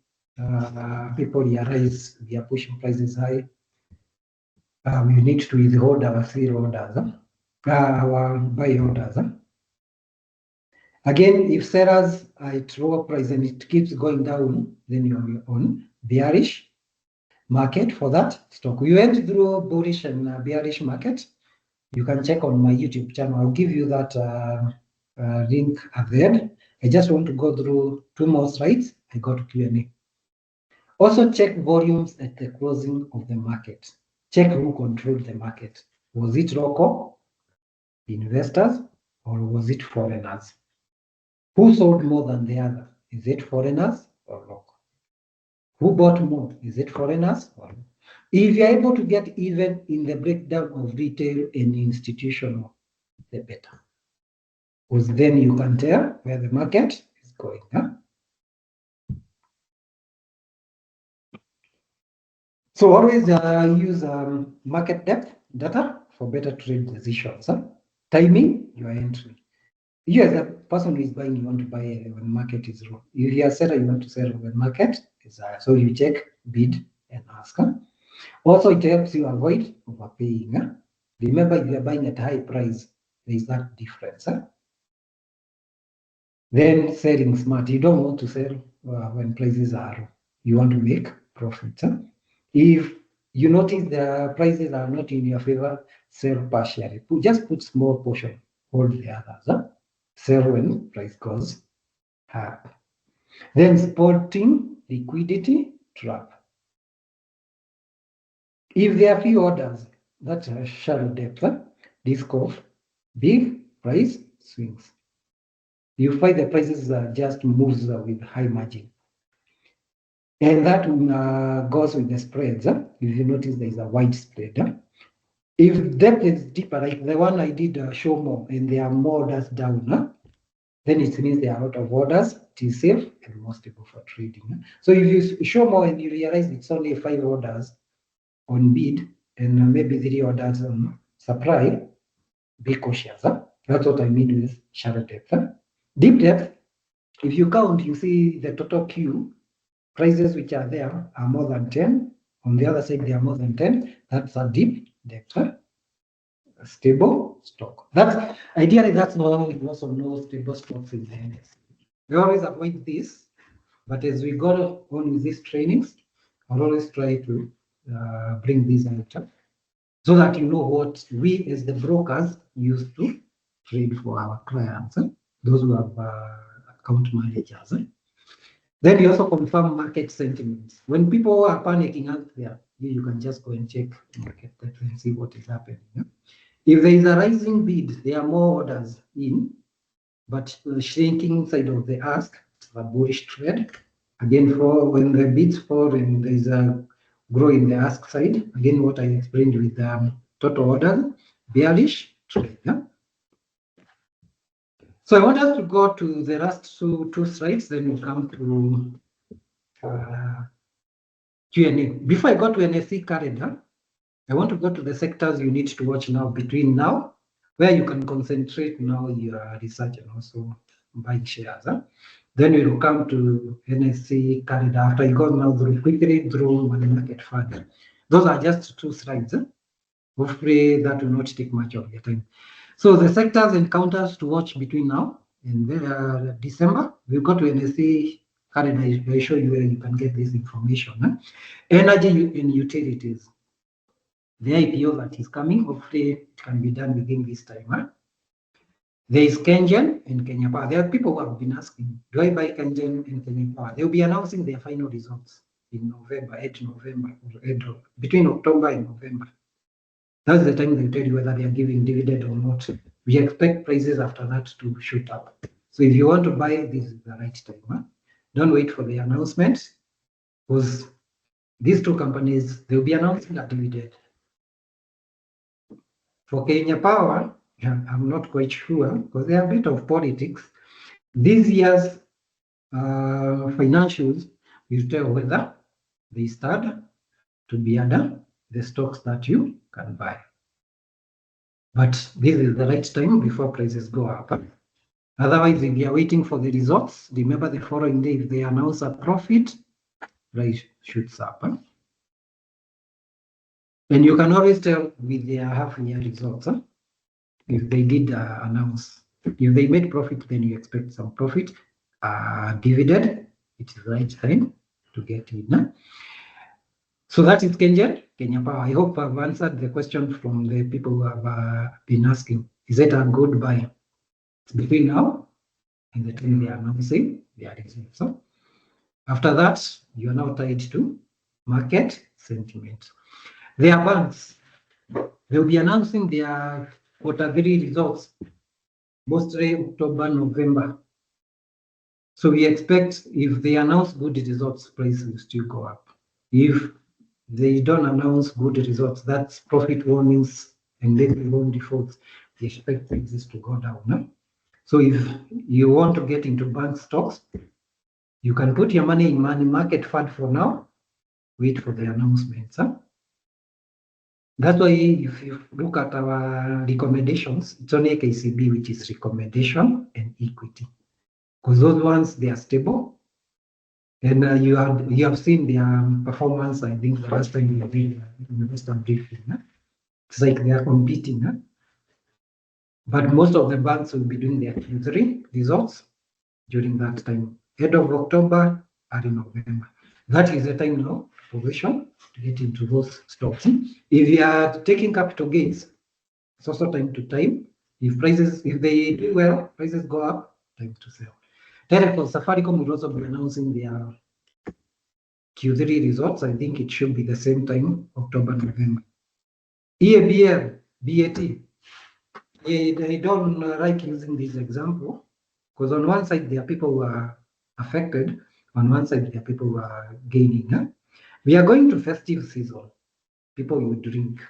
people realize we are pushing prices high. We need to withhold our sell orders, our buy orders. Again, if sellers are at lower price and it keeps going down, then you're on bearish market for that stock. We went through bullish and bearish market. You can check on my YouTube channel. I'll give you that link at the end. I just want to go through 2 more slides. I go to Q&A. Also check volumes at the closing of the market. Check who controlled the market. Was it local investors or was it foreigners? Who sold more than the other? Is it foreigners or local? Who bought more? Is it foreigners or local? If you're able to get even in the breakdown of retail and institutional, the better. Because then you can tell where the market is going. So always use market depth data for better trade decisions. Timing your entry. You as a person who is buying, you want to buy when market is low. If you are a seller, you want to sell when market is high. So you check bid and ask. Also, it helps you avoid overpaying. Remember, if you are buying at high price, there is that difference. Then selling smart. You don't want to sell when prices are low. You want to make profits. If you notice the prices are not in your favor, sell partially. Just put small portion, hold the others. Sell when price goes up. Then spotting liquidity trap. If there are few orders, that's a shallow depth, risk of big price swings. You find the prices just moves with high margin. And that goes with the spreads. If you notice there is a wide spread. If depth is deeper, like the one I did show more, and there are more orders down, then it means there are a lot of orders. It is safe and more stable for trading. So if you show more and you realize it's only 5 orders on bid and maybe 3 orders on supply, be cautious. That's what I mean with shallow depth. Deep depth, if you count, you see the total queue, prices which are there are more than 10. On the other side, they are more than 10. That's a deep depth. A stable stock. That's ideally that's not we also know stable stocks in the NSE. We always avoid this, but as we go on with these trainings, I'll always try to bring these out so that you know what we as the brokers used to trade for our clients, those who have account managers. Then you also confirm market sentiments. When people are panicking out there, you can just go and check market data and see what is happening. If there is a rising bid, there are more orders in, but the shrinking side of the ask, a bullish trade. Again, for when the bids fall and there is a grow in the ask side, again, what I explained with total orders, bearish trade. So I want us to go to the last two slides, then we'll come to Q&A. Before I go to NSE calendar, I want to go to the sectors you need to watch now between now, where you can concentrate now your research and also buying shares. Then we will come to NSE calendar after you go now quickly through money market fund. Those are just 2 slides. Hopefully that will not take much of your time. So the sectors and counters to watch between now and December. We'll go to NSE calendar. I show you where you can get this information. Energy and utilities. The IPO that is coming, hopefully it can be done within this time. There is Kengen and Kenya Power. There are people who have been asking, do I buy Kengen and Kenya Power? They'll be announcing their final results in November, 8 November, or between October and November. That's the time they'll tell you whether they are giving dividend or not. We expect prices after that to shoot up. So if you want to buy, this is the right time. Don't wait for the announcement, because these 2 companies, they'll be announcing a dividend. For Kenya Power, I'm not quite sure because there are a bit of politics. This year's financials will tell whether they start to be under the stocks that you can buy. But this is the right time before prices go up. Otherwise, if you are waiting for the results, remember the following day, if they announce a profit, price shoots up. And you can always tell with their half-year results. If they did announce, if they made profit, then you expect some profit. Dividend, it is the right time to get in. So that is Kenya Power. I hope I've answered the question from the people who have been asking. Is it a good buy? Between now and the time they are announcing their results. So after that, you are now tied to market sentiment. Their banks, they'll be announcing their Q3 results, mostly October, November. So we expect if they announce good results, price will still go up. If they don't announce good results, that's profit warnings and then loan defaults, they expect prices to go down. No? So if you want to get into bank stocks, you can put your money in money market fund for now, wait for the announcements. That's why if you look at our recommendations, it's only KCB which is recommendation and equity, because those ones they are stable, and you have seen their performance. I think the last time we did investor briefing, it's like they are competing. But most of the banks will be doing their Q3 results during that time, end of October, early November. That is the time now position to get into those stocks. If you are taking capital gains, it's also time to time. If they do well, prices go up, time to sell. Telecom, Safaricom will also be announcing their Q3 results. I think it should be the same time, October, November. EABL, BAT. I don't like using this example because on one side there are people who are affected, on one side there are people who are gaining. We are going to festive season. People will drink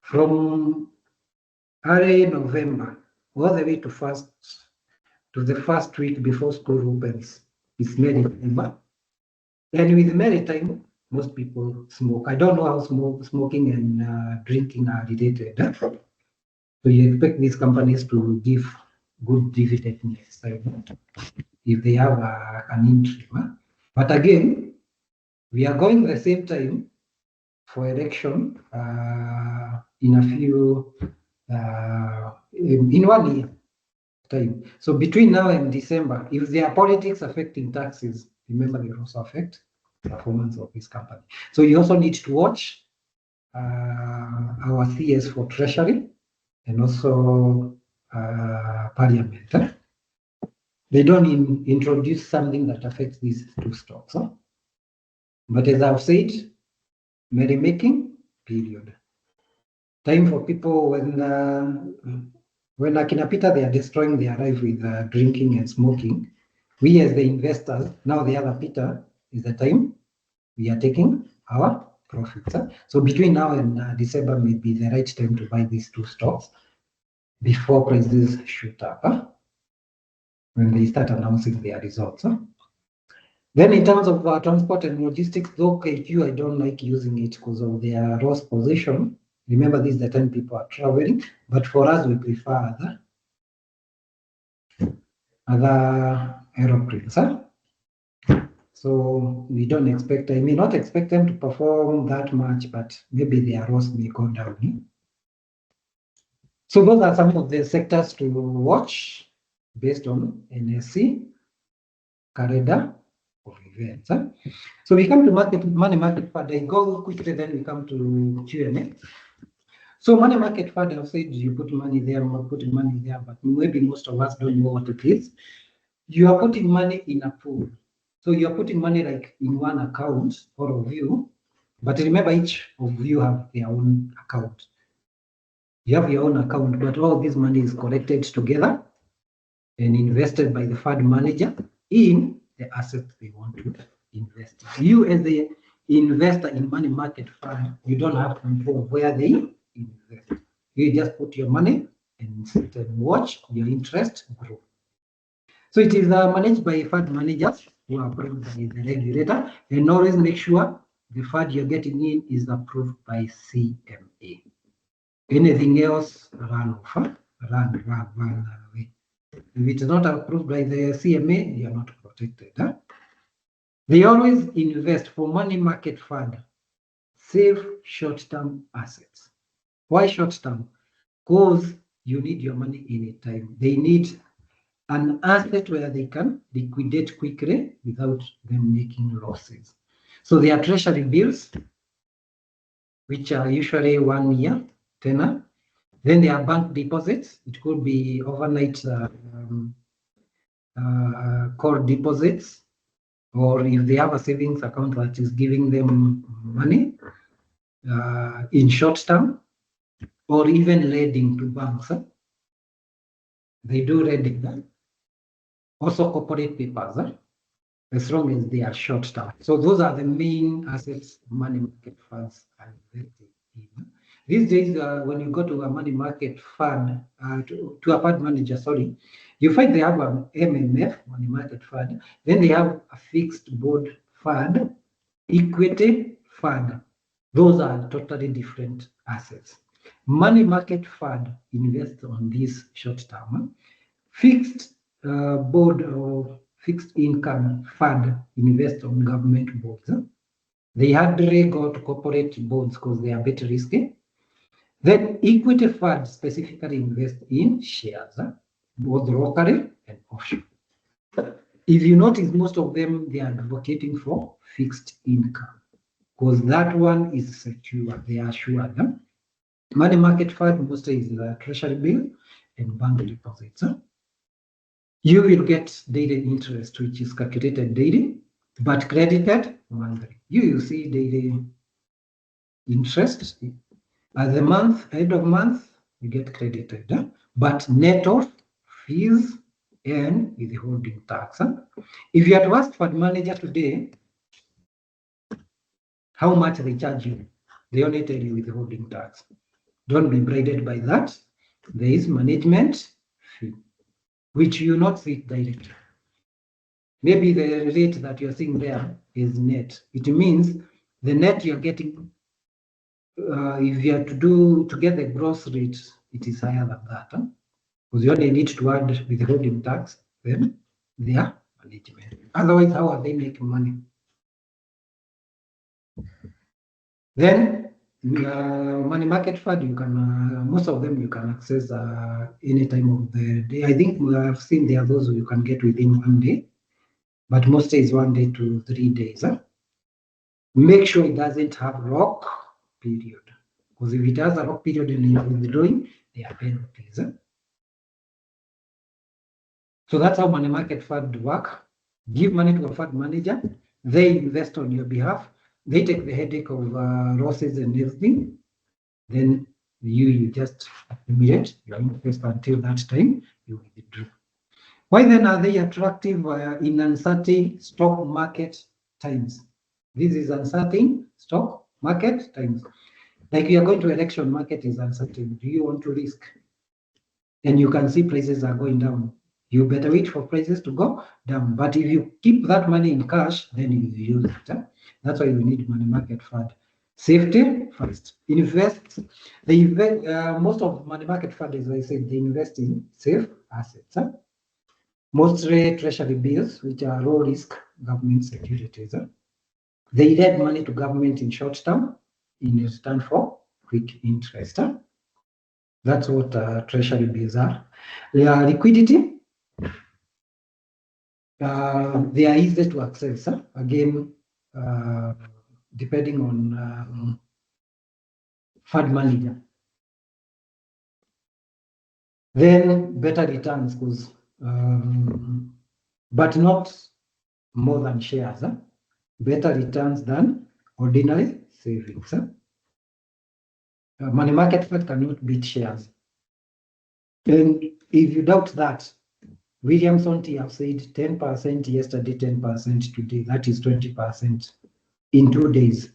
from early November all the way to the first week before school opens. It's Maritime. And with Maritime, most people smoke. I don't know how smoking and drinking are related. So you expect these companies to give good dividend next time if they have an interim. But again, we are going the same time for election in a few, in 1 year time. So between now and December, if there are politics affecting taxes, remember they also affect the performance of this company. So you also need to watch our CS for Treasury and also Parliament. They don't introduce something that affects these two stocks. But as I've said, merrymaking period. Time for people when Akina Peter, they are destroying their life with drinking and smoking. We as the investors, now the other Peter, is the time we are taking our profits. So between now and December may be the right time to buy these two stocks before prices shoot up when they start announcing their results. Then in terms of transport and logistics, though KQ, I don't like using it because of their loss position. Remember, this is the time people are traveling, but for us, we prefer other aeroplanes. So we don't expect, I may not expect them to perform that much, but maybe their loss may go down. So those are some of the sectors to watch based on NSE calendar of events. So we come to money market fund. I go quickly, then we come to Q&A. So money market fund, I've said you put money there, I'm putting money there, but maybe most of us don't know what it is. You are putting money in a pool. So you're putting money like in one account, all of you, but remember each of you have their own account. You have your own account, but all this money is collected together and invested by the fund manager in the assets they want to invest in. You as the investor in money market fund, you don't have control of where they invest. You just put your money and sit and watch your interest grow. So it is managed by fund managers who are approved by the regulator, and always make sure the fund you're getting in is approved by CMA. Anything else, run away. If it's not approved by the CMA, you're not protected. They always invest for money market fund, save short-term assets. Why short-term? Because you need your money anytime. They need an asset where they can liquidate quickly without them making losses. So they are treasury bills, which are usually 1 year tenor. Then there are bank deposits. It could be overnight core deposits, or if they have a savings account that is giving them money in short term, or even lending to banks. They do lending. Also corporate papers, as long as they are short term. So those are the main assets money market funds are invested in. These days, when you go to a money market fund, to a fund manager, sorry, you find they have an MMF, money market fund, then they have a fixed board fund, equity fund. Those are totally different assets. Money market fund invests on this short term. Fixed board or fixed income fund invests on government bonds. They hardly go to corporate bonds because they are better risky. Then equity funds specifically invest in shares, both locally and offshore. If you notice, most of them, they are advocating for fixed income because that one is secure, they are sure. Money market fund mostly is the treasury bill and bank deposits. You will get daily interest, which is calculated daily, but credited monthly. You will see daily interest at the month, end of month, you get credited, but net of fees and withholding tax. If you had to ask fund manager today how much they charge you, they only tell you withholding tax. Don't be braided by that. There is management fee, which you not see directly. Maybe the rate that you're seeing there is net. It means the net you're getting, if you are to get the gross rate, it is higher than that. Because you only need to add withholding tax, then their management. Otherwise, how are they making money? Then money market fund, you can most of them you can access any time of the day. I think I've seen there are those you can get within 1 day, but mostly is 1 day to 3 days. Make sure it doesn't have lock period, because if it has a lock period and you're withdrawing, there are penalties. So that's how money market fund work. Give money to a fund manager, they invest on your behalf, they take the headache of losses and everything. Then you just accumulate your interest until that time you withdraw. Why then are they attractive in uncertain stock market times? This is uncertain stock market times. Like you are going to election, market is uncertain. Do you want to risk? And you can see prices are going down. You better wait for prices to go down. But if you keep that money in cash, then you use it. That's why you need money market fund. Safety first. Invest. They invest. Most of money market fund, as I said, they invest in safe assets. Mostly treasury bills, which are low risk government securities. They lend money to government in short term in return for quick interest. That's what treasury bills are. Liquidity. They are easy to access. Again, depending on fund manager. Then better returns, because but not more than shares. Better returns than ordinary savings. Money market fund cannot beat shares. And if you doubt that, Williamson T have said 10% yesterday, 10% today. That is 20% in 2 days.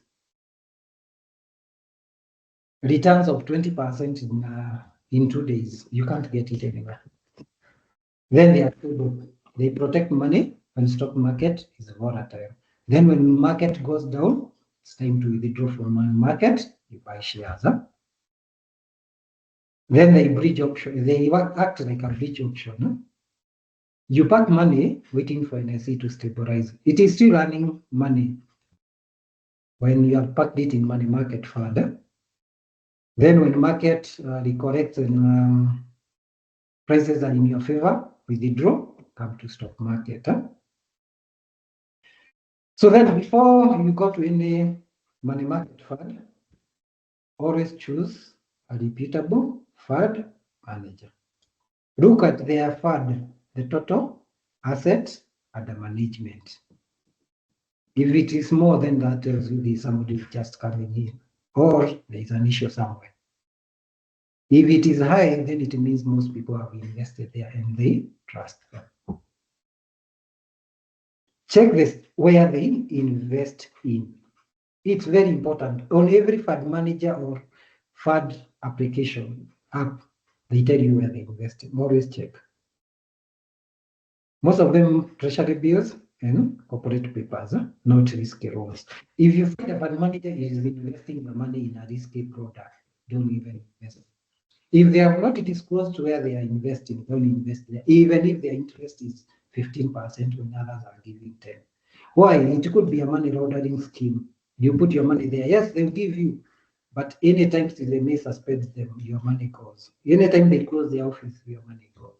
Returns of 20% in 2 days. You can't get it anywhere. Then they are stable. They protect money when stock market is volatile. Then when market goes down, it's time to withdraw from money market. You buy shares. Then they bridge option. They act like a bridge option. You park money waiting for NSE to stabilize. It is still running money when you have parked it in money market fund. Then when market recorrects and prices are in your favor, withdraw, come to stock market. So then before you go to any money market fund, always choose a reputable fund manager. Look at their fund, the total asset under management. If it is more than that, tells you there's somebody just coming in, or there is an issue somewhere. If it is high, then it means most people have invested there and they trust them. Check this where they invest in. It's very important. On every fund manager or fund application app, they tell you where they invest in. Always check. Most of them treasury bills and corporate papers, not risky roles. If you find a fund manager is investing the money in a risky product, don't even invest. If they have not disclosed where they are investing, don't invest there, even if their interest is 15% when others are giving 10. Why? It could be a money laundering scheme. You put your money there. Yes, they'll give you, but anytime they may suspend them, your money goes. Anytime they close the office, your money goes.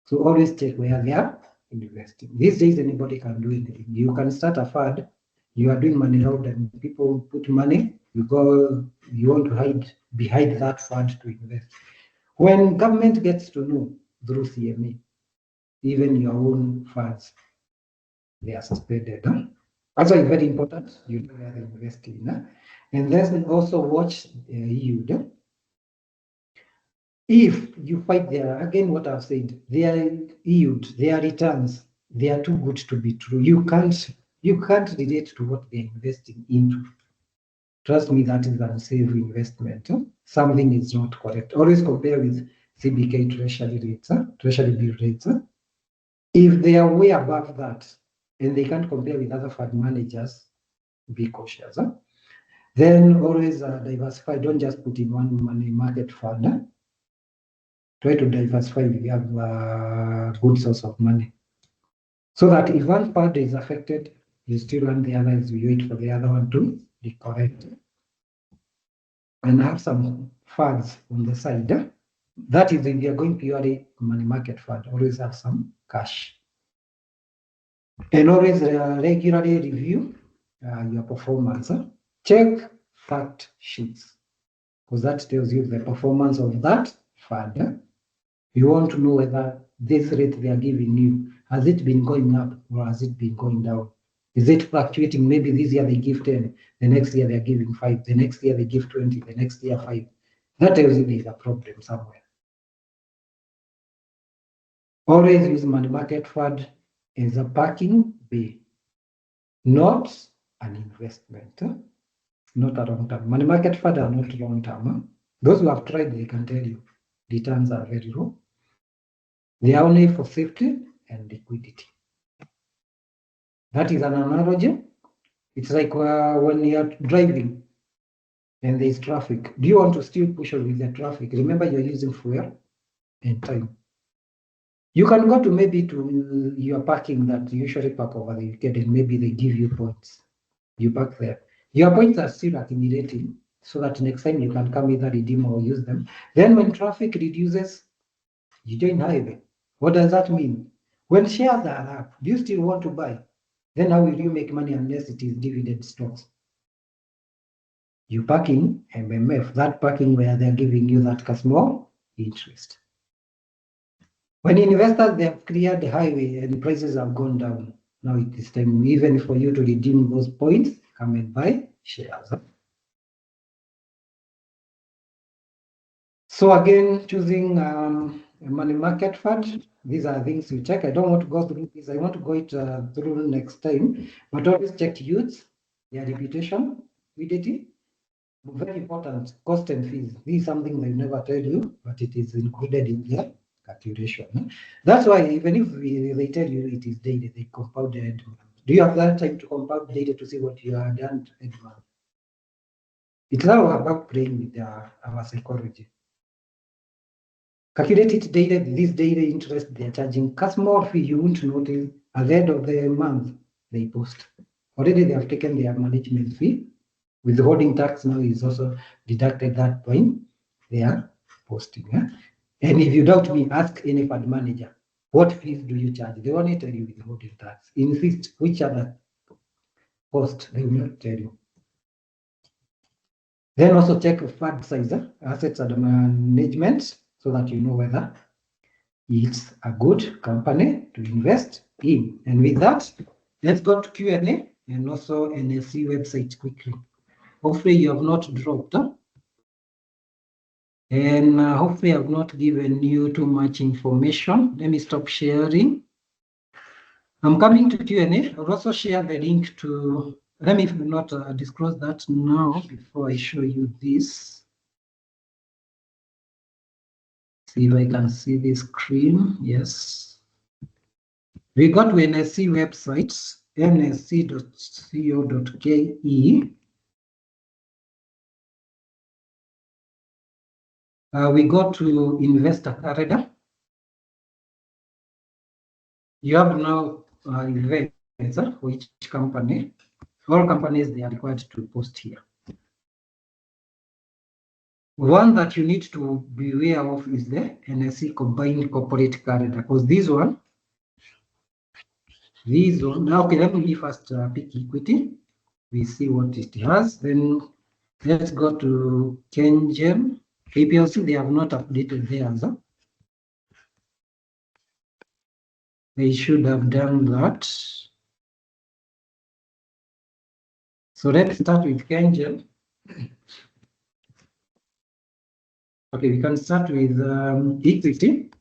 So always check where they are investing. These days, anybody can do anything. You can start a fund. You are doing money laundering. People put money. You want to hide behind that fund to invest. When government gets to know through CMA, even your own funds, they are suspended. Also, it's very important. You know where they're investing. And then also watch yield. If you find again, what I've said, their yield, their returns, they are too good to be true. You can't relate to what they're investing into. Trust me, that is unsafe investment. Something is not correct. Always compare with CBK treasury rates, treasury bill rates. If they are way above that and they can't compare with other fund managers, be cautious. Then always diversify. Don't just put in one money market fund. Try to diversify if you have a good source of money. So that if one part is affected, you still run the other, you wait for the other one to be correct. And have some funds on the side. That is if you're going purely money market fund, always have some cash. And always regularly review your performance. Check fact sheets, because that tells you the performance of that fund. You want to know whether this rate they are giving you, has it been going up or has it been going down? Is it fluctuating? Maybe this year they give 10, the next year they're giving 5, the next year they give 20, the next year 5. That tells you there's a problem somewhere. Always use money market fund as a parking bay, not an investment, not a long term. Money market fund are not long term. Those who have tried, they can tell you returns are very low. They are only for safety and liquidity. That is an analogy. It's like when you are driving and there is traffic. Do you want to still push on with the traffic? Remember, you're using fuel and time. You can go to maybe to your parking that you usually park over the weekend, and maybe they give you points. You park there. Your points are still accumulating, so that next time you can come either redeem or use them. Then when traffic reduces, you join highway. What does that mean? When shares are up, do you still want to buy? Then how will you make money unless it is dividend stocks? You park in MMF, that parking where they're giving you that customer interest. When investors, they have cleared the highway and prices have gone down. Now it is time even for you to redeem those points, come and buy shares. So again, choosing a money market fund, these are things you check. I don't want to go through this. I want to go it through next time, but always check yields, their reputation, liquidity. Very important, cost and fees. This is something they never tell you, but it is included in their calculation. That's why even if they tell you it is daily, they compound the end month. Do you have that time to compound data to see what you have done end month? It's now about playing with our psychology. Calculated data, this data interest they're charging customer fee, you won't notice at the end of the month they post. Already they have taken their management fee. Withholding tax now is also deducted that point they are posting. And if you doubt me, ask any fund manager, what fees do you charge? They only tell you withholding tax. Insist which other cost, they will not tell you. Then also check fund size, assets under management, so that you know whether it's a good company to invest in. And with that, let's go to Q&A and also NSE website quickly. Hopefully you have not dropped. And hopefully I've not given you too much information. Let me stop sharing. I'm coming to Q&A. I'll also share the link to, let me not disclose that now before I show you this. See if I can see this screen. Yes. We go to NSE websites, nsc.co.ke. We go to investor calendar. You have now events for each company. All companies, they are required to post here. One that you need to be aware of is the NSE combined corporate calendar, because this one, now, okay, let me first pick equity. We see what it has. Then let's go to KenGen. KPC, they have not updated theirs. They should have done that. So let's start with KenGen. Okay, we can start with equity.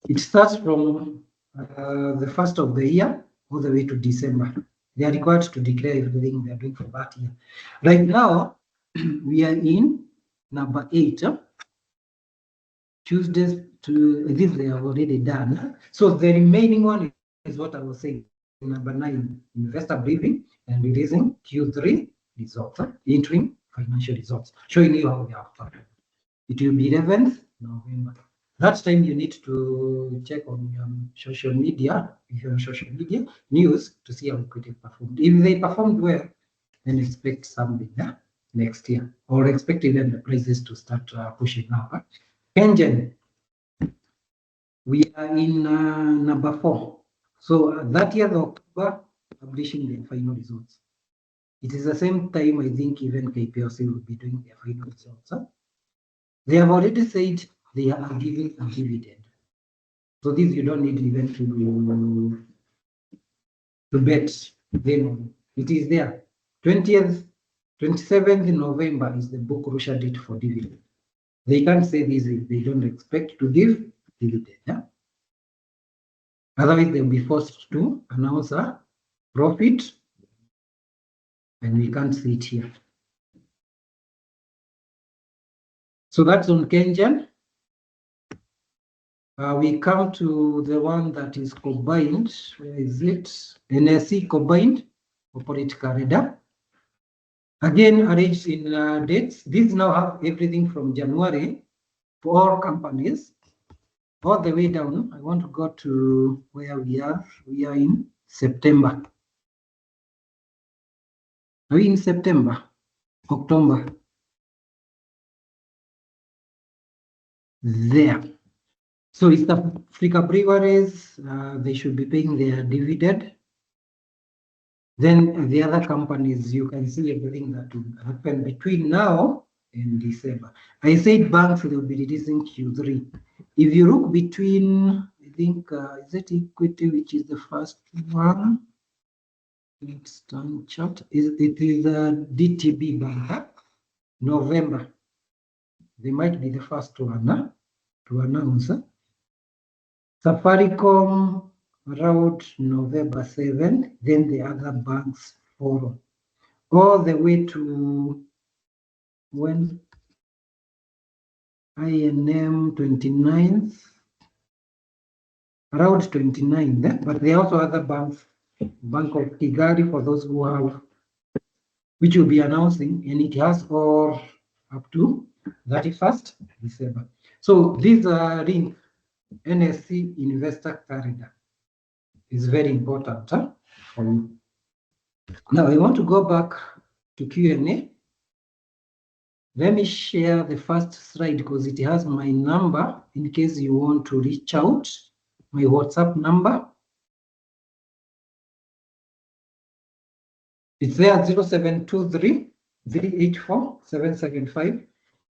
It starts from the first of the year all the way to December. They are required to declare everything they are doing for that year. Right now, we are in number 8. Tuesdays to this they have already done. So the remaining one is what I was saying. Number 9, investor briefing and releasing Q3 results, interim financial results, showing you how they are started. It will be 11th November. That time you need to check on your social media, news to see how equity performed. If they performed well, then expect something next year, or expect even the prices to start pushing up. KenGen, we are in number 4. So that year, October, publishing their final results. It is the same time I think even KPC will be doing their final results. They have already said they are giving a dividend. So this you don't need even to bet. Then it is there. 27th November is the book Russia date for dividend. They can't say this if they don't expect to give dividend. Otherwise, they'll be forced to announce a profit, and we can't see it here. So that's on KenGen. We come to the one that is combined. Where is it? NSE combined corporate calendar. Again, arranged in dates. These now have everything from January for all companies all the way down. I want to go to where we are. We are in September. Are we in September? October? There. So East Africa breweries, they should be paying their dividend. Then the other companies, you can see everything that will happen between now and December. I said banks, they will be releasing Q3. If you look between, I think, is it equity, which is the first one? Let's turn chart. It is DTB Bank, November. They might be the first one to announce. Safaricom around November 7th, then the other banks follow, all the way to when INM 29th, around 29th, but there are also other banks, Bank of Kigali for those who have, which will be announcing, and it has all up to 31st December. So these are in NSE investor calendar. Is very important for you. Now I want to go back to Q&A. Let me share the first slide because it has my number in case you want to reach out, my WhatsApp number. It's there 0723 384 775.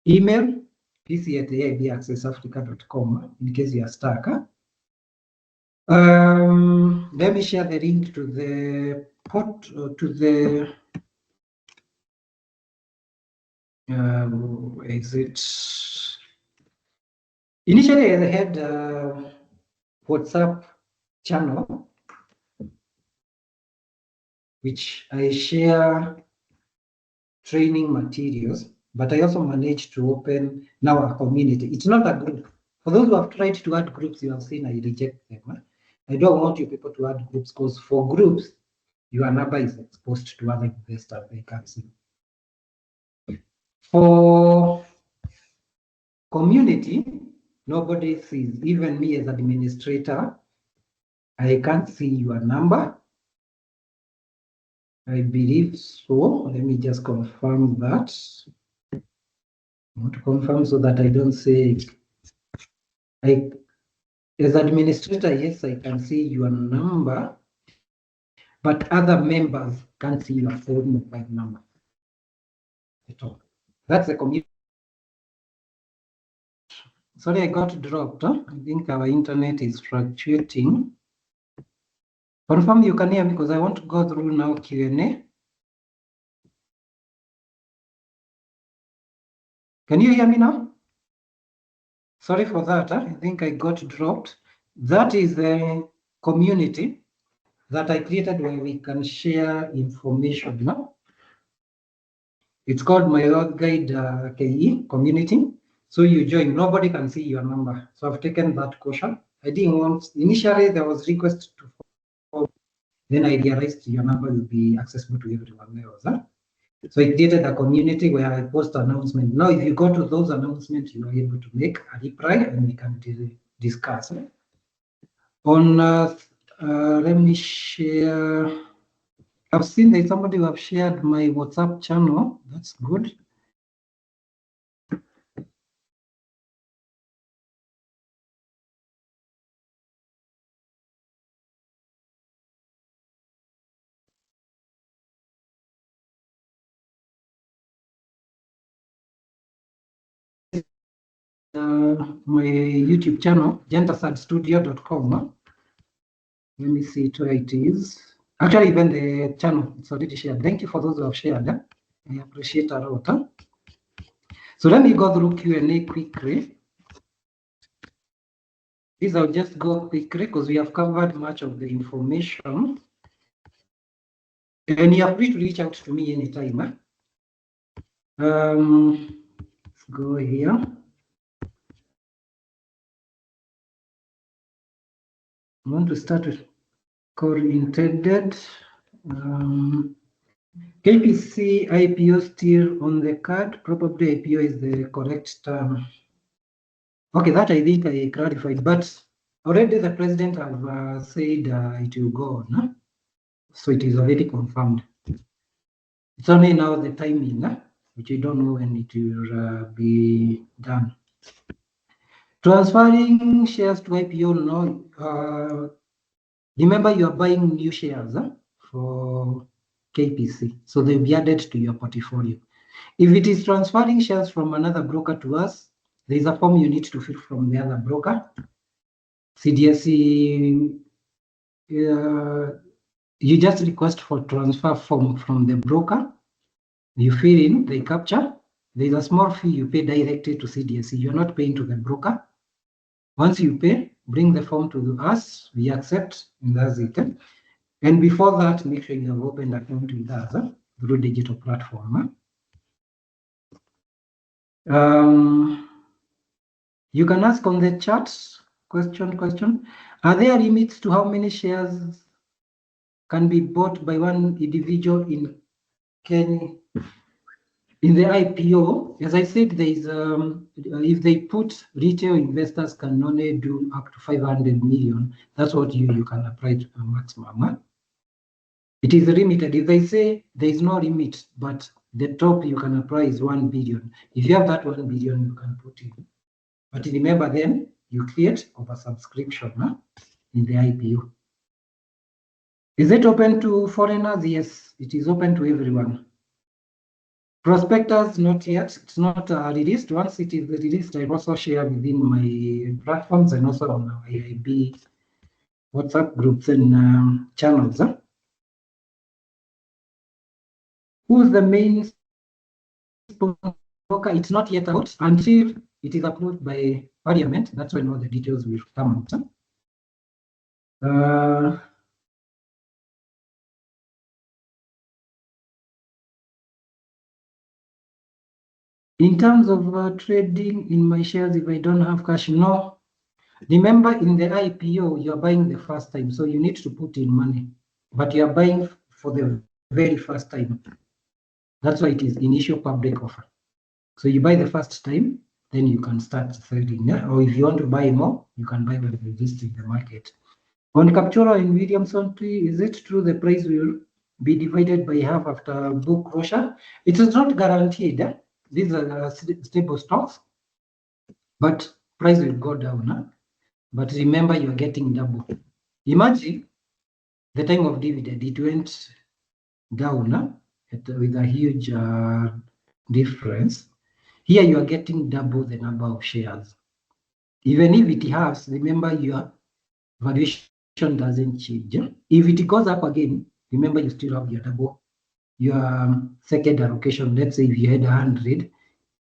Email pc@aibAccessAfrica.com in case you are stuck. Let me share the link to the is it? Initially, I had a WhatsApp channel which I share training materials, but I also managed to open now a community. It's not a group. For those who have tried to add groups, you have seen I reject them. I don't want you people to add groups because for groups, your number is exposed to other investors. They can see. For community, nobody sees. Even me as administrator, I can't see your number. I believe so. Let me just confirm that. I want to confirm so that I don't say, as administrator, yes, I can see your number, but other members can't see your phone mobile number at all. That's the community. Sorry, I got dropped. Huh? I think our internet is fluctuating. Confirm you can hear me because I want to go through now Q&A. Can you hear me now? Sorry for that. Huh? I think I got dropped. That is the community that I created where we can share information. No? It's called My Work Guide KE community. So you join, nobody can see your number. So I've taken that caution. I didn't want, initially there was request to follow, then I realized your number will be accessible to everyone else. Huh? So I created a community where I post announcements. Now, if you go to those announcements, you are able to make a reply and we can discuss. On, let me share. I've seen that somebody who have shared my WhatsApp channel. That's good. My YouTube channel, gentasadstudio.com. Let me see where it is. Actually, even the channel, it's already shared. Thank you for those who have shared. I appreciate a lot. So let me go through Q&A quickly. These I'll just go quickly because we have covered much of the information. And you are free to reach out to me anytime. Let's go here. I want to start with core intended. KPC IPO still on the card. Probably IPO is the correct term. Okay, that I think I clarified, but already the president have said it will go on. Huh? So it is already confirmed. It's only now the timing, which you don't know when it will be done. Transferring shares to IPO, no. Remember, you are buying new shares for KPC, so they'll be added to your portfolio. If it is transferring shares from another broker to us, there is a form you need to fill from the other broker. CDSE, you just request for transfer form from the broker. You fill in, they capture. There's a small fee you pay directly to CDSE. You're not paying to the broker. Once you pay, bring the form to us, we accept, and that's it. And before that, make sure you have opened an account with us through digital platform. You can ask on the chat, question. Are there limits to how many shares can be bought by one individual in Kenya? In the IPO, as I said, there is if they put retail investors can only do up to 500 million. That's what you can apply to a maximum. It is limited. If they say there is no limit, but the top you can apply is 1 billion. If you have that 1 billion, you can put in. But remember, then you create oversubscription in the IPO. Is it open to foreigners? Yes, it is open to everyone. Prospectus, not yet. It's not released. Once it is released, I also share within my platforms and also on our AIB WhatsApp groups and channels. Who's the main broker? It's not yet out until it is approved by Parliament. That's when all the details will come out. In terms of trading in my shares, if I don't have cash, no. Remember, in the IPO, you're buying the first time, so you need to put in money, but you're buying for the very first time. That's why it is initial public offer. So you buy the first time, then you can start selling. Yeah? Or if you want to buy more, you can buy when they list in the market. On Captura and Williamson tree, is it true the price will be divided by half after book closure? It is not guaranteed. Eh? These are stable stocks, but price will go down. Huh? But remember, you're getting double. Imagine the time of dividend, it went down with a huge difference. Here you are getting double the number of shares. Even if it has, remember your valuation doesn't change. If it goes up again, remember you still have your double, your second allocation. Let's say if you had 100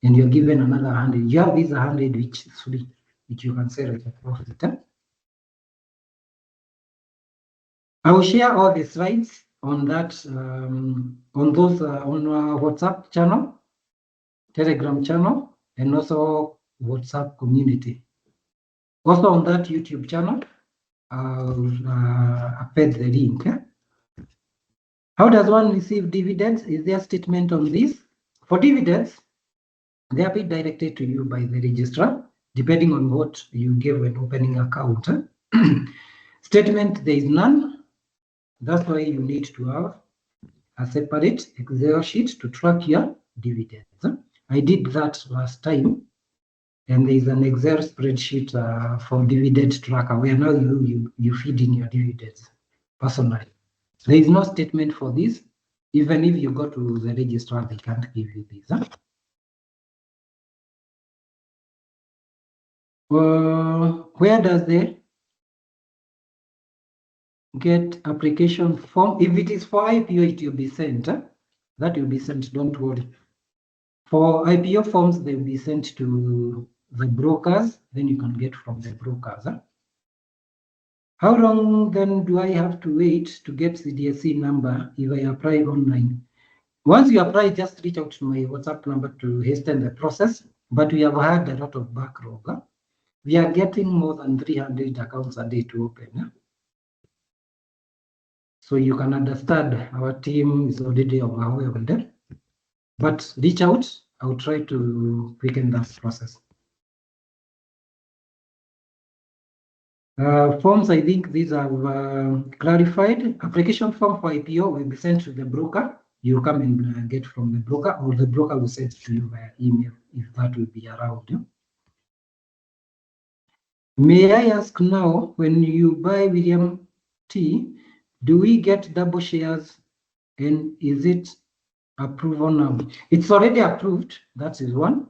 and you're given another 100, you have this 100 which is free, which you can sell at a profit. I will share all the slides on that, on our WhatsApp channel, Telegram channel, and also WhatsApp community. Also on that YouTube channel, I'll append the link. How does one receive dividends? Is there a statement on this? For dividends, they are paid directly to you by the registrar, depending on what you gave when opening account. Statement, there is none. That's why you need to have a separate Excel sheet to track your dividends. I did that last time, and there is an Excel spreadsheet for dividend tracker where now you feed in your dividends personally. There is no statement for this. Even if you go to the registrar, they can't give you this. Where does the get application form? If it is for IPO, it will be sent. That will be sent, don't worry. For IPO forms, they will be sent to the brokers, then you can get from the brokers. How long then do I have to wait to get the DSC number if I apply online? Once you apply, just reach out to my WhatsApp number to hasten the process, but we have had a lot of backlog. We are getting more than 300 accounts a day to open. So you can understand our team is already overwhelmed. But reach out, I'll try to quicken that process. Forms, I think these are clarified. Application form for IPO will be sent to the broker. You come and get from the broker, or the broker will send it to you via email if that will be around. May I ask now, when you buy William T, do we get double shares, and is it approval now? It's already approved. That is one.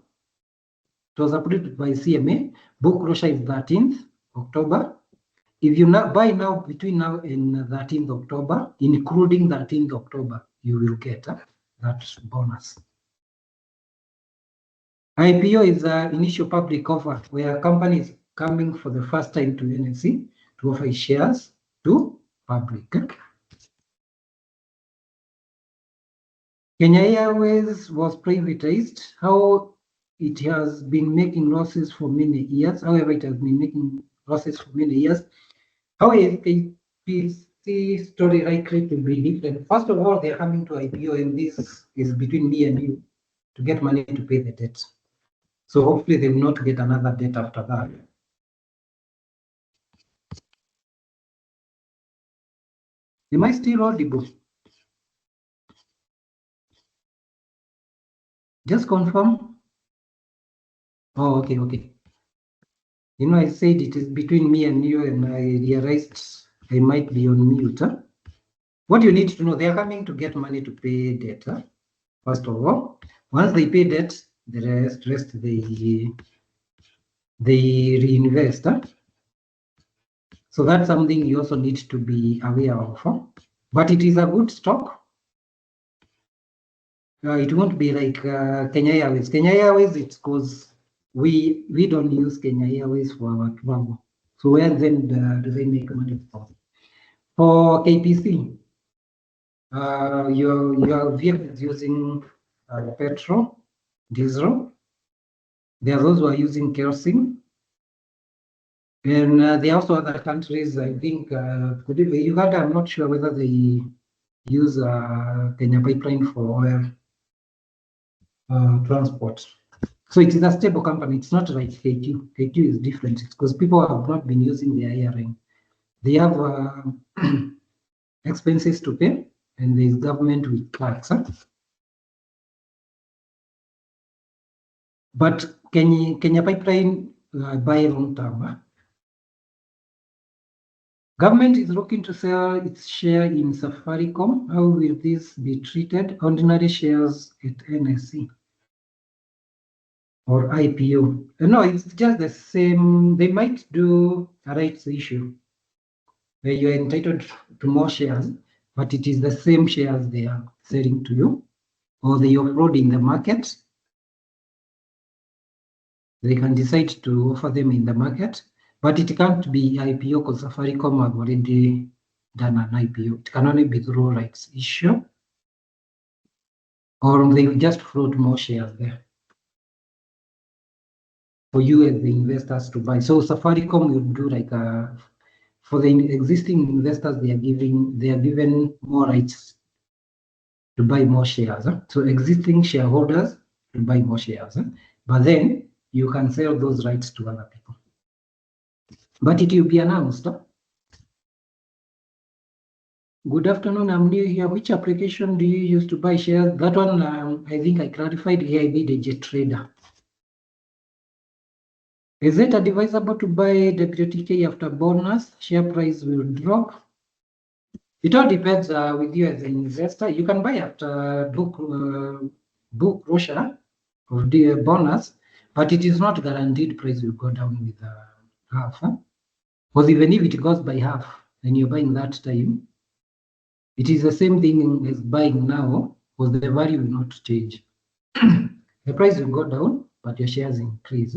It was approved by CMA. Book closure is 13th October. If you buy now between now and 13th October, including 13th October, you will get that bonus. IPO is an initial public offer where a company is coming for the first time to NSE to offer its shares to public. Kenya Airways was privatized. How it has been making losses for many years. However, it has been making losses for many years. How is KPC story likely to be different? First of all, they're coming to IPO, and this is between me and you to get money to pay the debt. So hopefully they will not get another debt after that. Am I still audible? Just confirm. Oh, okay. You know, I said it is between me and you, and I realized I might be on mute. What you need to know, they are coming to get money to pay debt. First of all, once they pay debt, the rest they reinvest. So that's something you also need to be aware of. But it is a good stock. It won't be like Kenya Airways. Kenya Airways, it's because we don't use Kenya Airways for our travel. So where then do they make money from? For KPC, your vehicle is using petrol, diesel. There are those who are using kerosene. And there are also other countries, I think, could it be Uganda? I'm not sure whether they use Kenya Pipeline for oil transport. So it is a stable company. It's not like KQ. KQ is different because people have not been using their IRN. They have expenses to pay, and there is government with tax. But Kenya Pipeline buy long term. Government is looking to sell its share in Safaricom. How will this be treated? Ordinary shares at NSE or IPO? No, it's just the same. They might do a rights issue where you're entitled to more shares, but it is the same shares they are selling to you, or they offload in the market. They can decide to offer them in the market, but it can't be IPO because Safaricom have already done an IPO. It can only be through rights issue, or they just float more shares there for you as the investors to buy. So Safaricom will do like for the existing investors, they are given more rights to buy more shares. So existing shareholders to buy more shares, but then you can sell those rights to other people. But it will be announced. Good afternoon, I'm new here. Which application do you use to buy shares? That one, I think I clarified here, I did a jet trader. Is it advisable to buy WTK after bonus? Share price will drop. It all depends with you as an investor. You can buy after book Russia or the bonus, but it is not guaranteed price will go down with half. Because even if it goes by half, and you're buying that time, it is the same thing as buying now, because the value will not change. The price will go down, but your shares increase.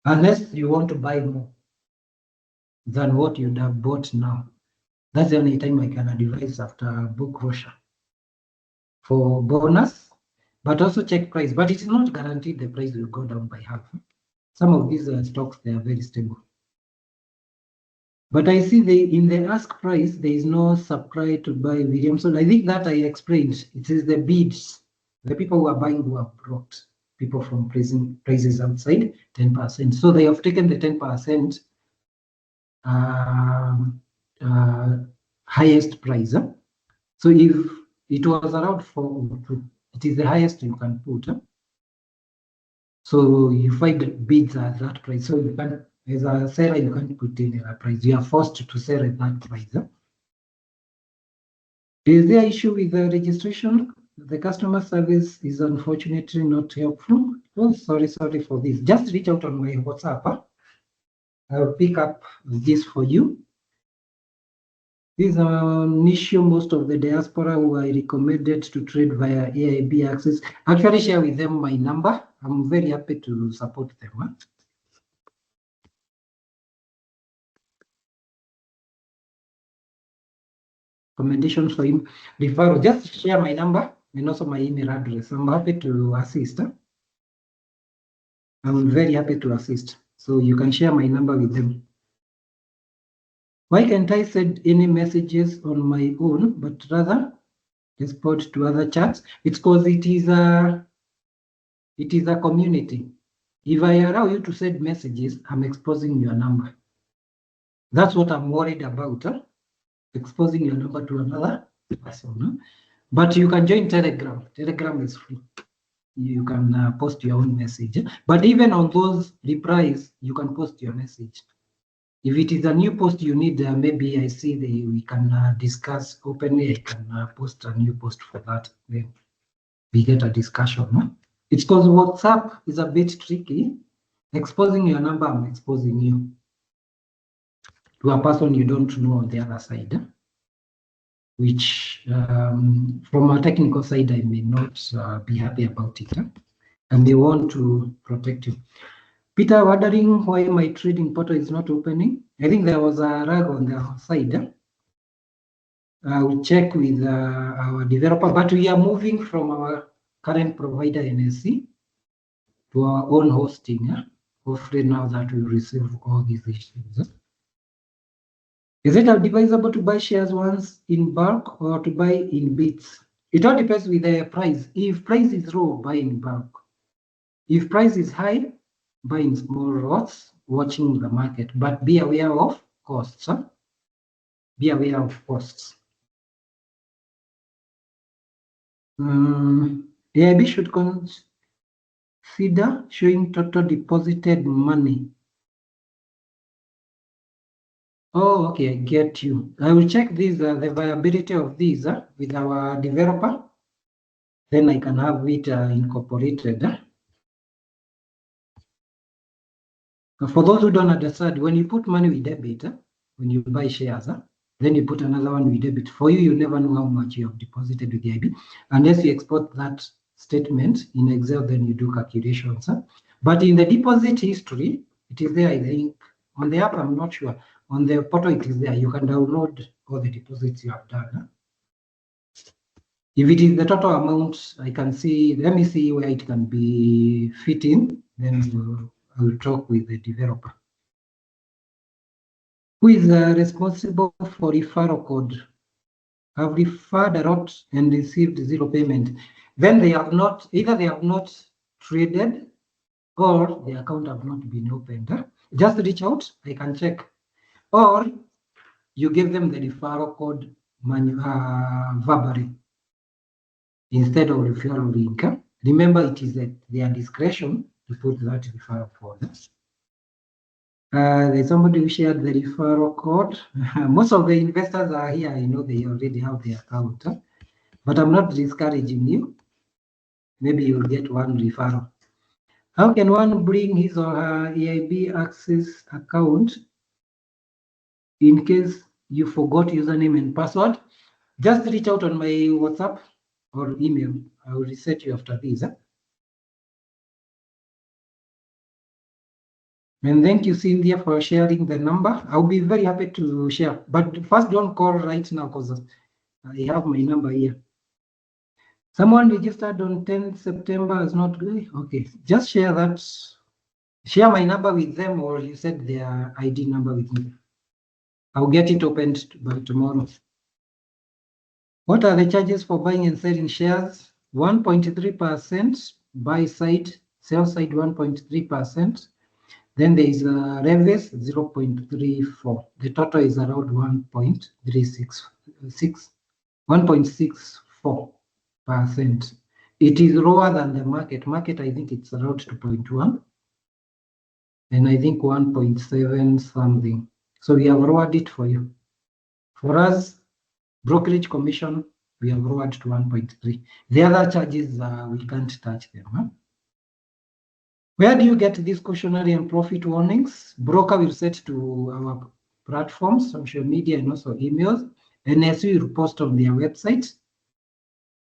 Unless you want to buy more than what you'd have bought now. That's the only time I can advise after book Russia for bonus, but also check price. But it's not guaranteed the price will go down by half. Some of these stocks, they are very stable. But I see in the ask price, there is no supply to buy Williamson. I think that I explained. It is the bids, the people who are buying who have brought people from prices outside 10%. So they have taken the 10% highest price. So if it was around 402, it is the highest you can put. So you find bids at that price. So you can, as a seller, you can't put in a price. You are forced to sell at that price. Is there issue with the registration? The customer service is unfortunately not helpful. Oh, sorry for this. Just reach out on my WhatsApp. I'll pick up this for you. This is an issue most of the diaspora who I recommended to trade via AIB access. Actually, share with them my number. I'm very happy to support them. Recommendations for him. Referral. Just share my number and also my email address. I'm happy to assist. I'm very happy to assist. So you can share my number with them. Why can't I send any messages on my own, but rather respond to other chats? It's because it is a community. If I allow you to send messages, I'm exposing your number. That's what I'm worried about, exposing your number to another person. But you can join Telegram. Telegram is free. You can post your own message. But even on those replies, you can post your message. If it is a new post you need, maybe I see we can discuss openly. I can post a new post for that. Then we get a discussion. It's because WhatsApp is a bit tricky. Exposing your number, I'm exposing you to a person you don't know on the other side, which from a technical side, I may not be happy about it. And they want to protect you. Peter, wondering why my trading portal is not opening. I think there was a rug on the side. We'll check with our developer, but we are moving from our current provider NSE to our own hosting. hopefully now that we receive all these issues. Is it advisable to buy shares once in bulk or to buy in bits? It all depends with the price. If price is low, buy in bulk. If price is high, buy in small lots, watching the market. But be aware of costs. Huh? Be aware of costs. AIB should consider showing total deposited money. Oh, okay, I get you. I will check these, the viability of these with our developer. Then I can have it incorporated. For those who don't understand, when you put money with debit, when you buy shares, then you put another one with debit. For you, you never know how much you have deposited with the IB. Unless you export that statement in Excel, then you do calculations. But in the deposit history, it is there, I think. On the app, I'm not sure. On the portal, it is there. You can download all the deposits you have done. If it is the total amount, I can see, let me see where it can be fit in, then I will talk with the developer. Who is responsible for referral code? Have referred a lot and received zero payment. Then they have not, either they have not traded or the account have not been opened. Just reach out, I can check. Or you give them the referral code verbally instead of referral link. Remember, it is at their discretion to put that referral code. There's somebody who shared the referral code. Most of the investors are here. I know they already have the account, but I'm not discouraging you. Maybe you'll get one referral. How can one bring his or her AIB access account in case you forgot username and password? Just reach out on my WhatsApp or email. I will reset you after this. And thank you, Cynthia, for sharing the number. I'll be very happy to share. But first, don't call right now because I have my number here. Someone registered on 10th September is not good. Okay, just share that. Share my number with them, or you said their ID number with me. I'll get it opened by tomorrow. What are the charges for buying and selling shares? 1.3% buy side, sell side 1.3%. Then there is a reverse 0.34. The total is around 1.64%. It is lower than the market. Market, I think it's around 2.1. And I think 1.7 something. So we have lowered it for you. For us, brokerage commission, we have lowered to 1.3. The other charges, we can't touch them. Huh? Where do you get these cautionary and profit warnings? Broker will set to our platforms, social media, and also emails. NSE will post on their website.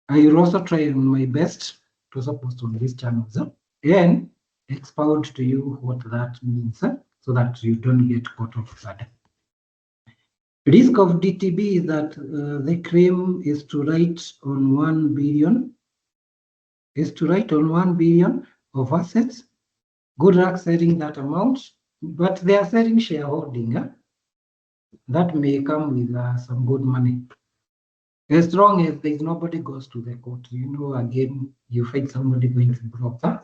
I will also try my best to also post on these channels and expound to you what that means so that you don't get caught off guard. Risk of DTB is that the claim is to write on 1 billion, of assets. Good luck selling that amount, but they are selling shareholding. That may come with some good money. As long as there's nobody goes to the court, again, you find somebody going to broker.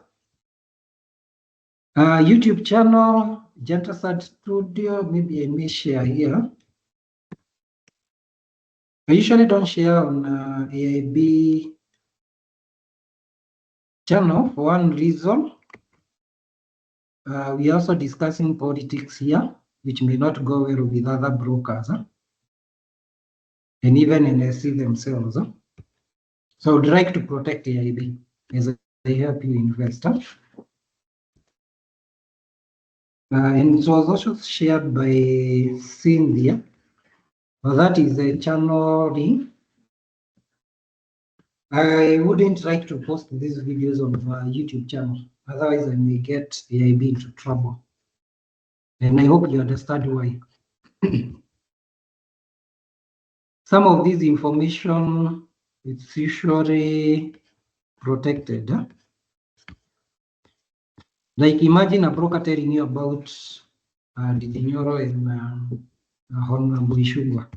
YouTube channel, Gentasat Studio, maybe I may share here. I usually don't share on AIB channel for one reason. We are also discussing politics here, which may not go well with other brokers and even NSE themselves. So I would like to protect AIB as I help you invest. And it was also shared by Cynthia. Well, that is a channel link. I wouldn't like to post these videos on my YouTube channel. Otherwise, I may get AIB into trouble. And I hope you understand why. Some of this information, it's usually protected. Like imagine a broker telling you about Didinyoro and Honorable Ishugwa.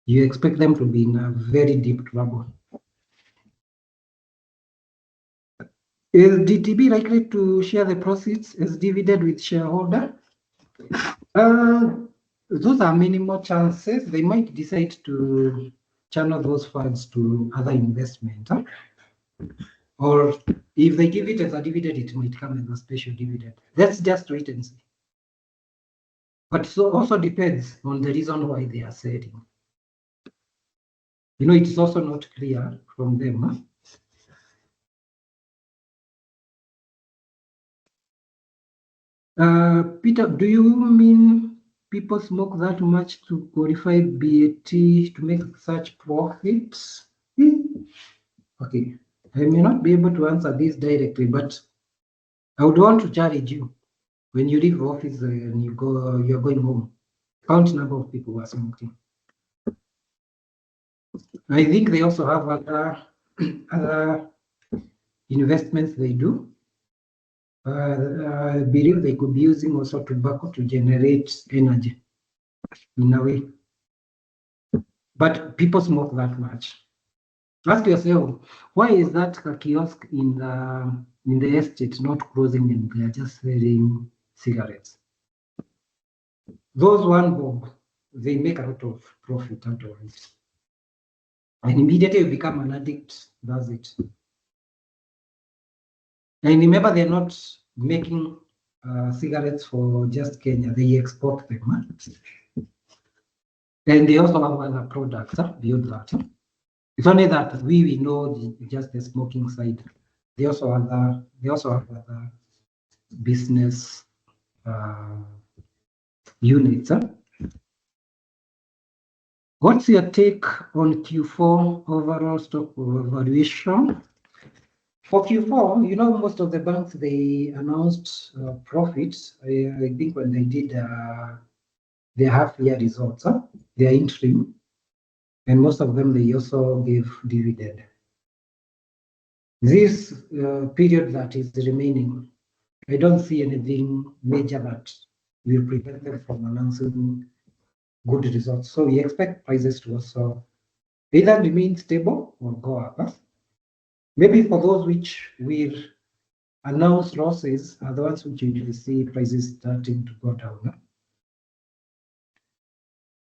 You expect them to be in a very deep trouble. Is DTB likely to share the proceeds as dividend with shareholder? Those are minimal chances. They might decide to channel those funds to other investment. Or if they give it as a dividend, it might come as a special dividend. Let's just wait and see. But so also depends on the reason why they are selling. It's also not clear from them. Peter, do you mean people smoke that much to qualify BAT to make such profits? Okay, I may not be able to answer this directly, but I would want to challenge you. When you leave office and you're going home, count number of people who are smoking. I think they also have other investments they do. I believe they could be using also tobacco to generate energy in a way. But people smoke that much. Ask yourself, why is that a kiosk in the estate not closing and they are just selling cigarettes? Those one bob, they make a lot of profit out of it. And immediately you become an addict, that's it. And remember, they're not making cigarettes for just Kenya, they export them. And they also have other products beyond that. It's only that we know just the smoking side. They also have other business units. What's your take on Q4 overall stock valuation? For Q4, most of the banks, they announced profits. I think when they did their half-year results, their interim, and most of them, they also gave dividend. This period that is remaining, I don't see anything major that will prevent them from announcing good results. So we expect prices to also either remain stable or go up. Maybe for those which will announce losses are the ones which you will see prices starting to go down.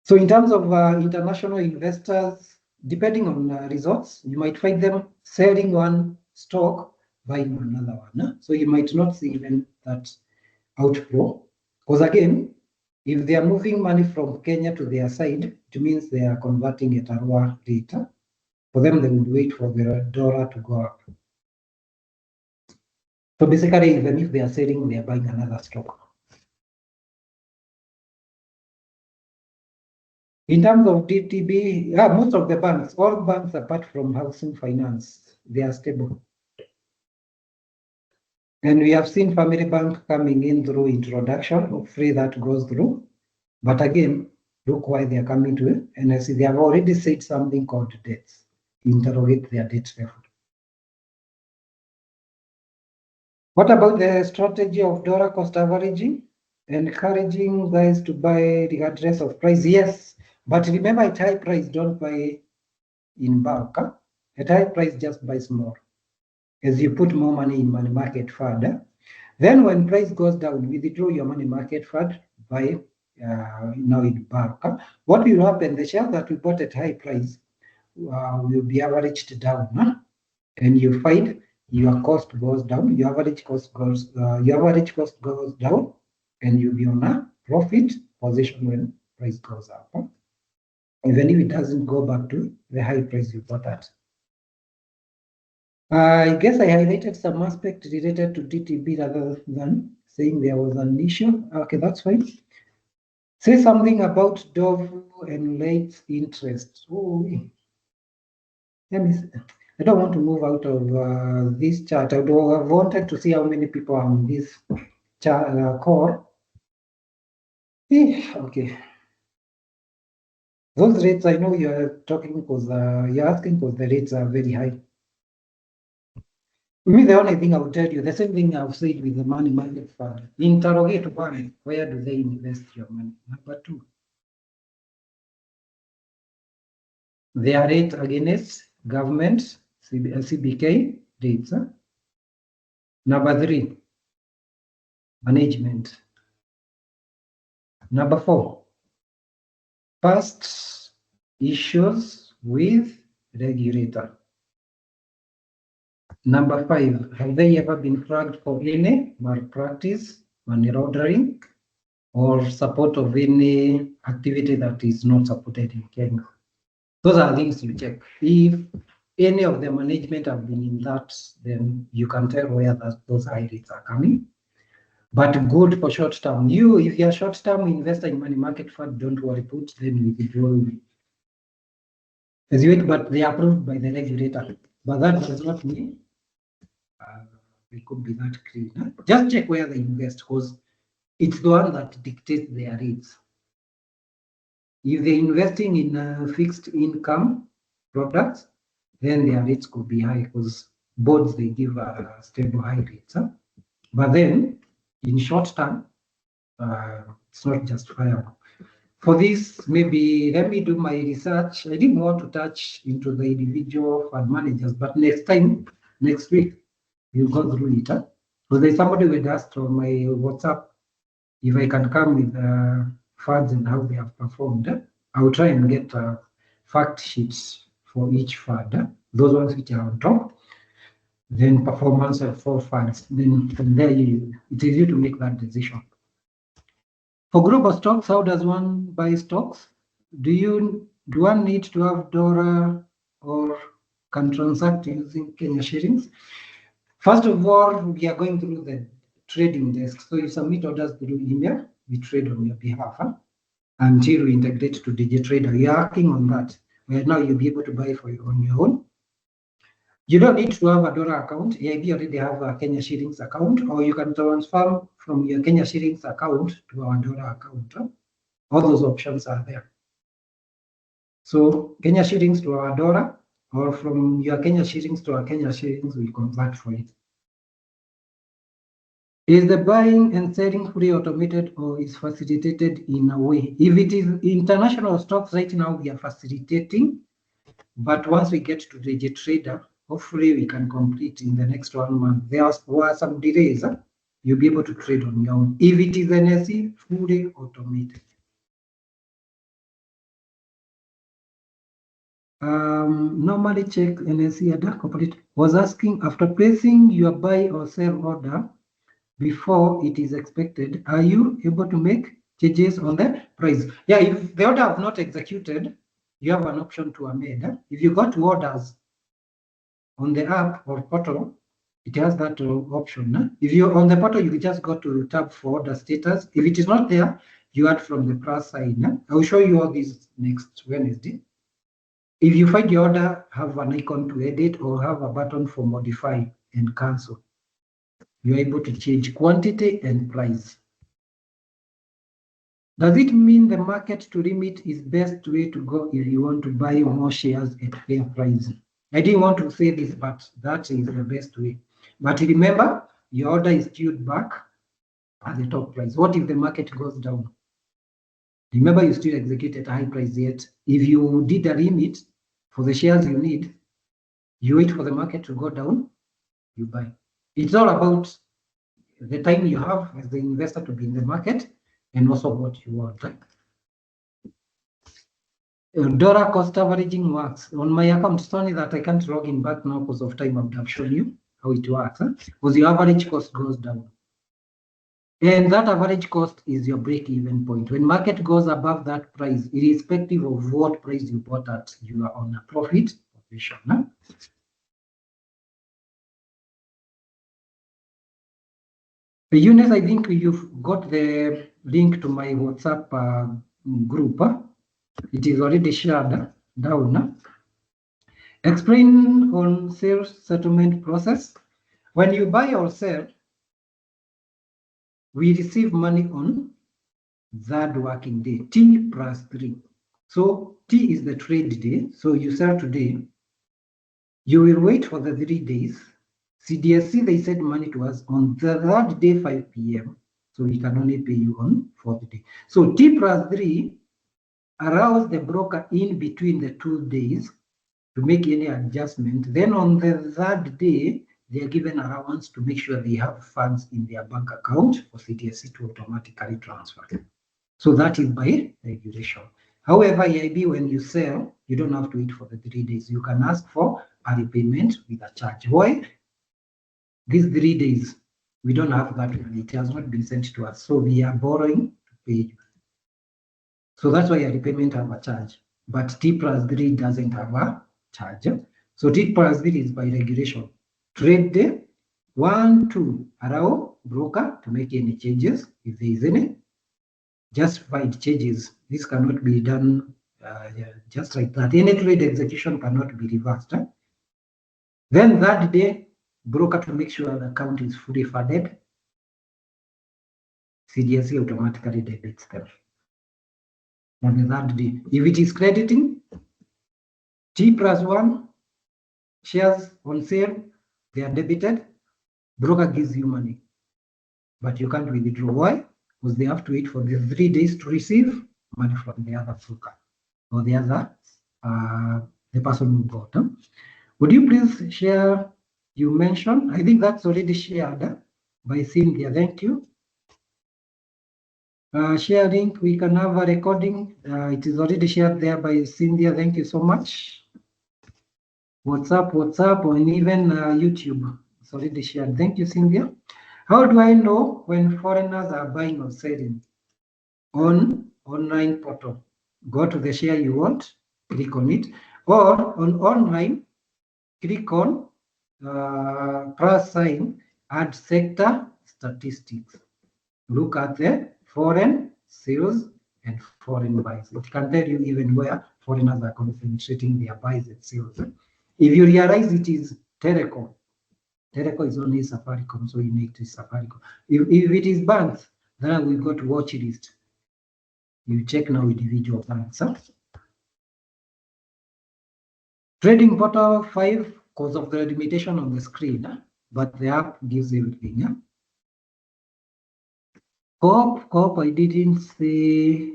So in terms of international investors, depending on results, you might find them selling one stock, buying another one. So you might not see even that outflow. Because again, if they are moving money from Kenya to their side, it means they are converting at a lower rate. For them, they would wait for the dollar to go up. So basically, even if they are selling, they are buying another stock. In terms of DTB, most of the banks, all banks apart from housing finance, they are stable. And we have seen Family Bank coming in through introduction. Hopefully that goes through. But again, look why they are coming to NSE. They have already said something called debts. Interrogate their debt level. What about the strategy of dollar cost averaging? Encouraging guys to buy regardless of price. Yes, but remember at high price, don't buy in bulk. At high price, just buy small. As you put more money in money market fund, then when price goes down, withdraw your money market fund, buy now in bulk. What will happen? The shares that we bought at high price will be averaged down, and you find your cost goes down, your average cost goes down, and you'll be on a profit position when price goes up. Even if it doesn't go back to the high price you bought at. I guess I highlighted some aspect related to DTB rather than saying there was an issue. Okay, that's fine. Say something about Dove and late interest. Oh, let me see. I don't want to move out of this chart. I would have wanted to see how many people are on this chart, core. Okay. Those rates, I know you're talking because you're asking because the rates are very high. Me, the only thing I will tell you, the same thing I've said with the money market fund. Interrogate one, where do they invest your money? Number two, their rate against government, CBK rates. Number three, management. Number four, past issues with regulator. Number five, have they ever been flagged for any malpractice, money laundering, or support of any activity that is not supported in Kenya? Those are things you check. If any of the management have been in that, then you can tell where those high rates are coming. But good for short term. If you're a short term investor in money market fund, don't worry, put them in withdrawal. But they are approved by the regulator. But that does not mean it could be that clean. Huh? Just check where they invest, because it's the one that dictates their rates. If they're investing in fixed income products, then their rates could be high, because boards, they give stable high rates. Huh? But then in short term, it's not justifiable. For this, maybe let me do my research. I didn't want to touch into the individual fund managers, but next week, you go through it. Huh? So there's somebody who asked on my WhatsApp if I can come with funds and how they have performed. I will try and get fact sheets for each fund. Those ones which are on top, then performance of 4 funds. Then from there, it's easy to make that decision. For global stocks, how does one buy stocks? Do one need to have dollar or can transact using Kenya shillings? First of all, we are going through the trading desk. So you submit orders through email, we trade on your behalf until we integrate to DigiTrader. You are working on that. Where now you'll be able to buy on your own. You don't need to have a dollar account. AIB already have a Kenya shillings account, or you can transfer from your Kenya shillings account to our dollar account. All those options are there. So Kenya shillings to our dollar, or from your Kenya shillings to our Kenya shillings, we convert for it. Is the buying and selling fully automated, or is facilitated in a way? If it is international stocks right now, we are facilitating. But once we get to the trader, hopefully we can complete in the next 1 month. There were some delays. You'll be able to trade on your own. If it is NSE, fully automated. Normally check NSE other corporate. Was asking, after placing your buy or sell order before it is expected, are you able to make changes on the price? Yeah, if the order have not executed, you have an option to amend. If you got orders on the app or portal, it has that option. If you're on the portal, you just go to tab for order status. If it is not there, you add from the plus sign. I will show you all this next Wednesday. If you find your order, have an icon to edit or have a button for modify and cancel. You're able to change quantity and price. Does it mean the market to limit is best way to go if you want to buy more shares at fair price? I didn't want to say this, but that is the best way. But remember, your order is skewed back at the top price. What if the market goes down? Remember, you still execute at a high price yet. If you did a limit for the shares you need, you wait for the market to go down, you buy. It's all about the time you have as the investor to be in the market and also what you want. Dollar cost averaging works. On my account, it's only that I can't log in back now because of time. I would have shown you how it works. Because your average cost goes down. And that average cost is your break-even point. When market goes above that price, irrespective of what price you bought at, you are on a profit position. Eunice, I think you've got the link to my WhatsApp group. It is already shared down. Explain on sales settlement process. When you buy or sell, we receive money on third working day, T plus 3. So T is the trade day. So you sell today, you will wait for the 3 days. CDSC, they send money to us on the third day, 5 p.m. So we can only pay you on fourth day. So T+3 allows the broker in between the 2 days to make any adjustment. Then on the third day, they are given allowance to make sure they have funds in their bank account for CDSC to automatically transfer. So that is by regulation. However, EIB, when you sell, you don't have to wait for the 3 days. You can ask for a repayment with a charge. Why? These 3 days, we don't have that money. It has not been sent to us. So we are borrowing to pay you. So that's why a repayment have a charge. But T+3 doesn't have a charge. So T+3 is by regulation. Trade day, 1, 2, allow broker to make any changes if there is any justified changes. This cannot be done just like that. Any trade execution cannot be reversed. Then that day, broker to make sure the account is fully funded. CDSC automatically debits them on the third day. If it is crediting, T+1 shares on sale, they are debited. Broker gives you money, but you can't withdraw. Why? Because they have to wait for the 3 days to receive money from the other broker or the other, the person who bought them. Would you please share? You mentioned, I think that's already shared by Cynthia. Thank you. Sharing, we can have a recording. It is already shared there by Cynthia. Thank you so much. WhatsApp, and even YouTube. It's already shared. Thank you, Cynthia. How do I know when foreigners are buying or selling? On online portal. Go to the share you want, click on it, or on online, click on plus sign, add sector statistics. Look at the foreign sales and foreign buys. It can tell you even where foreigners are concentrating their buys and sales. If you realize it is telecom, telecom is only Safaricom, so you make it Safaricom. If it is banks, then we go to watch list. You check now individual banks. Trading portal 5, because of the limitation on the screen, but the app gives everything. Coop, I didn't say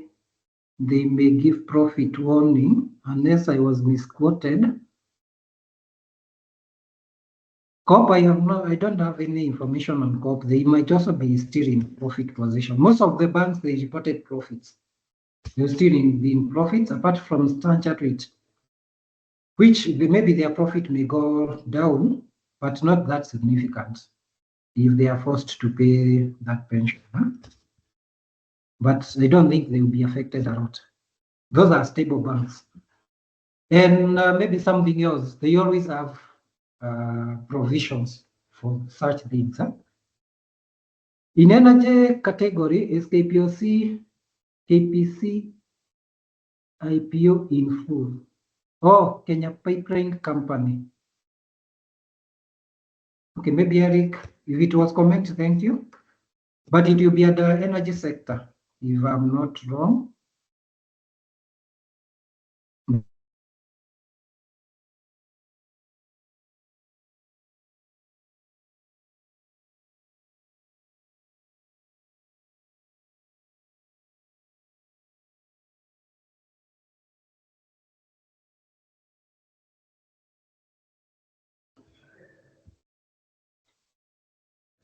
they may give profit warning unless I was misquoted. Coop, I don't have any information on Coop. They might also be still in profit position. Most of the banks, they reported profits. They're still in profits, apart from Standard Chartered, which maybe their profit may go down, but not that significant if they are forced to pay that pension. But I don't think they will be affected a lot. Those are stable banks. And maybe something else, they always have provisions for such things. In energy category is KPC IPO in full. Oh, Kenya Pipeline Company. Okay, maybe Eric, if it was comment, thank you. But it will be at the energy sector, if I'm not wrong.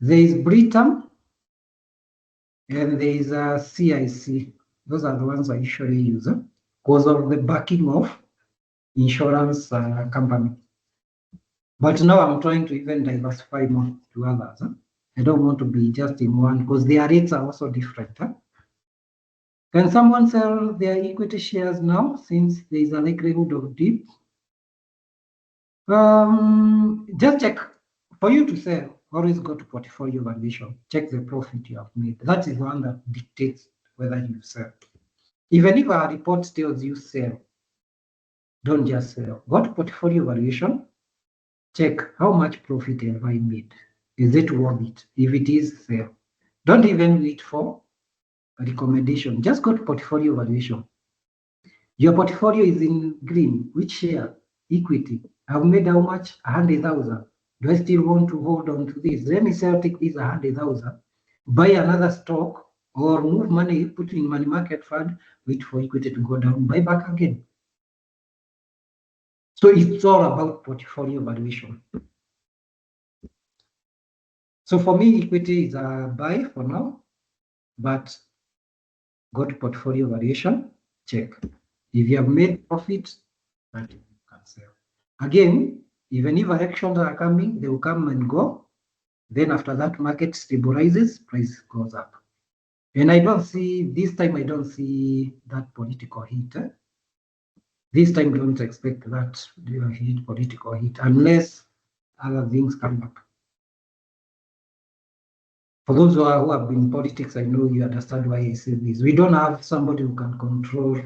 There is Britam and there is a CIC. Those are the ones I usually use because of the backing of insurance company. But now I'm trying to even diversify more to others. I don't want to be just in one because their rates are also different. Can someone sell their equity shares now since there is a likelihood of dip? Just check. For you to sell, always go to portfolio valuation. Check the profit you have made. That is one that dictates whether you sell. Even if our report tells you sell, don't just sell. Go to portfolio valuation. Check how much profit have I made. Is it worth it? If it is, sell. Don't even wait for a recommendation. Just go to portfolio valuation. Your portfolio is in green. Which share? Equity. I've made how much? 100,000. Do I still want to hold on to this? Let me say I'll take this 100,000, buy another stock, or move money, put in money market fund, wait for equity to go down, buy back again. So it's all about portfolio valuation. So for me, equity is a buy for now, but go to portfolio valuation, check. If you have made profit, you can sell. Again, even if elections are coming, they will come and go. Then after that, market stabilizes, price goes up. And I don't see, this time I don't see that political heat. This time don't expect that heat, political heat, unless other things come up. For those who have been in politics, I know you understand why I say this. We don't have somebody who can control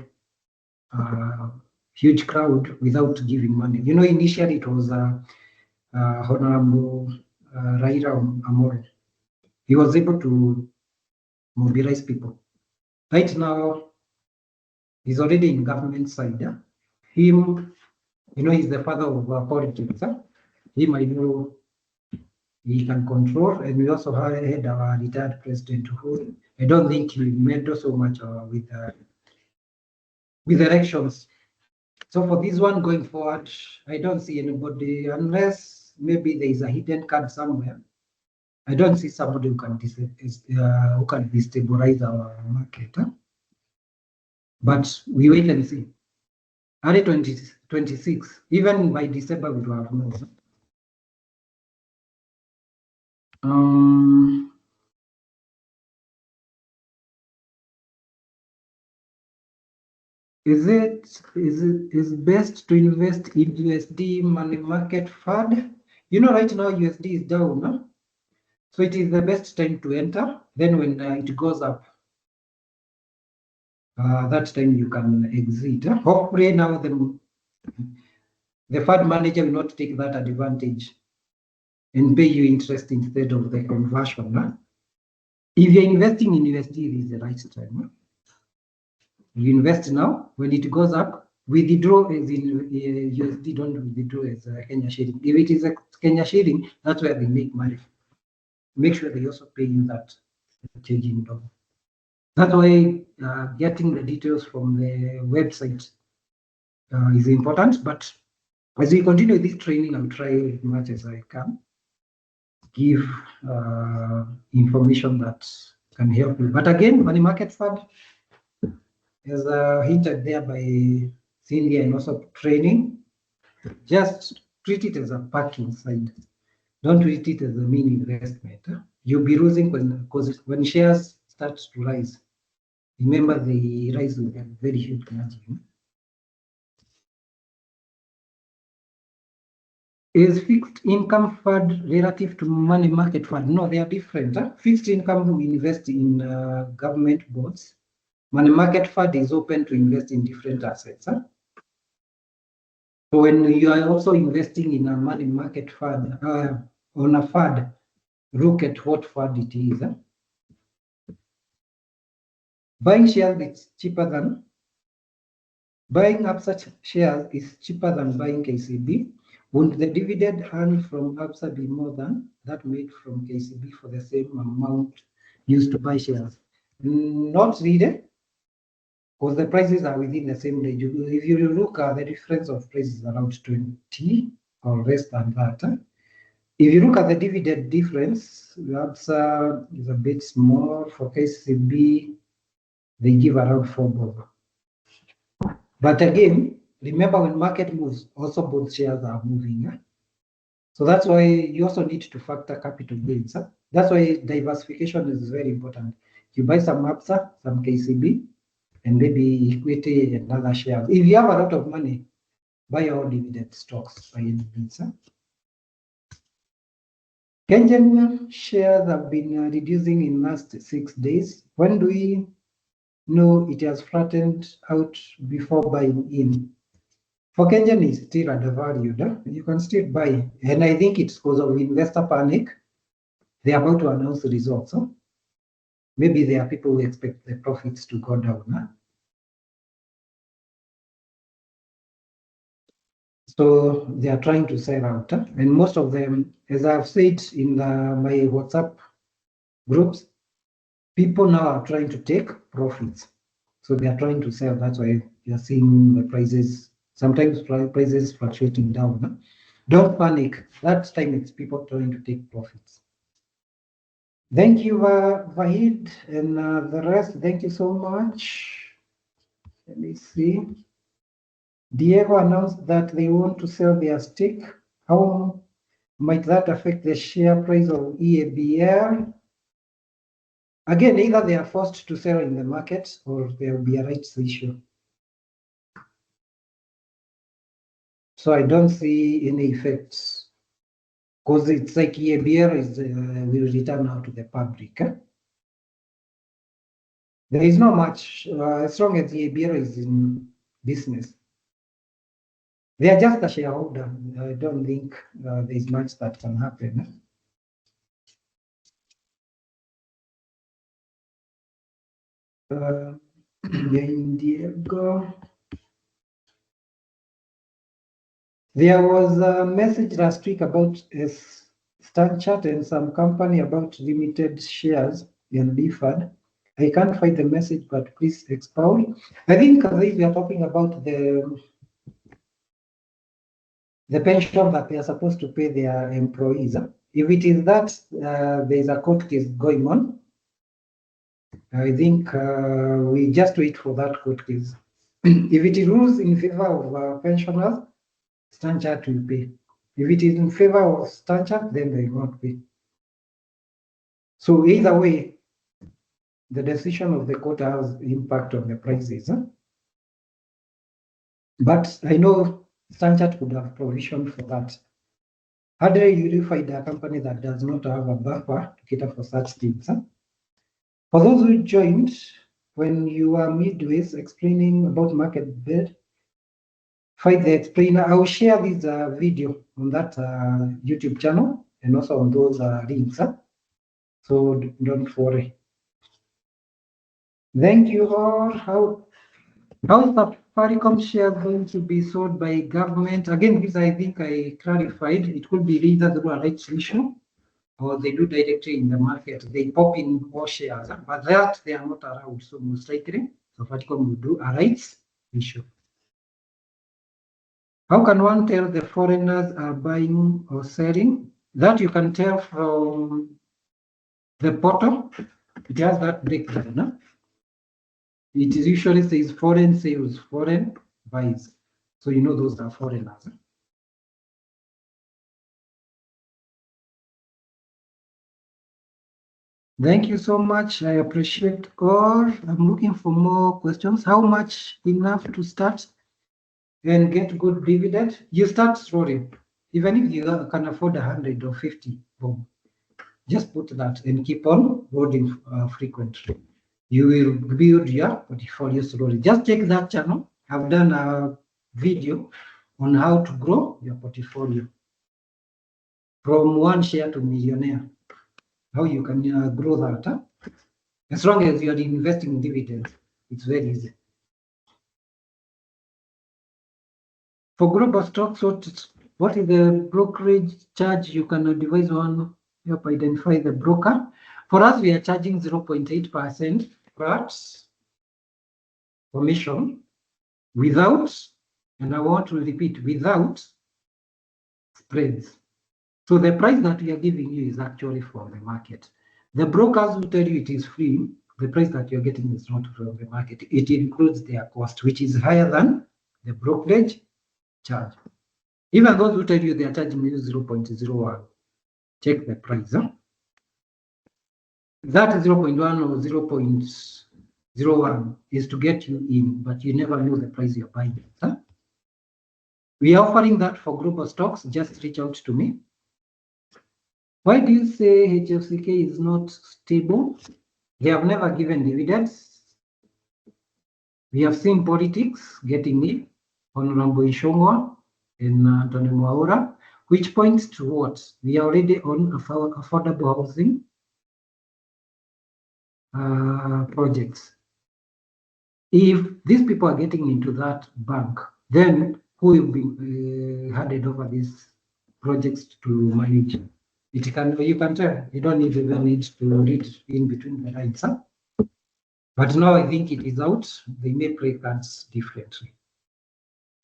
a huge crowd without giving money. You know, initially it was Honorable Raila Amolo. He was able to mobilize people. Right now, he's already in government side. Him, you know, he's the father of politics. Him, I know he can control. And we also had our retired president who I don't think he meddled so much with elections. So for this one going forward, I don't see anybody, unless maybe there is a hidden card somewhere. I don't see somebody who can destabilize our market. But we wait and see. Early 2026, even by December, we will have known. Is best to invest in USD money market fund? You know, right now USD is down, no? So it is the best time to enter. Then when it goes up, that time you can exit. Hopefully now the fund manager will not take that advantage and pay you interest instead of the conversion. If you're investing in USD, it is the right time. You invest now. When it goes up, withdraw as in USD, don't withdraw as Kenya shilling. If it is a Kenya shilling, that's where they make money. Make sure they also pay you that change in dollar. That's why getting the details from the website is important. But as we continue this training, I'll try as much as I can give information that can help you. But again, money market fund, as hinted there by Cindy and also training, just treat it as a parking side. Don't treat it as a main investment. You'll be losing because when shares start to rise, remember they rise with a very huge margin. Is fixed income fund relative to money market fund? No, they are different. Fixed income, we invest in government bonds. Money market fund is open to invest in different assets. So when you are also investing in a money market fund, on a fund, look at what fund it is. Buying shares is cheaper than buying such shares is cheaper than buying KCB. Won't the dividend earned from ABSA be more than that made from KCB for the same amount used to buy shares? Not really, because the prices are within the same range. If you look at the difference of prices around 20 or less than that. If you look at the dividend difference, ABSA is a bit small. For KCB, they give around 4 bob. But again, remember when market moves, also both shares are moving. So that's why you also need to factor capital gains. That's why diversification is very important. You buy some ABSA, some KCB, and maybe equity and other shares. If you have a lot of money, buy all dividend stocks by any means. Kenyan shares have been reducing in last 6 days. When do we know it has flattened out before buying in? For Kenyan is still undervalued. You can still buy. And I think it's because of investor panic. They're about to announce the results. Maybe there are people who expect the profits to go down. So they are trying to sell out. And most of them, as I've said in my WhatsApp groups, people now are trying to take profits. So they are trying to sell. That's why you're seeing the prices, sometimes prices fluctuating down. Don't panic. That time it's people trying to take profits. Thank you, Vahid, and the rest. Thank you so much. Let me see. Diego announced that they want to sell their stake. How might that affect the share price of EABL? Again, either they are forced to sell in the market or there will be a rights issue. So I don't see any effects because it's like EABL is will return now to the public. There is not much as long as EABL is in business. They are just a shareholder. I don't think there is much that can happen. Diego. There was a message last week about a Stanchart and some company about limited shares in deferred. I can't find the message, but please expound. I think we are talking about the pension that they are supposed to pay their employees. If it is that there is a court case going on, I think we just wait for that court case. If it rules in favor of pensioners, Stanchart will pay. If it is in favor of Stanchart, then they will not pay. So either way, the decision of the court has impact on the prices. But I know Stanchart would have provision for that. Hardly you will find a company that does not have a buffer to cater for such things. For those who joined, when you are midway explaining about market bid, find the explainer. I will share this video on that YouTube channel and also on those links. So don't worry. Thank you all. How is the Safaricom share going to be sold by government? Again, this I think I clarified. It could be either through a rights issue or they do directly in the market. They pop in more shares, but that they are not around. So most likely, Safaricom will do a rights issue. How can one tell the foreigners are buying or selling? That you can tell from the portal. It has that breakdown. No? It is usually says foreign sales, foreign buys. So you know those are foreigners. Thank you so much. I appreciate all. I'm looking for more questions. How much enough to start and get good dividend? You start slowly. Even if you can afford 100 or 50, boom, just put that and keep on loading frequently. You will build your portfolio slowly. Just check that channel. I've done a video on how to grow your portfolio from one share to millionaire. How you can grow that. As long as you are investing in dividends, it's very easy. For global stocks, what is the brokerage charge? You can advise on, help identify the broker. For us, we are charging 0.8% flat commission without, and I want to repeat, without spreads. So the price that we are giving you is actually from the market. The brokers will tell you it is free. The price that you're getting is not from the market. It includes their cost, which is higher than the brokerage charge. Even those who tell you they are charging you 0.01, check the price. That 0.1 or 0.01 is to get you in, but you never know the price you're buying. We are offering that for global stocks. Just reach out to me. Why do you say HFCK is not stable? They have never given dividends. We have seen politics getting in, Honorable Ishongwa and Antonio Mwaura, which points to what? We are already on affordable housing projects. If these people are getting into that bank, then who will be handed over these projects to manage. You can tell. You don't even need to read in between the lines. Huh? But now I think it is out. They may play cards differently.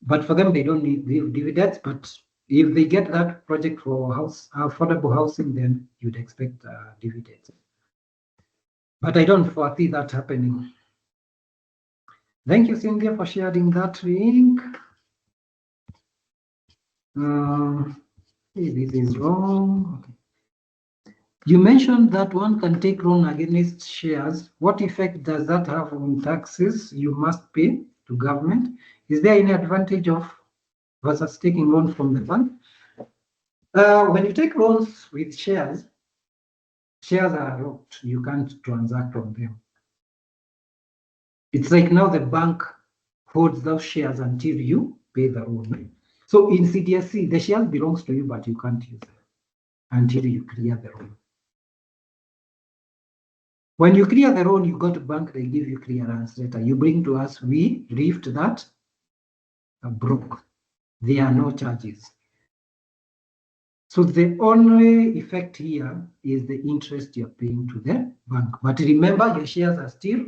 But for them, they don't need dividends. But if they get that project for affordable housing, then you'd expect dividends. But I don't foresee that happening. Thank you, Cynthia, for sharing that link. This is wrong. Okay. You mentioned that one can take loan against shares. What effect does that have on taxes you must pay to government? Is there any advantage of versus taking loan from the bank? When you take loans with shares are locked. You can't transact on them. It's like now the bank holds those shares until you pay the loan. So in CDSC, the shares belongs to you, but you can't use them until you clear the loan. When you clear the loan, you go to bank, they give you clearance letter. You bring to us, we lift that broke. There are no charges. So the only effect here is the interest you're paying to the bank. But remember, your shares are still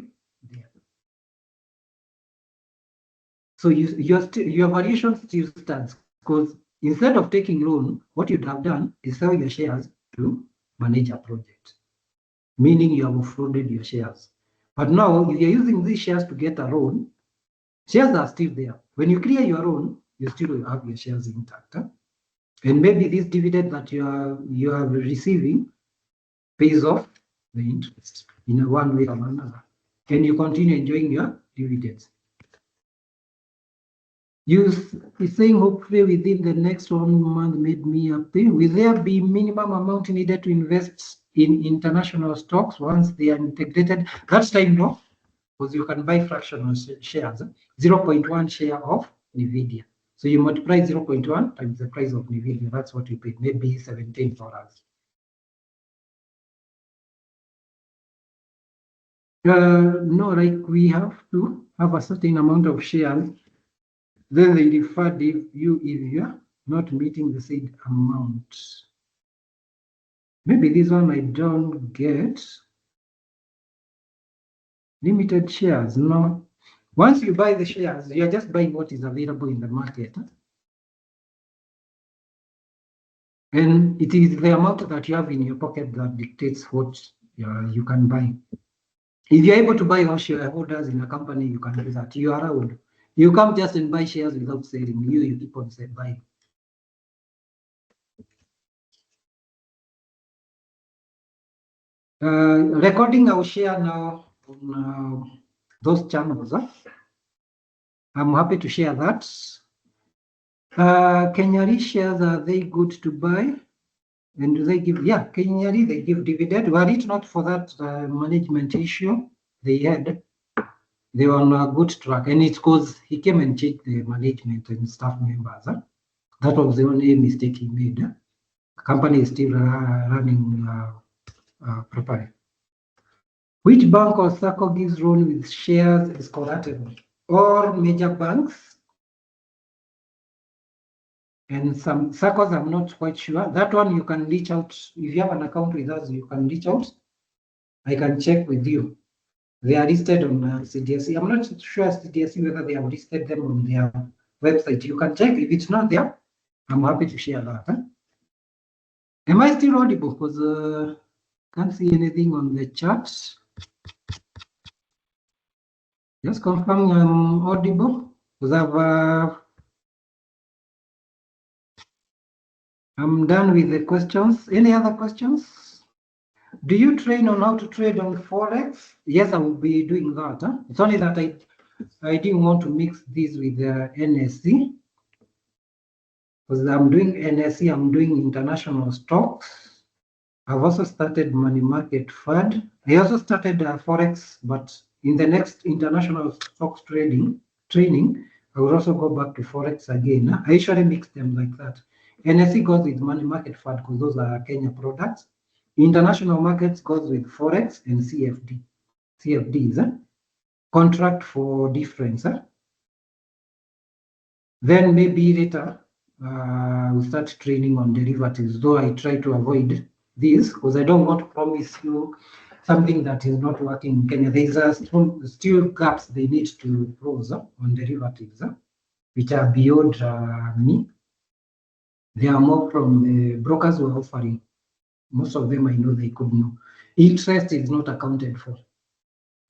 there. So your valuation still stands, because instead of taking loan, what you'd have done is sell your shares to manage a project, meaning you have offloaded your shares. But now, if you're using these shares to get a loan, shares are still there. When you clear your loan, you still have your shares intact. Huh? And maybe this dividend that you are receiving pays off the interest in one way or another. And you continue enjoying your dividends. You're saying hopefully within the next 1 month made me happy. Will there be minimum amount needed to invest in international stocks once they are integrated? That's time, no? Because you can buy fractional shares, 0.1 share of NVIDIA. So you multiply 0.1 times the price of NVIDIA. That's what you pay, maybe $17. No, like we have to have a certain amount of shares. Then they defer if you're not meeting the said amount. Maybe this one I don't get. Limited shares, no. Once you buy the shares, you're just buying what is available in the market. And it is the amount that you have in your pocket that dictates what you can buy. If you're able to buy all shareholders in a company, you can do that. You are allowed. You can't just and buy shares without selling. You keep on buying. Recording our share now on those channels. I'm happy to share that. Kenyari shares, are they good to buy? And do they give, yeah, Kenyari, they give dividend. Were it not for that management issue they had, they were on a good track. And it's because he came and changed the management and staff members. That was the only mistake he made. The company is still running properly. Which bank or SACCO gives loan with shares as collateral? All major banks. And some SACCOs, I'm not quite sure. That one you can reach out. If you have an account with us, you can reach out. I can check with you. They are listed on CDSC. I'm not sure CDSC whether they have listed them on their website. You can check. If it's not there, I'm happy to share that. Huh? Am I still audible? Because can't see anything on the chat. Just confirm I'm audible. Because I'm done with the questions. Any other questions? Do you train on how to trade on Forex? Yes, I will be doing that. Huh? It's only that I didn't want to mix this with the NSE. Because I'm doing NSE, I'm doing international stocks. I've also started money market fund. I also started Forex, but in the next international stocks training, I will also go back to Forex again. I usually mix them like that. NSE goes with money market fund because those are Kenya products. International markets goes with Forex and CFD. CFD is a contract for difference. Then maybe later we'll start training on derivatives, though I try to avoid this because I don't want to promise you something that is not working in Kenya. There is still gaps they need to close on derivatives, which are beyond me. They are more from the brokers who are offering. Most of them I know they could know. Interest is not accounted for.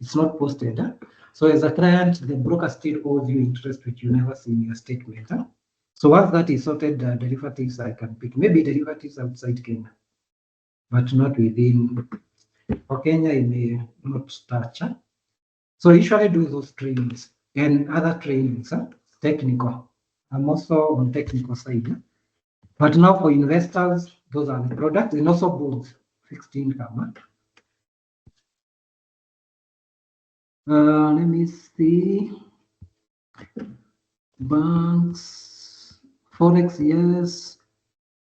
It's not posted. So as a client, the broker still owes you interest, which you never see in your statement. So once that is sorted, derivatives I can pick. Maybe derivatives outside Kenya, but not within. For Kenya, it may not touch. So I usually do those trainings and other trainings, technical. I'm also on technical side. But now for investors, those are the products and also bonds, fixed income. Let me see. Banks, Forex, yes.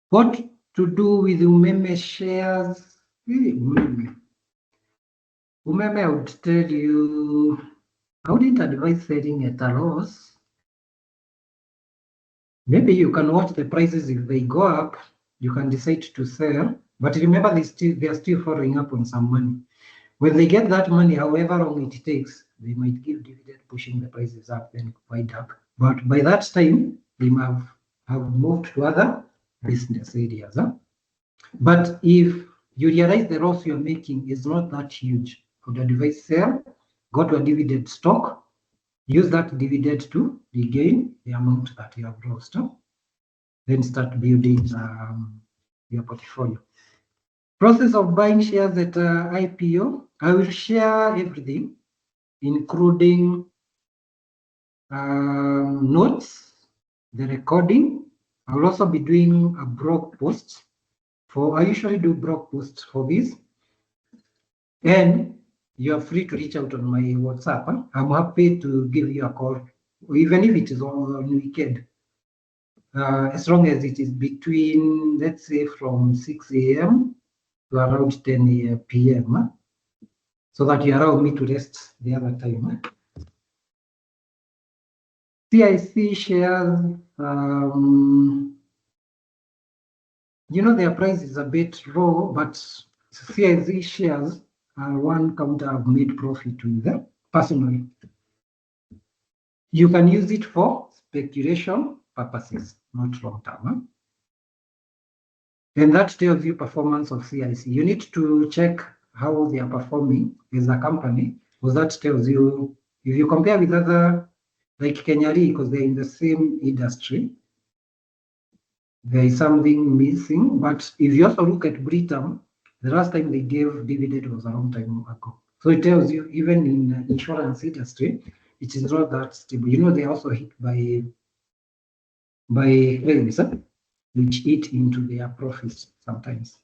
What to do with Umeme shares? Umeme, I would tell you, I wouldn't advise selling at a loss. Maybe you can watch the prices. If they go up, you can decide to sell. But remember, they are still following up on some money. When they get that money, however long it takes, they might give dividend, pushing the prices up, then quite up. But by that time, they might have moved to other business areas. But if you realize the loss you're making is not that huge, I would advise sell, go to a dividend stock, use that dividend to regain the amount that you have lost. Then start building your portfolio. Process of buying shares at IPO, I will share everything, including notes, the recording. I will also be doing a blog post I usually do blog posts for this. And you are free to reach out on my WhatsApp. I'm happy to give you a call, even if it is on weekend. As long as it is between, let's say, from 6 a.m. to around 10 p.m. So that you allow me to rest the other time. CIC shares, their price is a bit low, but CIC shares are one counter I've made profit with them personally. You can use it for speculation purposes, not long term. And that tells you performance of CIC. You need to check how they are performing as a company, because that tells you, if you compare with other, like Kenyari, because they're in the same industry, there is something missing. But if you also look at Britam, the last time they gave dividend was a long time ago. So it tells you, even in the insurance industry, it is not that stable. They are also hit by claims, which eat into their profits sometimes.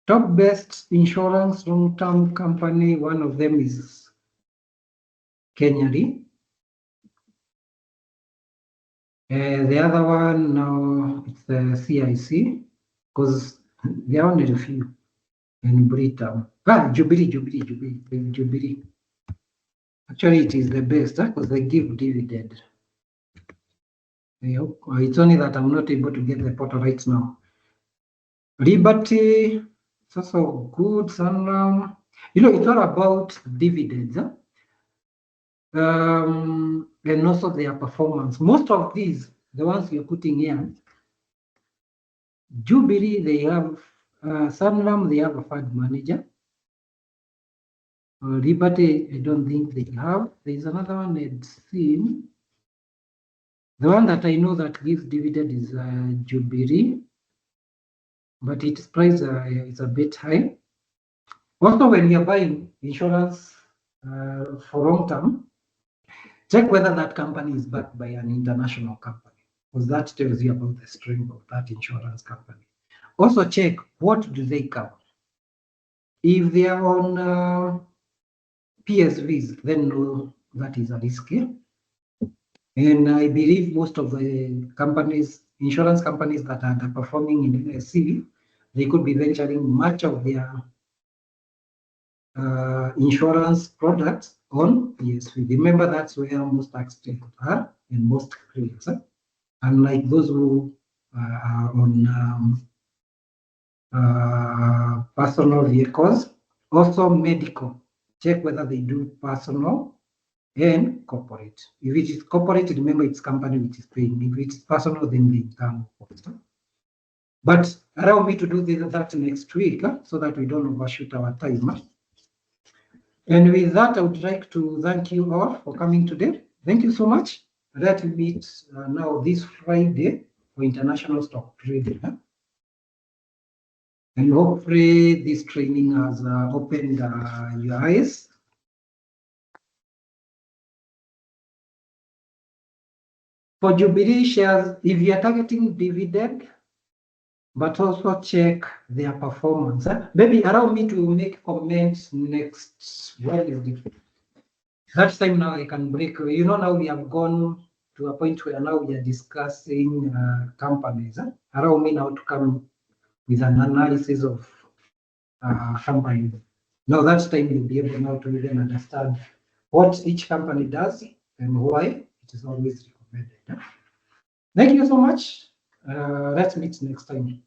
Top best insurance long-term company, one of them is Kenyari. The other one, now it's the CIC, because there are only a few. And Britam. Jubilee. Actually, it is the best because they give dividend. It's only that I'm not able to get the portal right now. Liberty, it's also good. Sunram. It's all about dividends. And also their performance. Most of these, the ones you're putting here, Jubilee, they have Sunram, they have a fund manager. Liberty, I don't think they have. There's another one I'd seen. The one that I know that gives dividend is Jubilee, but its price is a bit high. Also, when you're buying insurance for long term, check whether that company is backed by an international company, because that tells you about the strength of that insurance company. Also check, what do they cover? If they are on PSVs, then no, that is a risky. And I believe most of the insurance companies that are underperforming in NSE, they could be venturing much of their insurance products on PSV. Remember, that's where most taxpayers are and most claims. Unlike those who are on personal vehicles, also medical. Check whether they do personal and corporate. If it is corporate, remember it's company which is paying. If it's personal, then they can. But allow me to do that next week so that we don't overshoot our time. And with that, I would like to thank you all for coming today. Thank you so much. Let's meet now this Friday for International Stock Trading. And hopefully this training has opened your eyes. For Jubilee shares, if you are targeting dividend, but also check their performance. Maybe allow me to make comments next Wednesday. That time now I can break. You know, now we have gone to a point where now we are discussing companies. Allow me now to come with an analysis of companies. Now that time you'll be able now to even understand what each company does and why it is always recommended. Thank you so much. Let's meet next time.